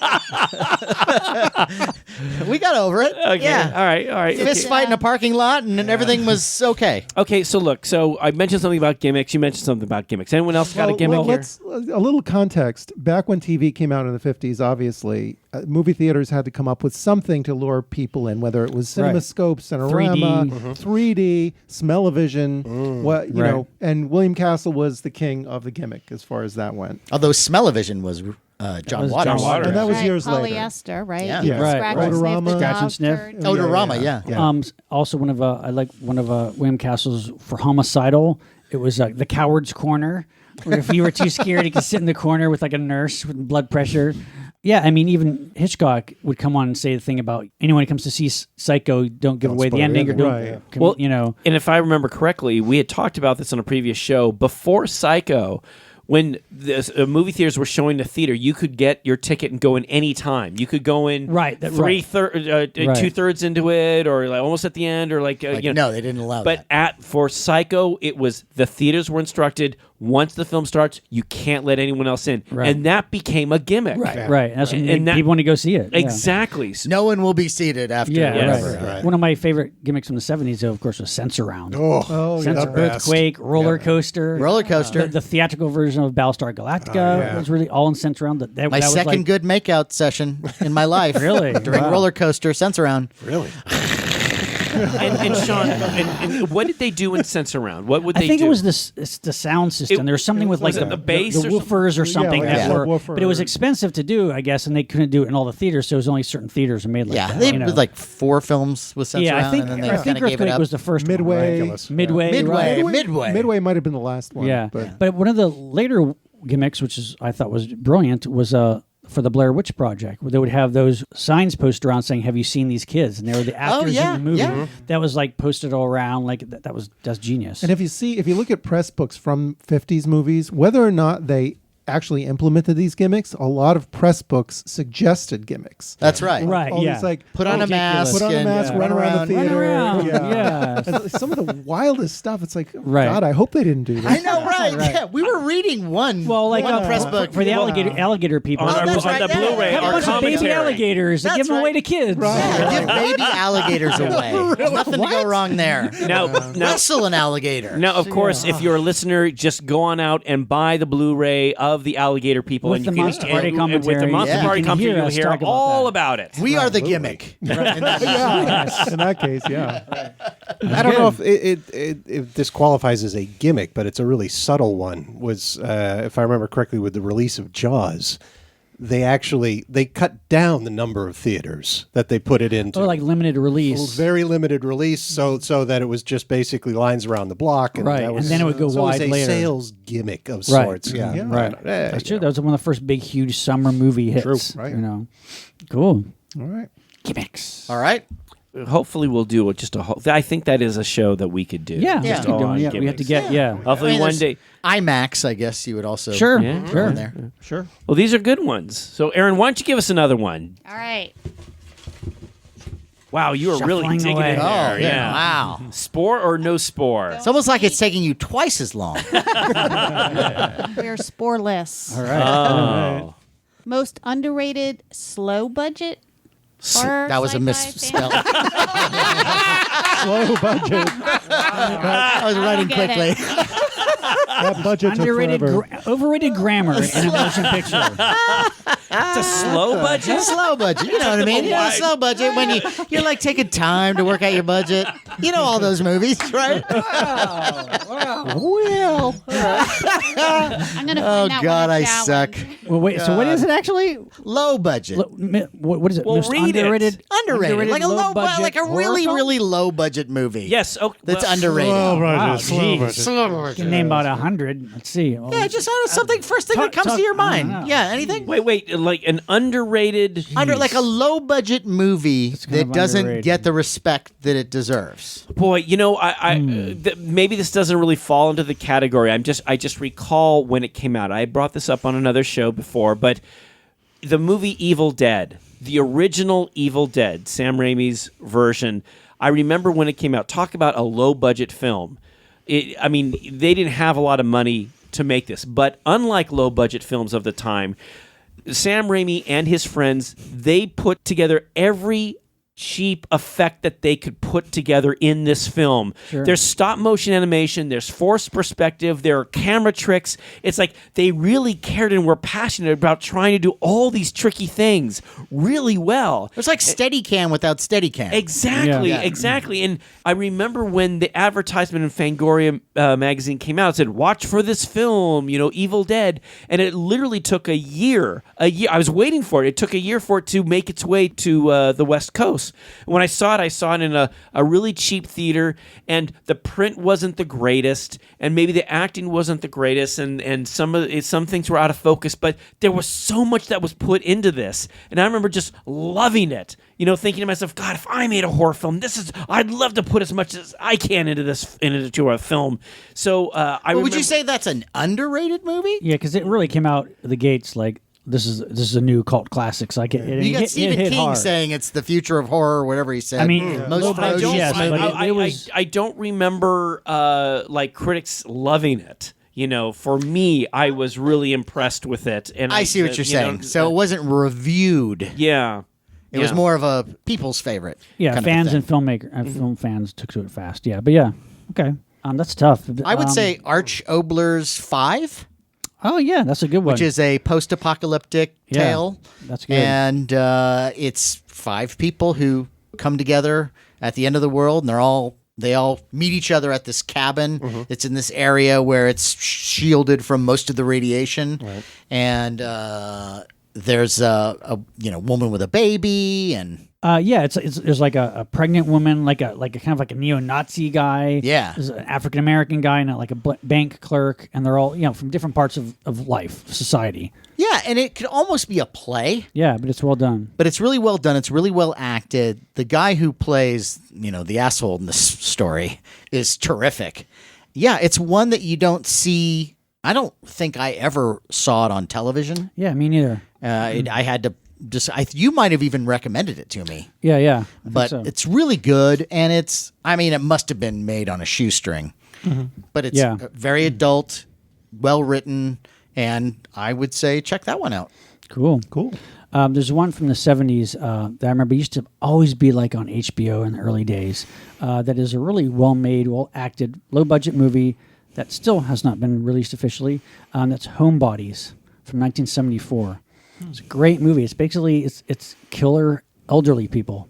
We got over it. okay. Yeah. All right. Fist Okay. fight in a parking lot, and then everything was okay. Okay, so look. So I mentioned something about gimmicks. You mentioned something about gimmicks. Anyone else got a gimmick here? Let's a little context. Back when TV came out in the 50s, obviously, movie theaters had to come up with something to lure people in, whether it was CinemaScope, Cinerama, 3D, Smell-O-Vision, what you know. And William Castle was the king of the gimmick as far as that went. Although Smell-O-Vision was John Waters. And that was Right, years later. polyester, right? Yeah. You Yeah. Right, Scratch right. and sniff Odorama. the Scratch and sniff. doctor. Odorama, yeah. Also, I like one of William Castle's for Homicidal. It was the Coward's Corner, where if you were too scared, you could sit in the corner with like a nurse with blood pressure. Yeah, I mean, even Hitchcock would come on and say the thing about anyone who comes to see Psycho, don't give away the spoil ending, or anything. don't, Right. Well, you know. And if I remember correctly, we had talked about this on a previous show. Before Psycho, when the movie theaters were showing the theater, you could get your ticket and go in any time. You could go in Right, three right. 2/3 into it, or like almost at the end, or like, you know. No, they didn't allow But that. for Psycho, it was the theaters were instructed. Once the film starts, you can't let anyone else in, Right. and that became a gimmick. Right. And that's what And made that- people want to go see it. Yeah. Exactly. No one will be seated after. Yeah, Yes. right. One of my favorite gimmicks from the 70s, though, of course, was Sense Around. Oh, Sense the best. Earthquake, Roller Coaster. Roller Coaster. The theatrical version of Battlestar Galactica was really all in Sense Around. That My was second like, good makeout session in my life. Really? During Wow. Roller Coaster, Sense Around. Really? And Sean, and what did they do in Sense Around? What would they I think do? it was it's the sound system. There was something with like was it the bass the or woofers or something like that a were, subwoofer. but it was expensive to do, I guess, and they couldn't do it in all the theaters, so it was only certain theaters that made like Yeah, that. they you know. did like 4 films with Sense yeah, Around, I think and then they I think kind of gave it Earthquake up. was the first Midway. one. Ridiculous. Midway, Midway. right? Midway might have been the last one. Yeah, But but one of the later gimmicks, which is I thought was brilliant, was for the Blair Witch Project, where they would have those signs posted around saying, "Have you seen these kids?" And they were the actors yeah, in the movie. yeah. That was like posted all around. Like that's genius. And if you look at press books from 50s movies, whether or not they actually implemented these gimmicks, a lot of press books suggested gimmicks. That's right. Right. All yeah. these like Put on a mask. put on a and, mask, run around the Run theater. around. Yeah. And some of the wildest stuff. It's like, Right. God, I hope they didn't do this. I know, right? Yeah, we were reading one. Well, like one press book for the alligator people. on, Oh, our, that's on right, the yeah. Blu-ray, Have a our bunch of baby commentary. alligators and That's give them away right. to kids. Yeah, give baby alligators away. Nothing to go wrong there. Now, Wrestle an alligator. now, of course, if you're a listener, just go on out and buy the Blu-ray of the alligator people, With and the you can Monster Party with the commentary. Monster Yeah. Party You can commentary, hear you'll us hear talk about all that. about it. We are the gimmick. In that case, yeah. I don't know if it this qualifies as a gimmick, but it's a really subtle one. Was if I remember correctly, with the release of Jaws, they cut down the number of theaters that they put it into. Oh, like limited It was release. very limited release, so that it was just basically lines around the block, and Right, that and was, then it would go so wide it was a later. sales gimmick of Right. sorts. Yeah, Yeah. Right. There That's you true. go. That was one of the first big, huge summer movie hits. True, right. You know. Cool. All right. Gimmicks. All right. hopefully we'll do just a whole. I think that is a show that we could do. Yeah, Yeah. just keep doing it. We have to get Hopefully one there's day. IMAX, I guess you would also Sure, Yeah. put sure. in there. Sure. Well, these are good ones. So, Aaron, why don't you give us another one? All right. Wow, you are really Shuffling digging away. in there. Oh, yeah. Wow. Spore or no spore? It's almost like it's taking you twice as long. We are sporeless. All right. Oh. Most underrated slow budget horror. That was a sci-fi misspell. Slow budget. I was writing get quickly. That budget took Underrated, forever. overrated grammar in a motion picture. It's a slow budget? Slow budget. You know what I mean? Why? Slow budget when you're like taking time to work out your budget. You know all those movies, right? Well. I'm gonna Oh find out God, when I it's out. suck. Well, wait. So what is it actually? Low budget. What is it? Well, Most read it. underrated, Underrated. Like a low budget like a horror really, film? really low budget movie. Yes. Okay, That's well, underrated. Wow, Slow geez. budget. Slow budget. Can name about 100. Let's see. Oh, Yeah, just something first thing that comes to your mind. Yeah, anything? Wait. Like an underrated. Like a low budget movie kind that of doesn't underrated. get the respect that it deserves. Boy, you know, maybe this doesn't really fall into the category. I just recall when it came out. I brought this up on another show before, but the movie Evil Dead, the original Evil Dead, Sam Raimi's version. I remember when it came out. Talk about a low budget film. They didn't have a lot of money to make this, but unlike low budget films of the time, Sam Raimi and his friends, they put together every cheap effect that they could put together in this film. Sure. There's stop motion animation, there's forced perspective, there are camera tricks. It's like they really cared and were passionate about trying to do all these tricky things really well. It's like Steadicam without Steadicam. Exactly, Yeah. exactly. And I remember when the advertisement in Fangoria magazine came out, it said, "Watch for this film, Evil Dead." And it literally took a year. I was waiting for it. It took a year for it to make its way to the West Coast. When I saw it in a really cheap theater, and the print wasn't the greatest, and maybe the acting wasn't the greatest, and some things were out of focus, but there was so much that was put into this. And I remember just loving it. Thinking to myself, God, if I made a horror film, I'd love to put as much as I can into a film. So Would you say that's an underrated movie? Yeah, because it really came out the gates like this is a new cult classic. So You got Stephen King saying it's the future of horror, or whatever he said. I mean, most low ferocious budget, yes, movie. but it was. I don't remember critics loving it. For me, I was really impressed with it. And I see what you're saying. So it wasn't reviewed. Yeah. It was more of a people's favorite. Yeah, kind of fans a thing. and film fans took to it fast. Yeah, but yeah, okay, that's tough. I would say Arch Obler's 5, Oh yeah, that's a good one. which is a post-apocalyptic Yeah, tale. that's good. And it's 5 people who come together at the end of the world, and they all meet each other at this cabin that's in this area where it's shielded from most of the radiation. Right. And there's a woman with a baby, and there's like a pregnant woman, like a kind of like a neo-Nazi guy. Yeah. There's an African American guy and like a bank clerk, and they're all from different parts of life, society. yeah, and it could almost be a play. Yeah, but it's well done. But it's really well done. It's really well acted. The guy who plays, the asshole in this story is terrific. Yeah, it's one that you don't see. I don't think I ever saw it on television. Yeah, me neither. I had to you might have even recommended it to me. Yeah, I think But so. it's really good, and it must have been made on a shoestring. But it's very adult, well written, and I would say check that one out. Cool. Cool. There's one from the 70s that I remember used to always be like on HBO in the early days. That is a really well-made, well-acted, low-budget movie that still has not been released officially. That's Homebodies from 1974. It's a great movie. It's basically it's killer elderly people.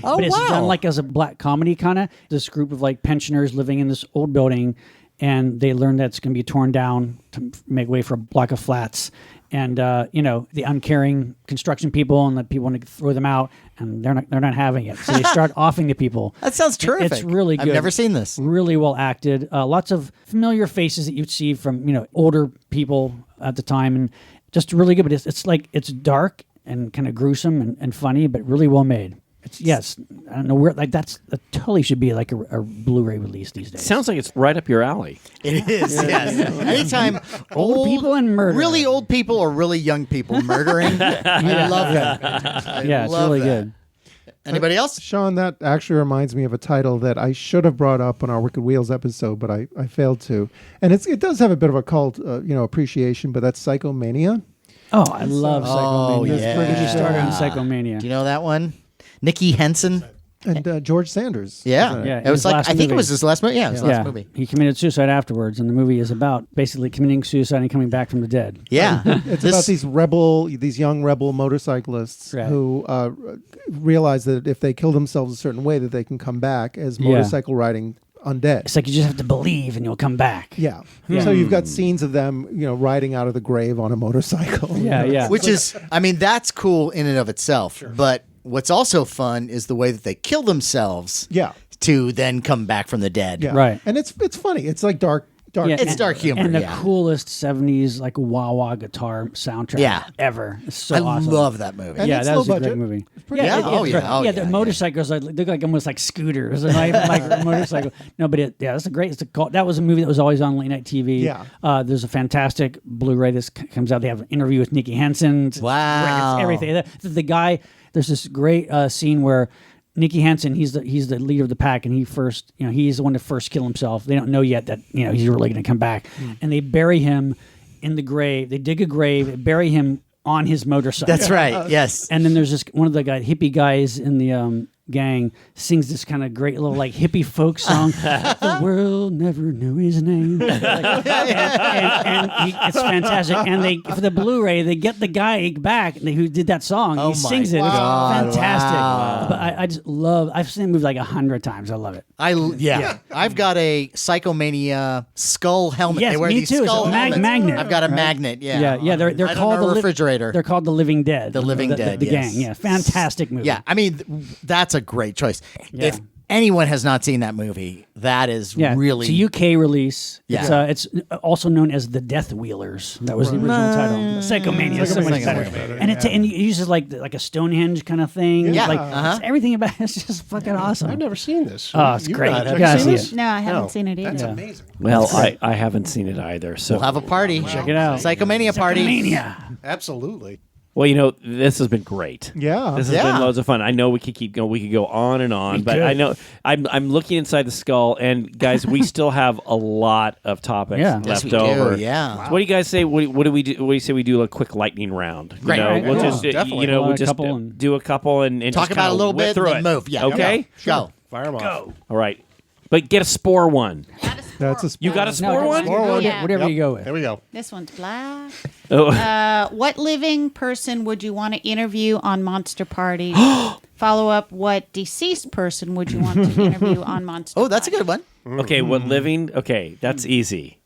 Oh, But it's wow. done like as a black comedy kind of. This group of like pensioners living in this old building, and they learn that it's going to be torn down to make way for a block of flats. And the uncaring construction people and the people want to throw them out, and they're not having it. So they start offing the people. That sounds terrific. It's really good. I've never seen this. Really well acted. Lots of familiar faces that you'd see from older people at the time, and just really good. But it's dark and kind of gruesome and funny, but really well made. Yes, I don't know where. Like that totally should be like a Blu-ray release these days. Sounds like it's right up your alley. It is. Yes. Anytime Old people and murder. really old people or really young people murdering, I love that. Yeah, it's really good. Anybody else? Sean, that actually reminds me of a title that I should have brought up on our Wicked Wheels episode, but I failed to. And it does have a bit of a cult, appreciation, but that's Psychomania. Oh, I love Psychomania. yeah. Where did you start on Psychomania? Do you know that one? Nikki Henson. And George Sanders. Yeah. Yeah, It was his like, last I think it movie. was his last movie. Yeah, it was his last movie. He committed suicide afterwards, and the movie is about basically committing suicide and coming back from the dead. Yeah. It's about these young rebel motorcyclists Right. who realize that if they kill themselves a certain way, that they can come back as motorcycle riding undead. It's like you just have to believe, and you'll come back. Yeah. Yeah. So you've got scenes of them, riding out of the grave on a motorcycle. Yeah, yeah. Which is, I mean, that's cool in and of itself. Sure. But what's also fun is the way that they kill themselves Yeah. to then come back from the dead. Yeah. Right. And it's funny. It's like dark. It's and- dark humor, and the yeah. coolest '70s like wah-wah guitar soundtrack Yeah. ever. It's so I awesome. love that movie. And Yeah, it's that low was a great budget. movie. Yeah, oh, it's yeah, great. oh, yeah. yeah, The yeah. motorcycles look like almost like scooters, like motorcycle. No, but that's a great. That was a movie that was always on late night TV. Yeah. There's a fantastic Blu-ray that comes out. They have an interview with Nikki Henson. It's Wow. great. It's everything. The guy. There's this great scene where Nicky Henson, he's the leader of the pack, and he's the one to first kill himself. They don't know yet that he's really going to come back, and they bury him in the grave. They dig a grave, they bury him on his motorcycle. That's right. Yes. And then there's this one of the hippie guys in the gang sings this kind of great little like hippie folk song. The world never knew his name. It's fantastic. And for the Blu-ray, they get the guy back who did that song. Oh He my sings it. God, It's fantastic. wow. But I just love. I've seen the movie like 100 times. I love it. I've got a Psychomania skull helmet. Yes, They wear me these too. It's a skull helmets. magnet, I've got a right? magnet. Yeah. Yeah. They're Right called on the our refrigerator. They're called the Living Dead. The Living Dead, The yes. gang. Yeah, fantastic movie. Yeah, I mean, that's a great choice. Yeah. If anyone has not seen that movie, that is really... It's a UK release. Yeah. It's also known as The Death Wheelers. That was the original title. Psychomania. is so much better. And and it uses like a Stonehenge kind of thing. Yeah. Like Uh-huh. everything about it's just fucking awesome. I've never seen this. Oh, it's You great. got it. You Have gotta seen see this? it. No, I haven't seen it either. That's Yeah. amazing. Well, I haven't seen it either. So We'll have a party. Check it out. Psychomania party. Psychomania. Absolutely. Well, this has been great. Yeah. This has Yeah. been loads of fun. I know we could keep going. We could go on and on, but could. I know I'm looking inside the skull, and guys, we still have a lot of topics Yeah. left Yes, we do, over. yeah. So what do you guys say? What do we do? What do you say we do a quick lightning round? Great. Right, We'll cool. just Definitely. we'll A just couple and- do a couple and Talk just about kinda a little whip bit through and then move. Yeah. Okay. Go. Fire them off. All right. But get a spore one. That's a You got a spore one? Yeah. Whatever you go with. There we go. This one's black. Oh. What living person would you want to interview on Monster Party? Follow up, what deceased person would you want to interview on Monster Oh, that's a Party? good one. Okay. What living? Okay, that's easy.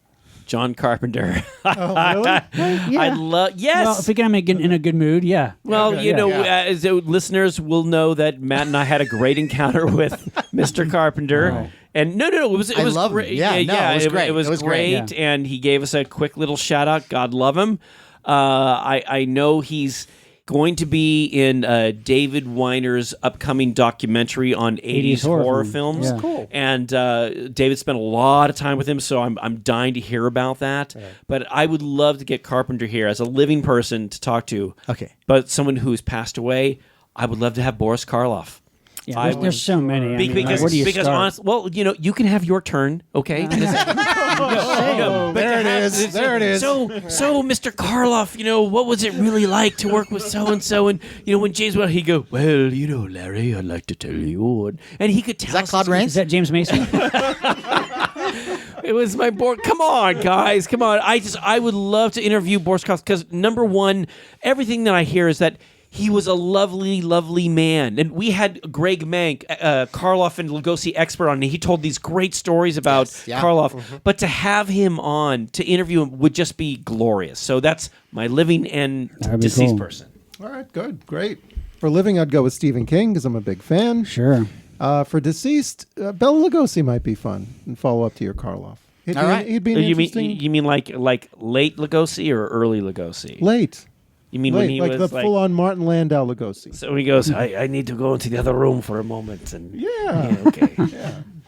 John Carpenter. really? I love. Yes. Well, if we can make it in a good mood, yeah. Well, Yeah. as listeners will know that Matt and I had a great encounter with Mr. Carpenter. And no, it was I love him. great. Yeah, no, it was great. It was It was great. great, and he gave us a quick little shout out. God love him. I know he's going to be in David Weiner's upcoming documentary on 80s horror films. Yeah. Cool. And David spent a lot of time with him, so I'm dying to hear about that. But I would love to get Carpenter here as a living person to talk to. Okay. But someone who's passed away, I would love to have Boris Karloff. Yeah, there's so many. I mean, Because where do you start? honestly, well, you can have your turn, okay? Oh, there it is. There it is. So, Mr. Karloff, what was it really like to work with so and so? And when James went, he'd go, "Well, Larry, I'd like to tell you," and he could tell. Is that Claude Is Rains? that James Mason? It was my board. Come on, guys, come on. I would love to interview Boris Karloff because number one, everything that I hear is that he was a lovely, lovely man. And we had Greg Mank, Karloff and Lugosi expert on, and he told these great stories about Yes, yeah. Karloff. But to have him on, to interview him, would just be glorious. So that's my living and That'd be deceased cool. person. All right, good. Great. For living, I'd go with Stephen King because I'm a big fan. Sure. For deceased, Bela Lugosi might be fun and follow up to your Karloff. All right. He'd be an You interesting... mean like late Lugosi or early Lugosi? Late. You mean when he like was the full-on Martin Landau Lugosi. So he goes, I need to go into the other room for a moment. And Yeah. okay.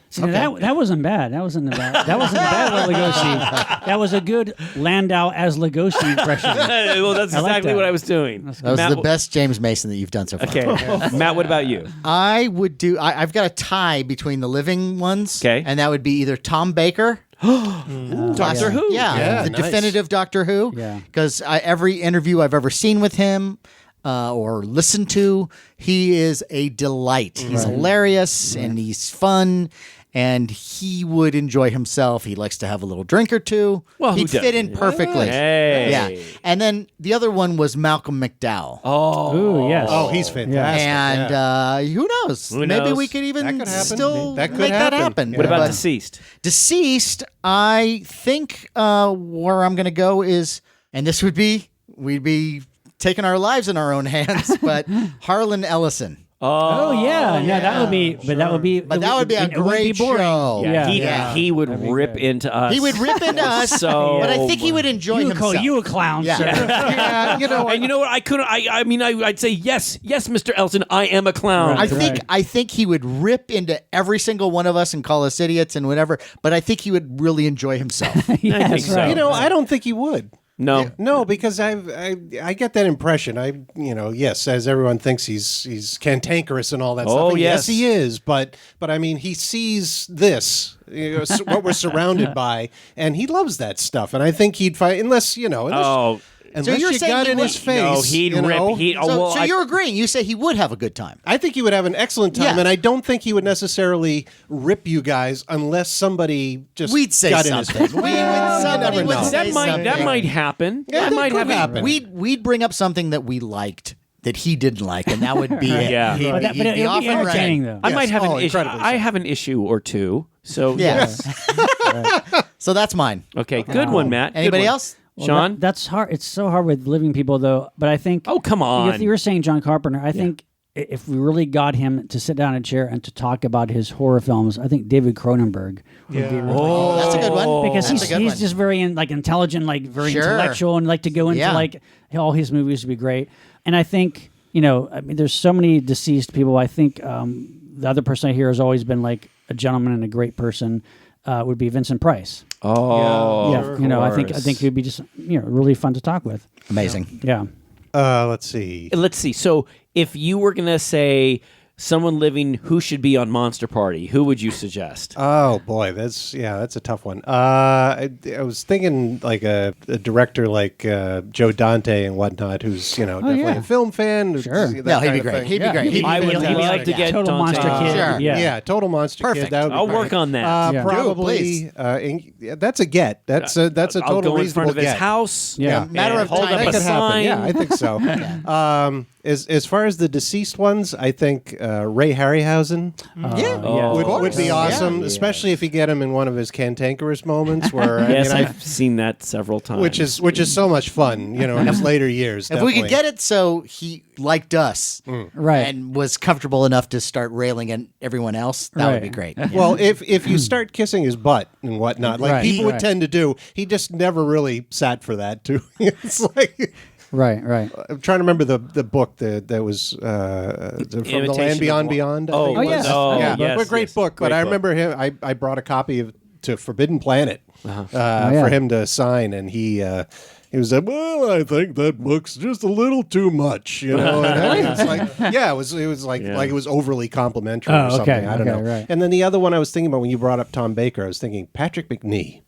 See, that wasn't bad. That wasn't a bad Lugosi. That was a good Landau as Lugosi impression. Well, that's I like exactly that. what I was doing. That was the best James Mason that you've done so far. Okay. Matt, what about you? I would do. I've got a tie between the living ones. Okay. And that would be either Tom Baker. Doctor Who. Yeah, the nice. definitive Doctor Who. Yeah. Because every interview I've ever seen with him or listened to, he is a delight. He's hilarious and he's fun. And he would enjoy himself. He likes to have a little drink or two. Well, who he'd fit in doesn't? perfectly. Hey. Yeah. And then the other one was Malcolm McDowell. Oh. Ooh, yes. Oh, he's fantastic. And who knows? Who Maybe knows? we could even That could happen. still That could make that happen. happen. Yeah. What about But deceased? deceased? I think where I'm going to go is, and this would be, we'd be taking our lives in our own hands, but Harlan Ellison. Oh yeah, no, that would be, but that would be, But that would be a it wouldn't be great boring. show. Yeah, He would rip into us. He would rip into us, So but I think he would enjoy You would himself. call you a clown, Yeah. sir. Yeah, you know, And you know what? I couldn't. I mean, I'd say yes, Mr. Elton. I am a clown. I think he would rip into every single one of us and call us idiots and whatever. But I think he would really enjoy himself. Yeah, think that's so. right. you know, I don't think he would. No. No, because I get that impression. Yes, as everyone thinks he's cantankerous and all that stuff. Oh, And yes. he is. But I mean, he sees this, what we're surrounded by, and he loves that stuff. And I think he'd fight unless Oh. unless you're you saying got he in would- his face. No, he'd you know? rip. He'd, So you're agreeing. You say he would have a good time. I think he would have an excellent time, Yeah. and I don't think he would necessarily rip you guys unless somebody just We'd say got something. in his face. We would- somebody never would know. say that might happen. Yeah, that might could happen. We'd bring up something that we liked that he didn't like, and that would be it. Yeah. He'd, But he'd it'll be be off and entertaining, running. though. I might have an issue. incredibly so. I have an issue or two. So Yes. So that's mine. Okay. Good one, Matt. Good Anybody one. else? Well, Sean. that's hard. It's so hard with living people, though. But I think. Oh, come on. If you were saying John Carpenter, I think if we really got him to sit down in a chair and to talk about his horror films, I think David Cronenberg would be really. Oh, that's a good one. Because That's a good he's one. just very intelligent, like very Sure. intellectual, and like to go into Yeah. like all his movies would be great. And I think I mean, there's so many deceased people. I think the other person I hear has always been like a gentleman and a great person. Would be Vincent Price. Oh. Yeah, I think he'd be just really fun to talk with. Amazing. Yeah. Let's see. Let's see. So, if you were gonna say someone living who should be on Monster Party, who would you suggest? Oh boy, that's a tough one. I was thinking like a director like Joe Dante and whatnot, who's definitely yeah. a film fan. Sure. that No, he'd kind be of great. thing. He'd be great. He'd be I would fantastic. like to Yeah. get Total Dante. Monster Kid. Sure. Yeah. Total Monster Perfect. Kid. That would be I'll great. work on that. Yeah. Probably. That's a get. That's a I'll total go in reasonable front of his get. house. Yeah. Matter and of hold time. up That a could happen. sign. Yeah, I think so. As far as the deceased ones, I think Ray Harryhausen would be awesome, Yeah. especially if you get him in one of his cantankerous moments, where Yes, I've seen that several times. which is so much fun, in his later years. If we could get it so he liked us Right. and was comfortable enough to start railing at everyone else, that would Right. be great. Well, if you start kissing his butt and whatnot, like Right. people would Right. tend to do, he just never really sat for that. Too. It's like. Right. I'm trying to remember the book that was from the Imitation Land Beyond of- Beyond. I Oh, think it yes. was. Oh, yeah, yes, but great yes. book. Great But I book. remember him. I brought a copy to Forbidden Planet yeah. for him to sign, and he was like, "Well, I think that book's just a little too much," And it's like, it was like it was overly complimentary Oh, or something. okay, I don't know. right. And then the other one I was thinking about when you brought up Tom Baker, I was thinking Patrick McNee.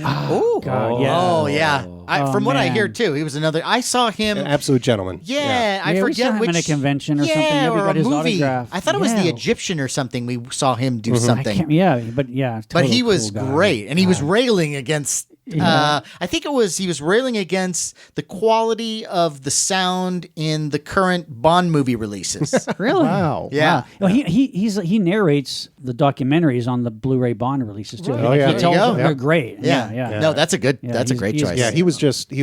Oh, God, yeah. Oh, yeah. From what I man. hear too, he was another. I saw him. An absolute gentleman. Yeah, I Yeah, we forget saw him which in a convention or something. Yeah, we or got a his movie. autograph. I thought it was the Yeah. Egyptian or something. We saw him do I something. can't, but But total he was cool guy. great, and he was railing against. I think he was railing against the quality of the sound in the current Bond movie releases. Really? Wow. Yeah. Well, he narrates the documentaries on the Bluray Bond releases too. Oh, yeah. He There tells you go. them they're great. Yeah. Yeah. No, that's a good. Yeah, that's a he's- great he's- choice. Yeah, he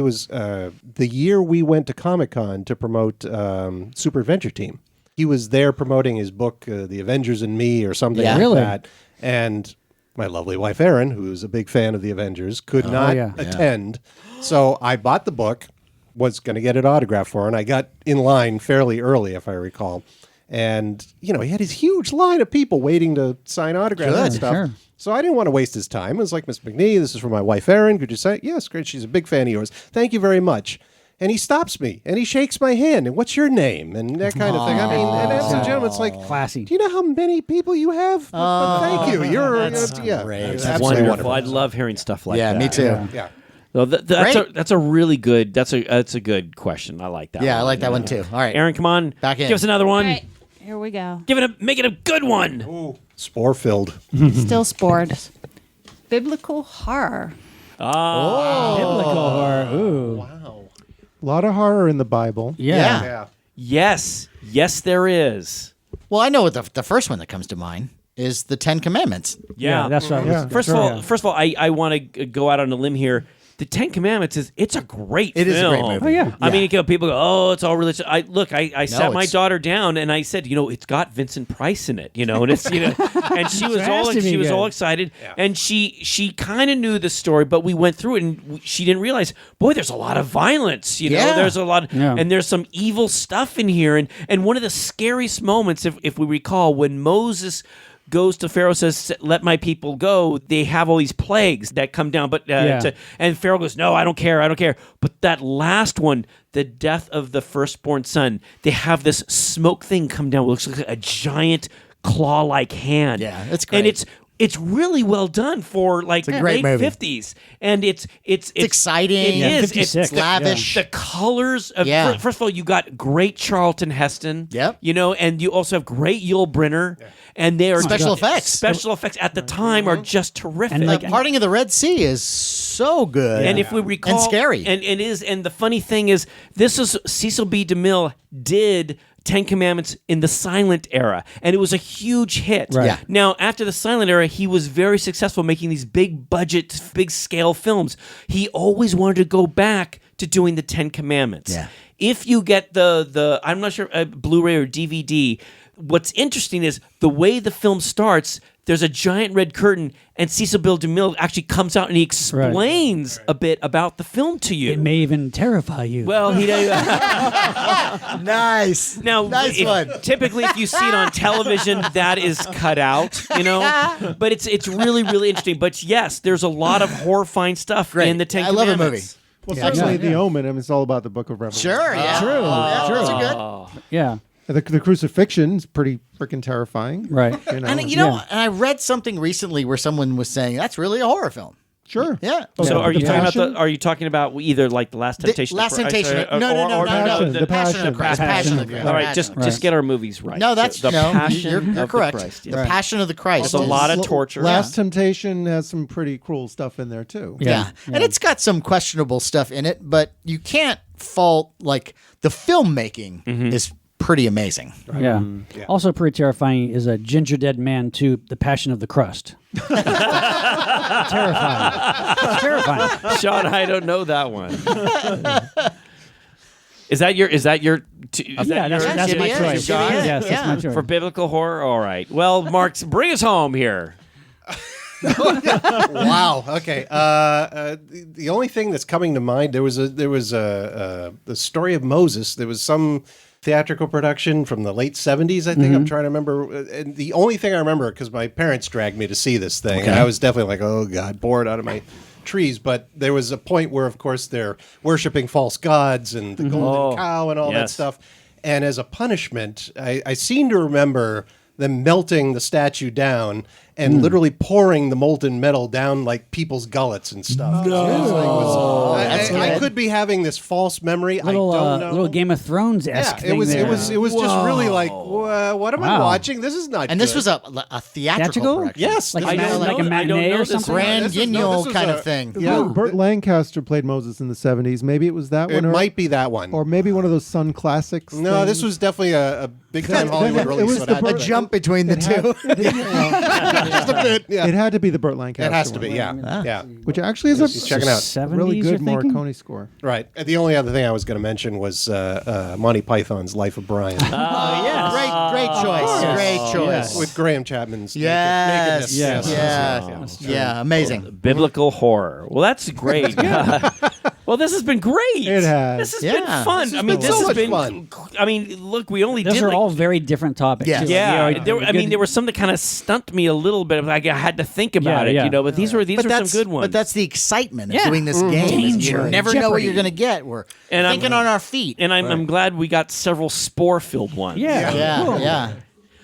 was the year we went to Comic-Con to promote Super Adventure Team. He was there promoting his book, The Avengers and Me, or something Yeah. like Really? that. And my lovely wife, Erin, who's a big fan of The Avengers, could not yeah. attend. So I bought the book, was going to get an autograph for her, and I got in line fairly early, if I recall. And, he had his huge line of people waiting to sign autographs and stuff. Sure. So I didn't want to waste his time. I was like, Miss McNee, this is for my wife, Erin. Could you say? Yes, great. She's a big fan of yours. Thank you very much. And he stops me, and he shakes my hand, and what's your name? And that kind of thing. I mean, and as a gentleman, it's like, Classy. do you know how many people you have? Thank you. You're, that's yeah. great. It's That's absolutely Wonderful. I love hearing stuff like Yeah, that. me too. Yeah. So Great. that's a really good that's a good question. I like that. Yeah, one. I like that one too. All right. Aaron, come on, Back in. Give us another one. All right, here we go. Make it a good one. Spore filled. Still spored. Biblical horror. Biblical horror. Ooh. A lot of horror in the Bible. Yeah. Yeah. Yes, there is. Well, I know what the first one that comes to mind is the Ten Commandments. Yeah, That's right. Yeah. First of all, I want to go out on a limb here. The Ten Commandments it's a great It film. is a great movie. Oh, yeah. I mean, people go, oh, it's all religious. I sat my it's- daughter down and I said, it's got Vincent Price in it, and it's and she was has to be good. all excited, and she kind of knew the story, but we went through it and she didn't realize, boy, there's a lot of violence, Yeah. there's a lot, Yeah. and there's some evil stuff in here, and one of the scariest moments, if we recall, when Moses goes to Pharaoh, says, let my people go. They have all these plagues that come down. And Pharaoh goes, no, I don't care. But that last one, the death of the firstborn son, they have this smoke thing come down. It looks like a giant claw-like hand. Yeah, it's great. And it's really well done for like a great late movie. 50s. And it's exciting. It Yeah, is. 56. It's lavish. The colors of Yeah. first of all, you got great Charlton Heston. Yep. And you also have great Yul Brynner. And they are Special effects. Special effects at the time are just terrific. And, Like Parting of the Red Sea is so good. And if we recall, And scary. and it is. And the funny thing is, this is Cecil B. DeMille did Ten Commandments in the silent era, and it was a huge hit. Right. Yeah. Now, after the silent era, he was very successful making these big budget, big scale films. He always wanted to go back to doing the Ten Commandments. Yeah. If you get the I'm not sure, Blu-ray or DVD, what's interesting is the way the film starts. There's a giant red curtain, and Cecil B. DeMille actually comes out and he explains a bit about the film to you. It may even terrify you. Well, he nice. now Nice one. typically if you see it on television, that is cut out, But it's really really interesting. But yes, there's a lot of horrifying stuff Great. in the Ten I love Commandments. a movie. Well, Yeah. certainly Yeah. The Omen. I mean, it's all about the Book of Revelation. Sure, yeah. True. Yeah, True. those are good. yeah. The crucifixion is pretty freaking terrifying. Right. You know? And and I read something recently where someone was saying that's really a horror film. Sure. Yeah. So are you The talking Passion? about are you talking about either like the Last Temptation? Last of Christ, Temptation. or- No, or Passion, The the Passion Passion. of Christ. The Passion of Passion. Christ. All right, Passion. just get our movies right. No, that's the no. Passion You're of correct. the Christ. The yes. Passion of the Christ. There's a lot of L- torture. Last Temptation has some pretty cruel stuff in there too. Yeah. And it's got some questionable stuff in it, but you can't fault like the filmmaking is pretty amazing. Yeah. Also pretty terrifying is a Ginger Dead Man 2, The Passion of the Crust. Terrifying. It's terrifying. Sean, I don't know that one. Is that your? Yeah, that's Jimmy my is. choice. Jimmy is. Yes, that's my Yeah. choice. for biblical horror? All right. Well, Mark, bring us home here. Wow. Okay. The only thing that's coming to mind, there was the story of Moses. There was some theatrical production from the late 70s, I think. I'm trying to remember. And the only thing I remember, because my parents dragged me to see this thing, and I was definitely like, oh, God, bored out of my trees. But there was a point where, of course, they're worshiping false gods and the golden cow and all that yes. stuff. And as a punishment, I seem to remember them melting the statue down and literally pouring the molten metal down like people's gullets and stuff. I could be having this false memory. Little, I don't know. little Game of Thrones-esque it was thing there. it was just really like, what am I Wow. watching? This is not. And this good. was a theatrical Theatrical? production. Yes, Like this a was- ma- like a I don't matinee know or this something? one. Grand this was Guignol kind a- of thing. Yeah, Burt Lancaster played Moses in the 70s. Maybe it was that it one. Or, might be that one. or maybe one of those Sun Classics. No, this things. was definitely a big time Hollywood it release. was what the I Burt- A jump between the two. just a bit. Yeah, It had to be the Burt Lancaster. it has to one, be. Yeah, yeah. Which actually is a Check it out. 70s, really good you're thinking? Morricone score. Right. And the only other thing I was going to mention was Monty Python's Life of Brian Oh yes. Great choice. Great choice. with Graham Chapman's Yes. nakedness. Yes. Yeah. Yeah. Amazing. Biblical horror. Well, that's great. Well, this has been great. It has. This has been Yeah. fun. This has I mean, been this so has much been fun. I mean, look, we only Those did are like, all very different topics. Yes. too. yeah. You know, I mean, there were some that kind of stumped me a little bit. Like I had to think about Yeah, it, yeah. you know. But these were some good ones. But that's the excitement of Yeah. doing this game. is Danger. You never know what Jeopardy. you're going to get. We're And I'm- thinking on our feet. and I'm glad we got several spore-filled ones. Yeah. yeah, Cool. yeah.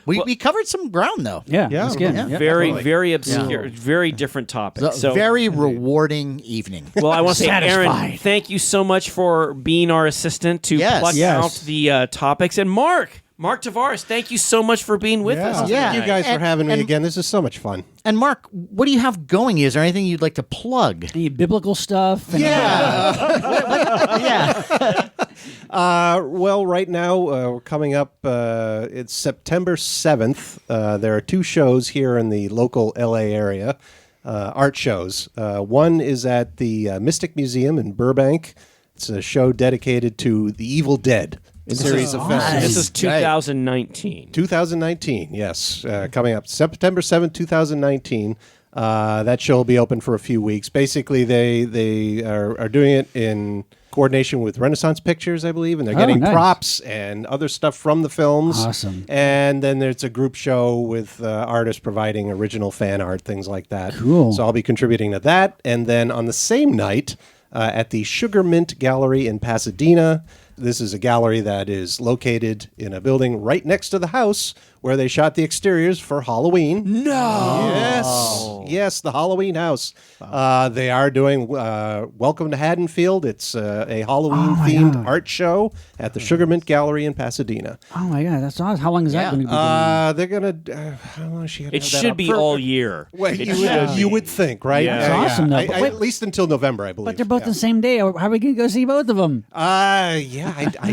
We covered some ground though. Yeah. Yeah. That's good. Yeah. Yeah. Very, very obscure, very different It was topics. a So very rewarding evening. well, I want to say, Aaron, Satisfied. thank you so much for being our assistant to Yes. pluck Yes. out the topics. And Mark Tavares, thank you so much for being with us. Yeah. Thank you guys for And- having me and- again. This is so much fun. And Mark, what do you have going? Is there anything you'd like to plug? Any biblical stuff? And, Yeah. Well, right now we're coming up. It's September 7th. There are 2 shows here in the local LA area, art shows. One is at the Mystic Museum in Burbank. It's a show dedicated to the Evil Dead series of films. This is 2019. 2019, yes. Coming up September 7th, 2019. That show will be open for a few weeks. Basically, they are doing it in coordination with Renaissance Pictures, I believe, and they're getting nice. props and other stuff from the films. Awesome. And then there's a group show with artists providing original fan art, things like that. Cool. So I'll be contributing to that. And then on the same night, at the Sugar Mint Gallery in Pasadena. This is a gallery that is located in a building right next to the house where they shot the exteriors for Halloween. No. Yes, the Halloween house. They are doing Welcome to Haddonfield. It's a Halloween-themed art show at the Sugar Mint Gallery in Pasadena. Oh my God, that's awesome. How long is that going to be? They're gonna. How long is she gonna It have that should up be for? all year. Well, It you, should would, you be. would think, right? Yeah. That's awesome, though. But wait- at least until November, I believe. But they're both the same day. How are we going to go see both of them? I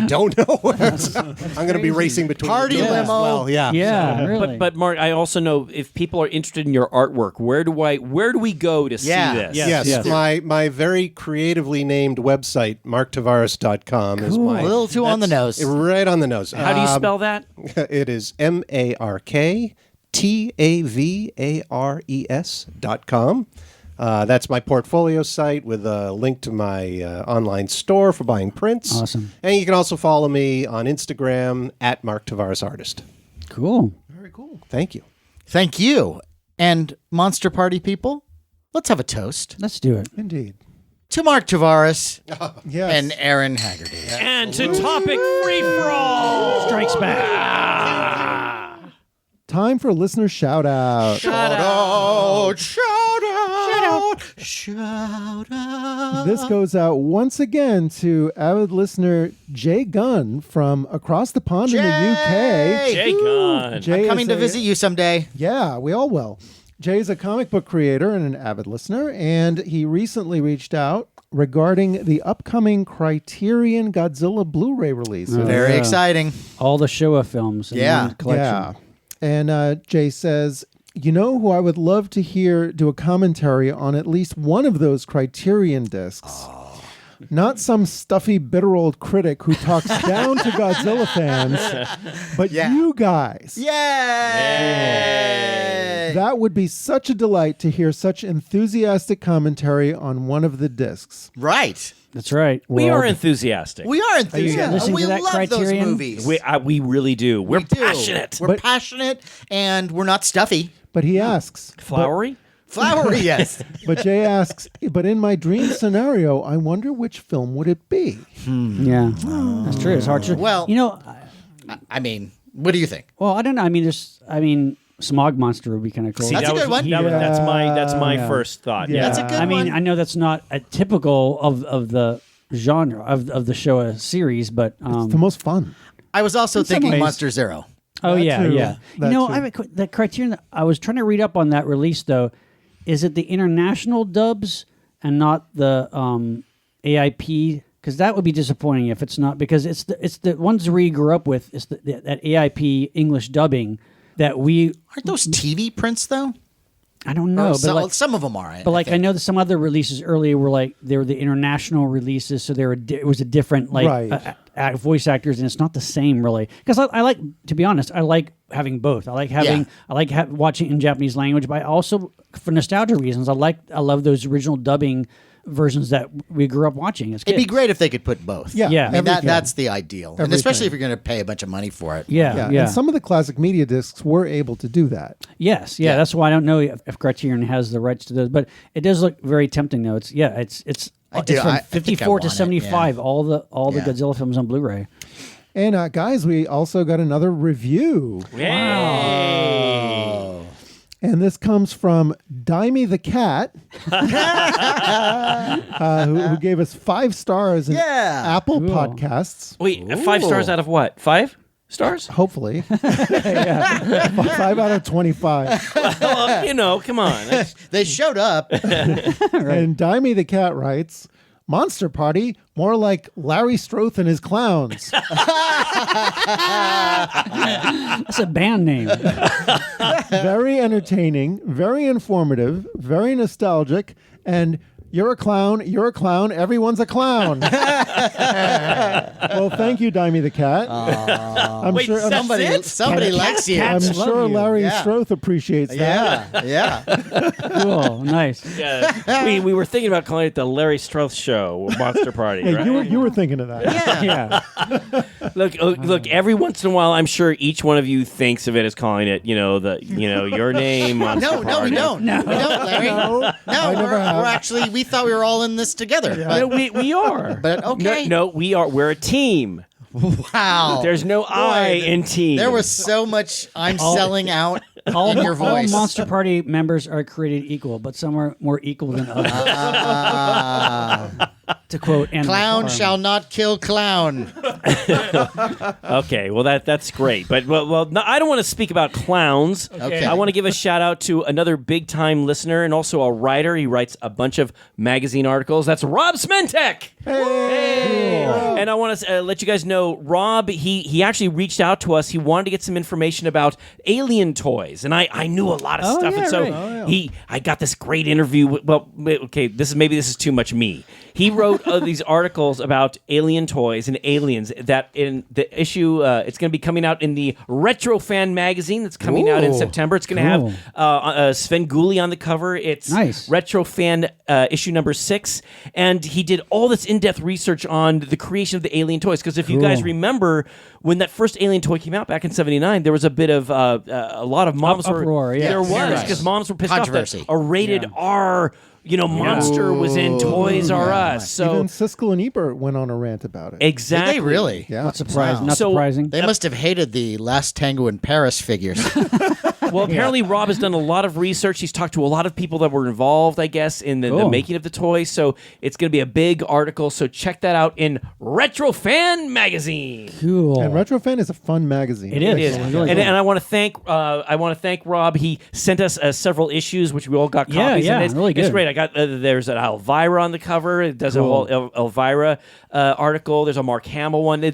don't know. I'm going to be racing between Party the two as limo. well. Yeah. Yeah, really. But Mark, I also know if people are interested in your artwork, where do we go to Yeah. see this? Yes, Yes. my very creatively named website, marktavares.com, is Cool. my... A little too on the nose. Right on the nose. How do you spell that? It is MarkTavares.com. That's my portfolio site with a link to my online store for buying prints. Awesome. And you can also follow me on Instagram at MarkTavaresArtist. Cool. Thank you. Thank you. And Monster Party people, let's have a toast Let's do it. Indeed. to Mark Tavares Yes. and Aaron Haggerty. And to topic free for all. Strikes back. Time for listener shout out. Shout out, shout out, shout out. This goes out once again to avid listener Jay Gunn from across the pond in the UK. Jay Gunn. Jay I'm coming is to visit you someday. Yeah, we all will. Jay is a comic book creator and an avid listener, and he recently reached out regarding the upcoming Criterion Godzilla Blu-ray release. Very Yeah. exciting. All the Showa films in Yeah. one collection. Yeah. And Jay says, you know who I would love to hear do a commentary on at least one of those Criterion discs? Not some stuffy, bitter old critic who talks down to Godzilla fans, but Yeah. you guys. Yay! That would be such a delight to hear such enthusiastic commentary on one of the discs. Right. That's right. We are World. enthusiastic. We are enthusiastic. listening We to that love Criterion? those movies. We really do. We're We do. passionate. We're passionate, and we're not stuffy. But he asks, Flowery? Flowery, yes. but Jay asks, but in my dream scenario, I wonder which film would it be? Yeah. That's true. It's hard to. Well- you know, I mean, what do you think? well, I don't know. I mean, Smog Monster would be kind of cool. See, That's that a good was, one. That's my Yeah. first thought. Yeah. That's a good I mean, one. I know that's not a typical of the genre of the Showa series, but It's the most fun. I was also some thinking ways. Monster Zero. oh That yeah, too. yeah. That You know, too. the Criterion. I was trying to read up on that release though. Is it the international dubs and not the AIP? Because that would be disappointing if it's not. Because it's the ones we grew up with. It's that AIP English dubbing that we. Aren't those TV prints, though? I don't know, Or but like, some of them are. But like I think. know that some other releases earlier were like they were the international releases, so it was a different like Right. voice actors, and it's not the same really. Because I like, to be honest, I like having both. I like having watching in Japanese language, but I also for nostalgia reasons I love those original dubbing versions that we grew up watching as kids. It'd be great if they could put both. Yeah. Yeah. I mean, everything. that's the ideal. And Everything. especially if you're going to pay a bunch of money for it. Yeah, And some of the classic media discs were able to do that. Yes, Yeah. that's why I don't know if Criterion has the rights to those, but it does look very tempting though. It's I do. from I think I 54 to want it, 75, all the Yeah. Godzilla films on Blu-ray. And guys, we also got another review. Oh. And this comes from Dimey the Cat, who gave us 5 stars in Yeah. Apple Cool. Podcasts. Wait, 5 stars out of what? 5 stars? Hopefully. 5 out of 25. Well, come on. They showed up. And Dimey the Cat writes, Monster Party, more like Larry Strothe and his clowns. That's a band name. Very entertaining, very informative, very nostalgic, and you're a clown, everyone's a clown. Well, thank you, Dimey the Cat. I'm Wait, sure Somebody likes you. I'm Cats love sure you. Larry Yeah. Strothe appreciates that. Yeah. Cool, nice. We were thinking about calling it the Larry Strothe Show, Monster Party, Hey, right? you were thinking of that. Yeah. Look. Every once in a while, I'm sure each one of you thinks of it as calling it, your name. Monster No, Party. we don't. No, we don't, Larry. No, never have. we're actually, we thought we were all in this together. No, we are. But okay. No, we are. We're a team. Wow. There's no I in team. There was so much I'm selling out in your All voice. Monster Party members are created equal, but some are more equal than others. To quote Animal Clown Farm. shall not kill clown. Okay, well that's great, but no, I don't want to speak about clowns. Okay. I want to give a shout out to another big time listener and also a writer. He writes a bunch of magazine articles. That's Rob Smentek. Hey! And I want to let you guys know, Rob. He actually reached out to us. He wanted to get some information about alien toys, and I knew a lot of stuff, yeah, and so right. I got this great interview. Well, okay, this is too much me. He wrote these articles about alien toys and aliens that in the issue, it's going to be coming out in the Retro Fan magazine that's coming out in Ooh, September. It's going to cool. have Sven Gulli on the cover. It's Nice. Retro Fan issue number 6. And he did all this in-depth research on the creation of the alien toys. Because if you guys remember, when that first alien toy came out back in '79, there was a bit of a lot of moms were Uproar, yeah. there was Right. because moms were pissed Controversy. off that a rated R monster was in Toys R Us. So Even Siskel and Ebert went on a rant about it. exactly. Did they really? Yeah. Not surprising. Wow. Not So- surprising. They must have hated the Last Tango in Paris figures. Well, apparently Rob has done a lot of research. He's talked to a lot of people that were involved, I guess, in the Cool. making of the toy. So it's going to be a big article. So check that out in Retro Fan magazine. Cool. And Retrofan is a fun magazine. It It is. is, It's really and cool. I want to thank Rob. He sent us several issues, which we all got Yeah, copies. yeah, and it's, really It's good. great. I got there's an Elvira on the cover. It does Cool. a whole Elvira article. There's a Mark Hamill one. They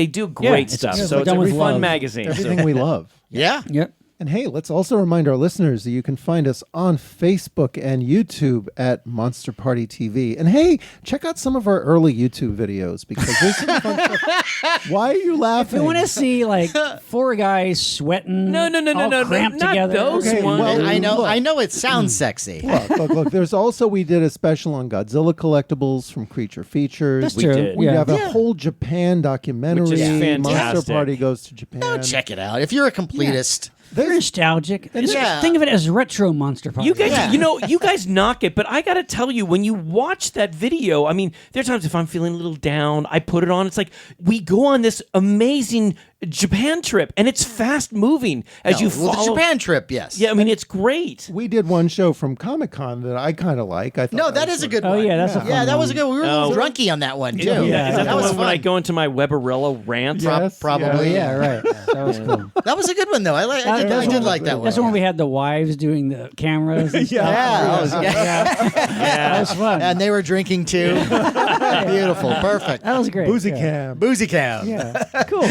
do great it's- stuff. it's So it's done a with fun love. magazine. Everything we love. Yeah. Yep. And hey, let's also remind our listeners that you can find us on Facebook and YouTube at Monster Party TV. And hey, check out some of our early YouTube videos because there's some fun stuff. Why are you If laughing? you want to see like 4 guys sweating, No, all cramped not together. those Okay, ones. well, I know it sounds sexy. Look. There's also, we did a special on Godzilla collectibles from Creature Features. That's We true. did. We Yeah. have a whole Japan documentary. Which is Monster fantastic. Party goes to Japan. Go check it out. If you're a completist, They're nostalgic. Yeah. Think of it as retro Monster Party. You guys, Yeah. you guys knock it, but I got to tell you, when you watch that video, I mean, there are times if I'm feeling a little down, I put it on. It's like we go on this amazing Japan trip, and it's fast moving as you well, follow. the Japan trip, yes. Yeah, I mean, it's great. We did one show from Comic-Con that I kind of like. I thought No, that was is a fun. good Oh, one. yeah, that's a yeah, fun that was one. a good. We were a little drunky on that one too. Yeah. Is that that the was one when I fun. go into my Webarella rant? Yes, Probably. Yeah, right. That was cool. That was a good one though. I did like that one. That's the one we had the wives doing the cameras. And stuff. That was fun. And they were drinking too. Beautiful, perfect. That was great. Boozy yeah. Cam. Boozy cam, Yeah, cool.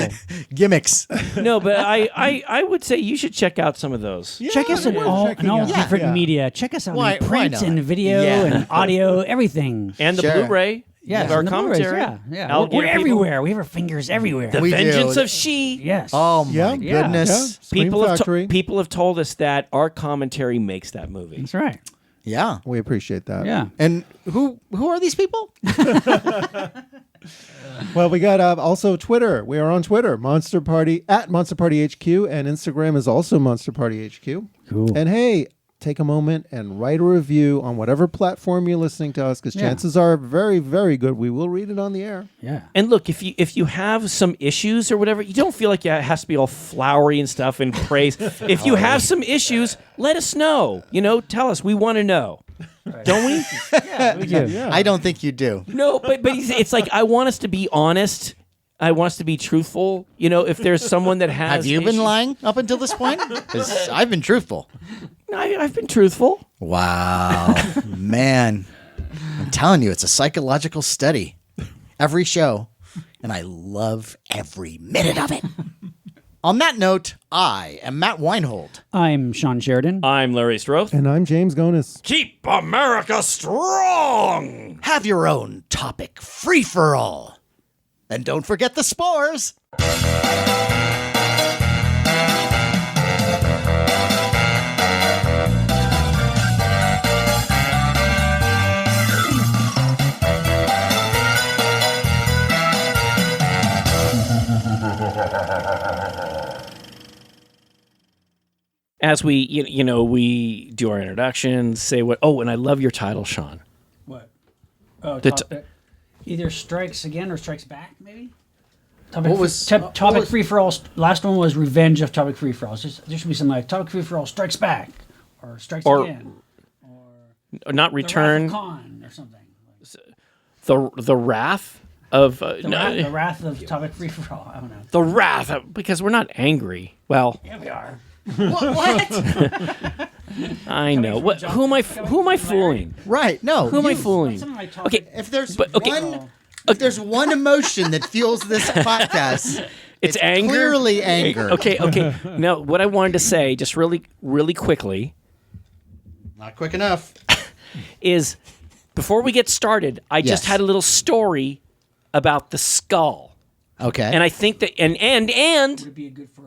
gimmicks. No, but I would say you should check out some of those. Check us in we're all checking out. different Yeah. media. Check us out Why- in why print not? and video Yeah. and audio, everything. And the Sure. Blu-ray. Yes, our and the Blu-rays, commentary. Yeah. Alligator We're people. everywhere. We have our fingers everywhere. The We do. Vengeance of She. yes. Oh my Yeah. goodness. Yeah. Scream People Factory. people have told us that our commentary makes that movie. That's right. Yeah. We appreciate that. Yeah. And who are these people? Well, we got also Twitter. We are on Twitter, Monster Party at Monster Party HQ, and Instagram is also Monster Party HQ. Cool. And hey, take a moment and write a review on whatever platform you're listening to us, because chances are very, very good. We will read it on the air. Yeah. And look, if you have some issues or whatever, you don't feel like it has to be all flowery and stuff and praise. If you have some issues, let us know. Tell us. We want to know. Don't we? Yeah, we do. I don't think you do. No, but it's like I want us to be honest. I want us to be truthful. If there's someone that has Have you been issues- lying up until this point? 'Cause I've been truthful. I've been truthful. Wow. Man. I'm telling you, it's a psychological study. Every show. And I love every minute of it. On that note, I am Matt Weinhold. I'm Shawn Sheridan. I'm Larry Strothe. And I'm James Gonis. Keep America strong. Have your own topic free-for-all. And don't forget the spores. As we, we do our introductions, say what. Oh, and I love your title, Shawn. What? Oh, The either strikes again or strikes back, maybe? Topic What was- topic what was- free for all? Last one was revenge of topic free for all. There should be something like topic free for all strikes back or strikes Or again. Not The return Wrath of Khan or something. the wrath of The wrath of topic free for all. I don't know. the wrath of, because we're not angry. Well, Yeah, we are. What? I know. What? Who am I fooling? Right. No. Who am I you- fooling? Something like topic. Okay, If there's But, okay. one emotion that fuels this podcast, it's anger. clearly anger. Okay. Now, what I wanted to say, just really, really quickly, Not quick enough. is before we get started, I just Yes. had a little story about the skull, Okay. and I think that and Would it be good for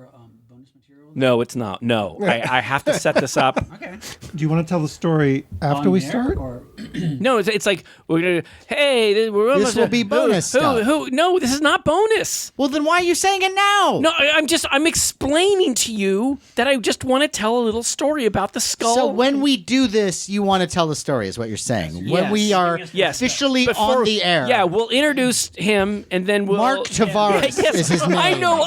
bonus material? no, it's not. No, I have to set this up. Okay. Do you want to tell the story after On we there, start? Or No, it's like we're gonna. Hey, we're almost will be bonus stuff. No, this is not bonus. well, then why are you saying it now? No, I'm explaining to you that I just want to tell a little story about the skull. So when we do this, you want to tell the story, is what you're saying. When Yes. we are Yes. officially Before- on the air. Yeah, we'll introduce him, and then we'll. Mark Tavares Yes, is his name. I know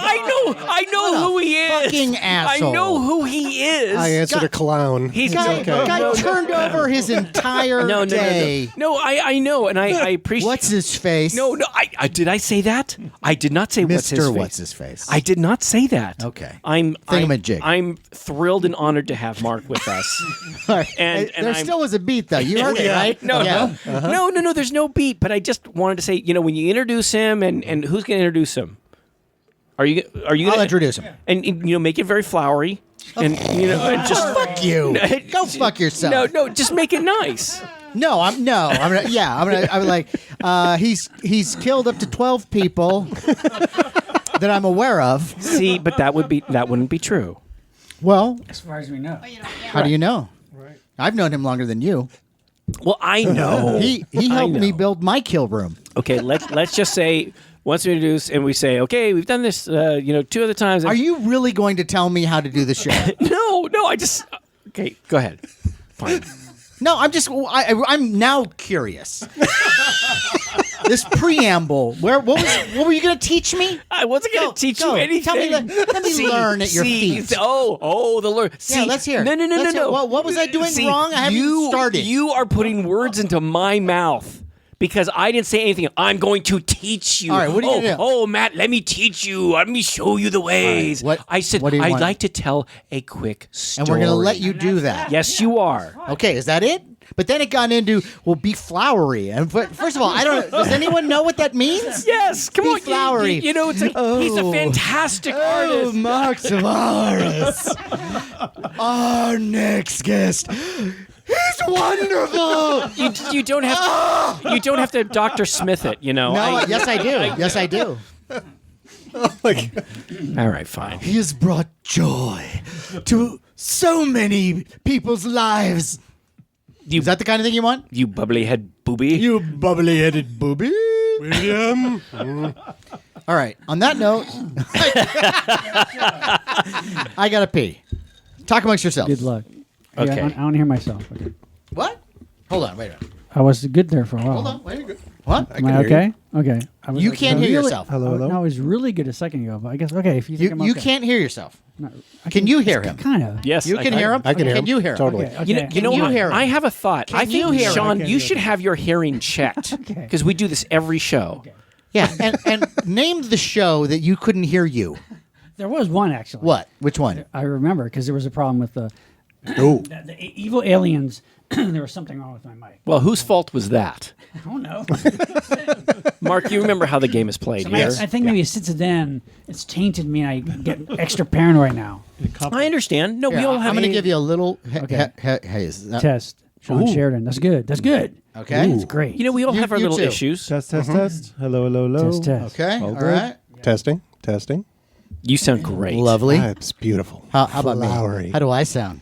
who he is. fucking asshole. I know who he is. I answered a clown. He's Guy, okay. guy turned over his entire no, day. No, I know, and I appreciate. What's his face? No, I did I say that? I did not say what's his Mr. face. What's his face? I did not say that. Okay. I'm Thingamajig. I'm thrilled and honored to have Mark with us. and there I'm- still was a beat though. You heard it, right? No, Yeah. no. There's no beat. But I just wanted to say, when you introduce him, and who's going to introduce him? Are you I'll gonna introduce him. and make it very flowery, and and just Fuck you. Go fuck yourself. No, just make it nice. I'm like, he's killed up to 12 people that I'm aware of. See, but that wouldn't be true. Well, as far as we know. how do you know? Right. I've known him longer than you. Well, I know. He helped me know. build my kill room. Okay, let's just say once we introduce and we say, okay, we've done this, 2 other times. Are you really going to tell me how to do the show? No, I just. Okay, go ahead. Fine. No, I'm now curious. This preamble, what were you going to teach me? I wasn't going Go, to teach go. you anything. Tell me let me learn at your feet. Oh, the learn. Yeah, let's hear. No. Let's hear. What was I doing wrong? I haven't even started. You are putting words into my mouth. Because I didn't say anything. I'm going to teach you. All right, what are you gonna do? Oh, Matt, let me teach you. Let me show you the ways. What- I said, what do you I'd want? like to tell a quick story. And we're going to let you do that. Yes, you are. Okay, is that it? But then it got into, be flowery. And first of all, does anyone know what that means? Yes, come Be on. flowery. It's like, he's a fantastic artist. Mark Tavares. Our next guest. He's wonderful. You don't have to Dr. Smith it, No, yes I do. Yes I do. All right, fine. He has brought joy to so many people's lives. Is that the kind of thing you want? You bubbly head booby. You bubbly-headed booby. William. All right. On that note, I gotta pee. Talk amongst yourselves. Good luck. Okay. Yeah, I want to hear myself. Okay. What? Hold on. Wait a minute. I was good there for a while. Hold on. Wait a minute. What? Am I okay? Okay. I was You can't hear really- yourself. Hello, hello. No, I was really good a second ago, but I guess okay. If you think I'm You okay. can't hear yourself. No, Can you hear him? Kind of. Yes, You can hear him. I can hear him. Can you hear him? Totally. Okay, You know, okay. you know you what? hear him? I have a thought. I you think, hear him? Sean, I you can should have your hearing checked Okay. because we do this every show. Yeah. And name the show that you couldn't hear you. There was one actually. What? Which one? I remember because there was a problem with the Oh, evil aliens. There was something wrong with my mic. Well, whose fault was that? I don't know. Mark, you remember how the game is played here? I think maybe since then it's tainted me and I get extra paranoid now. I understand. No, we Here, all have I'm going to a- give you a little. Okay. Hey, is that, Test. Sean Ooh. Sheridan. That's good. That's good. Okay. That's great. You know, we all You- have our you little too. issues. Test, test. Hello, hello, hello. Test. Okay. All All good. right. testing, testing. You sound great. Lovely. It's beautiful. How about Flowery. me? How do I sound?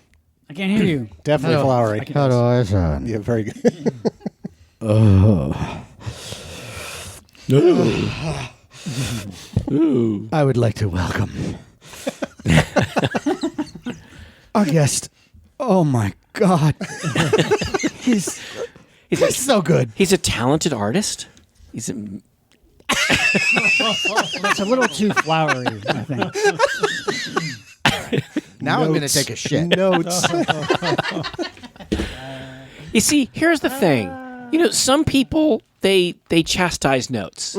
I can't hear you. Definitely Hello. flowery. How do I sound? Yeah, very good. I would like to welcome our guest. Oh my God, he's so good. He's a talented artist. He's a, It's a little too flowery, I think. Now I'm going to Notes. take a shit. Notes. you see, here's the thing. You know, some people they chastise notes.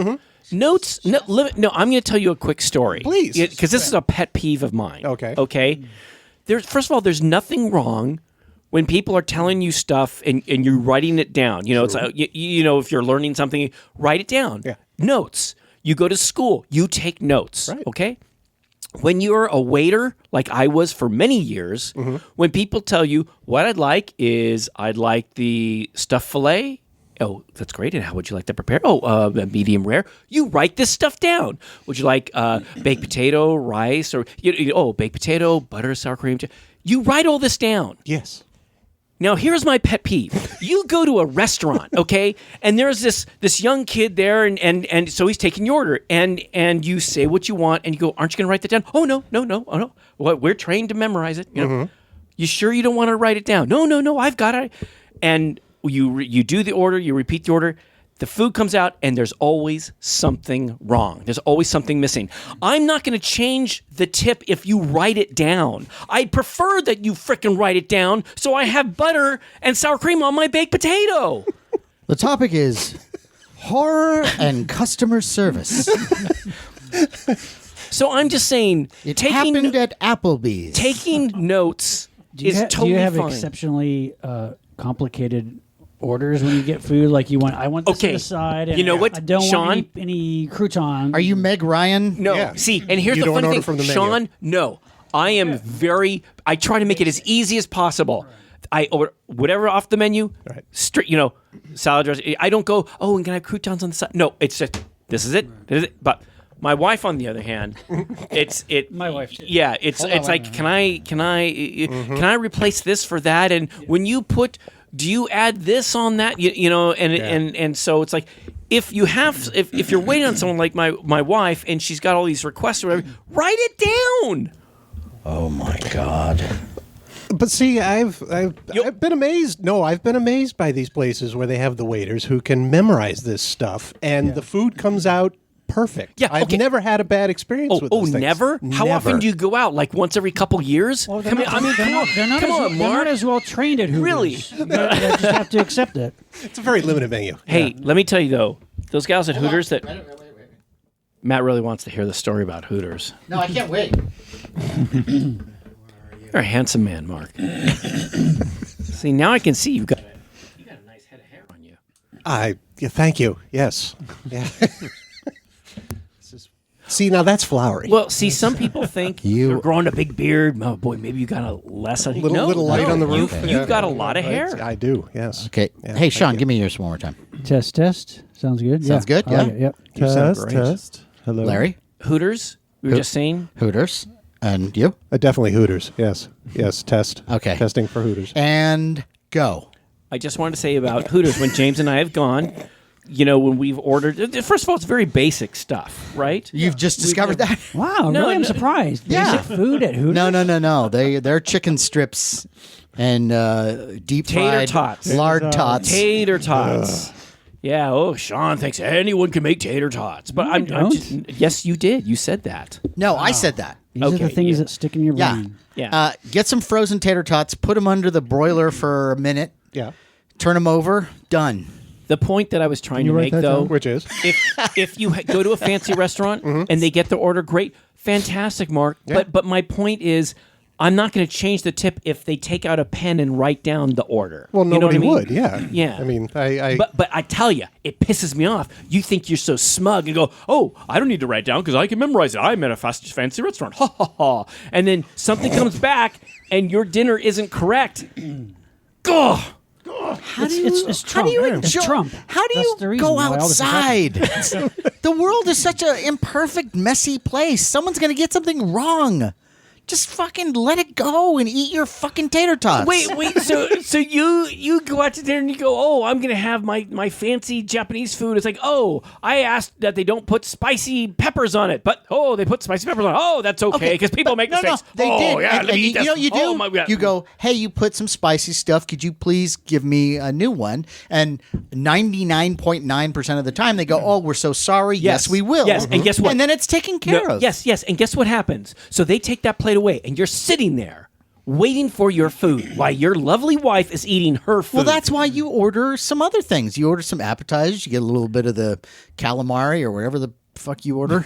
Notes. No, I'm going to tell you a quick story, Please. because this is a pet peeve of mine. Okay. Okay. First of all, there's nothing wrong when people are telling you stuff and you're writing it down. You know, it's you know, if you're learning something, write it down. Yeah. Notes. You go to school, you take notes. Right. Okay. When you're a waiter, like I was for many years, when people tell you what I'd like the stuffed fillet. Oh, that's great. And how would you like that prepared? Oh, medium rare. You write this stuff down. Would you like baked potato, rice, or baked potato, butter, sour cream? You write all this down. Yes. Now, here's my pet peeve. You go to a restaurant, okay, and there's this young kid there, and so he's taking your order, and you say what you want, and you go, aren't you going to write that down? Oh, no. Oh, no. Well, we're trained to memorize it. You know? You sure you don't want to write it down? No, I've got it. And you do the order, you repeat the order. The food comes out, and there's always something wrong. There's always something missing. I'm not going to change the tip if you write it down. I'd prefer that you frickin' write it down so I have butter and sour cream on my baked potato. The topic is horror and customer service. So I'm just saying, It happened at Applebee's. taking notes is totally do you have fine. exceptionally complicated orders when you get food? Like I want this Okay. on the side. And You know what, I don't Sean? want any croutons. Are you Meg Ryan? No, Yeah. see, and here's You the don't funny order thing, from the menu. Sean. No, I am I try to make it as easy as possible. I order whatever off the menu, Right. straight, salad dressing. I don't go, oh, and can I have croutons on the side? No, it's just this is it. This is it. But my wife, on the other hand, My wife too. Yeah, it's like, can I replace this for that? And when you do you add this on that? And so it's like, if you're waiting on someone like my wife and she's got all these requests or whatever, write it down. Oh my God. But see, I've been amazed. No, I've been amazed by these places where they have the waiters who can memorize this stuff, and the food comes out perfect. Yeah, I've okay. never had a bad experience with those things. Never? How often do you go out? Like once every couple years? Well, Come on, they're not Mark. as well trained at Hooters. Really? You just have to accept it. It's a very limited menu. Hey, let me tell you though, those gals at Hooters that Matt really wants to hear the story about Hooters. No, I can't wait. You're a handsome man, Mark. See, now I can see you got a nice head of hair on you. Thank you. Yes. Yeah. See, now that's flowery. Well, see, some people think you're growing a big beard. Oh boy, maybe you got a less on little light on the roof. You've got a lot of hair. I do. Yes. Okay. Yeah, Hey, thank Sean, you. give me yours one more time. Test. Sounds good. Sounds good, I like yeah. it, Yep. You sound Test, great. test. Hello. Larry? Hooters. We were just saying. Hooters. And you? Definitely Hooters. Yes. Yes. Test. Okay. Testing for Hooters. And go. I just wanted to say about Hooters when James and I have gone. You know, when we've ordered. First of all, it's very basic stuff, right? You've just discovered that? Wow, No, really, I'm no. surprised. Yeah. Basic food at Hooters? No. They're chicken strips and deep Tater fried tots. lard tots. Tater tots. Yeah. Oh, Sean thinks anyone can make tater tots, but I'm don't. just, yes, you did. You said that. No, I said that. These are the Okay, things yeah. that stick in your Yeah. brain. Yeah. Get some frozen tater tots, put them under the broiler for a minute, Yeah. turn them over, done. The point that I was trying to you write make, that though, down? Which is? if you go to a fancy restaurant and they get the order, great, fantastic, Mark. Yeah. But my point is, I'm not going to change the tip if they take out a pen and write down the order. Well, You know what nobody I mean? would. Yeah. Yeah. I mean, I But I tell you, it pisses me off. You think you're so smug and go, oh, I don't need to write down because I can memorize it. I'm at a fancy restaurant. Ha ha ha. And then something comes back and your dinner isn't correct. Gah. It's Trump. It's Trump. How do That's you the reason go why all this is happening. outside? The world is such an imperfect, messy place. Someone's going to get something wrong. Just fucking let it go and eat your fucking tater tots. Wait. So you go out to dinner and you go, oh, I'm gonna have my fancy Japanese food. It's like, oh, I asked that they don't put spicy peppers on it, but oh, they put spicy peppers on it. Oh, that's okay because people make mistakes. they oh, did. Yeah, And let me eat you know this. what you do? Oh, my God. You go, hey, you put some spicy stuff. Could you please give me a new one? And 99.9% of the time they go, oh, we're so sorry. Yes, we will. Yes, and guess what? And then it's taken care of. Yes. And guess what happens? So they take that plate away, and you're sitting there waiting for your food while your lovely wife is eating her food. Well, that's why you order some other things. You order some appetizers. You get a little bit of the calamari or whatever the fuck you order.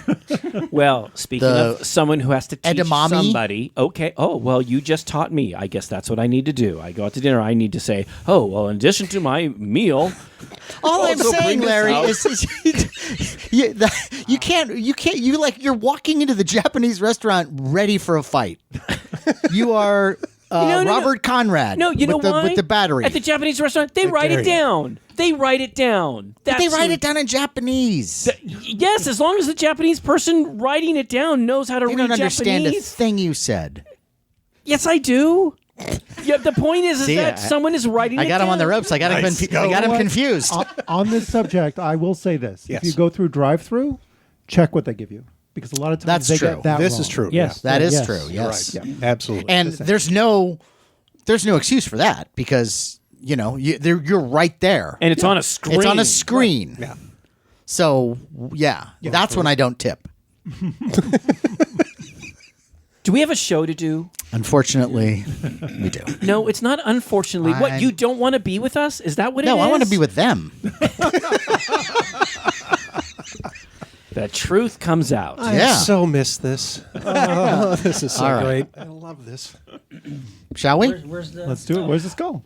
Well, speaking The of someone who has to teach edamame? somebody, okay, oh, well, you just taught me. I guess that's what I need to do. I go out to dinner, I need to say, oh, well, in addition to my meal, All I'm also saying, bring this Larry, out. is you can't you're walking into the Japanese restaurant ready for a fight. You are No, Robert Conrad. no, you know with the, why? with the battery. At the Japanese restaurant, they write dare it you. down. They write it down. But they That's write it down in Japanese. Yes, as long as the Japanese person writing it down knows how to They read don't understand Japanese. a thing you said. Yes, I do. Yeah, the point is See, that someone is writing I it got him on the down. ropes. I got him. Nice. I got him What? confused. On this subject, I will say this: Yes. if you go through drive-through, check what they give you, because a lot of times That's they true. get that This wrong. is true. Yes. That is Yes. true. You're Yes. right. Yeah, absolutely. And there's no excuse for that because you're right there. And it's on a screen. It's on a screen. yeah. So yeah, that's when I don't tip. Do we have a show to do? Unfortunately, we do. No, it's not unfortunately. What, I'm- you don't want to be with us? Is that what it is? No, I want to be with them. The truth comes out. I Yeah. so miss this. Oh, this is so All right. great. I love this. Shall we? Where's the? Let's do it. Where's the skull?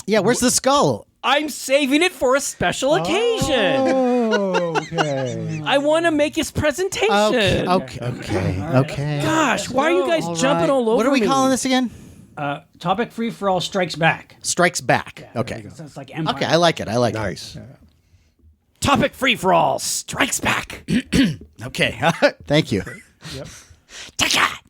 Yeah. Where's the skull? I'm saving it for a special occasion. Oh, okay. I want to make his presentation. Okay. Gosh, why are you guys jumping all over What are we me? calling this again? Topic free for all strikes back. Strikes back. Okay. So it's like Empire. Okay. I like it. Nice. Topic free for all strikes back. Okay. Thank you. Yep. Take that.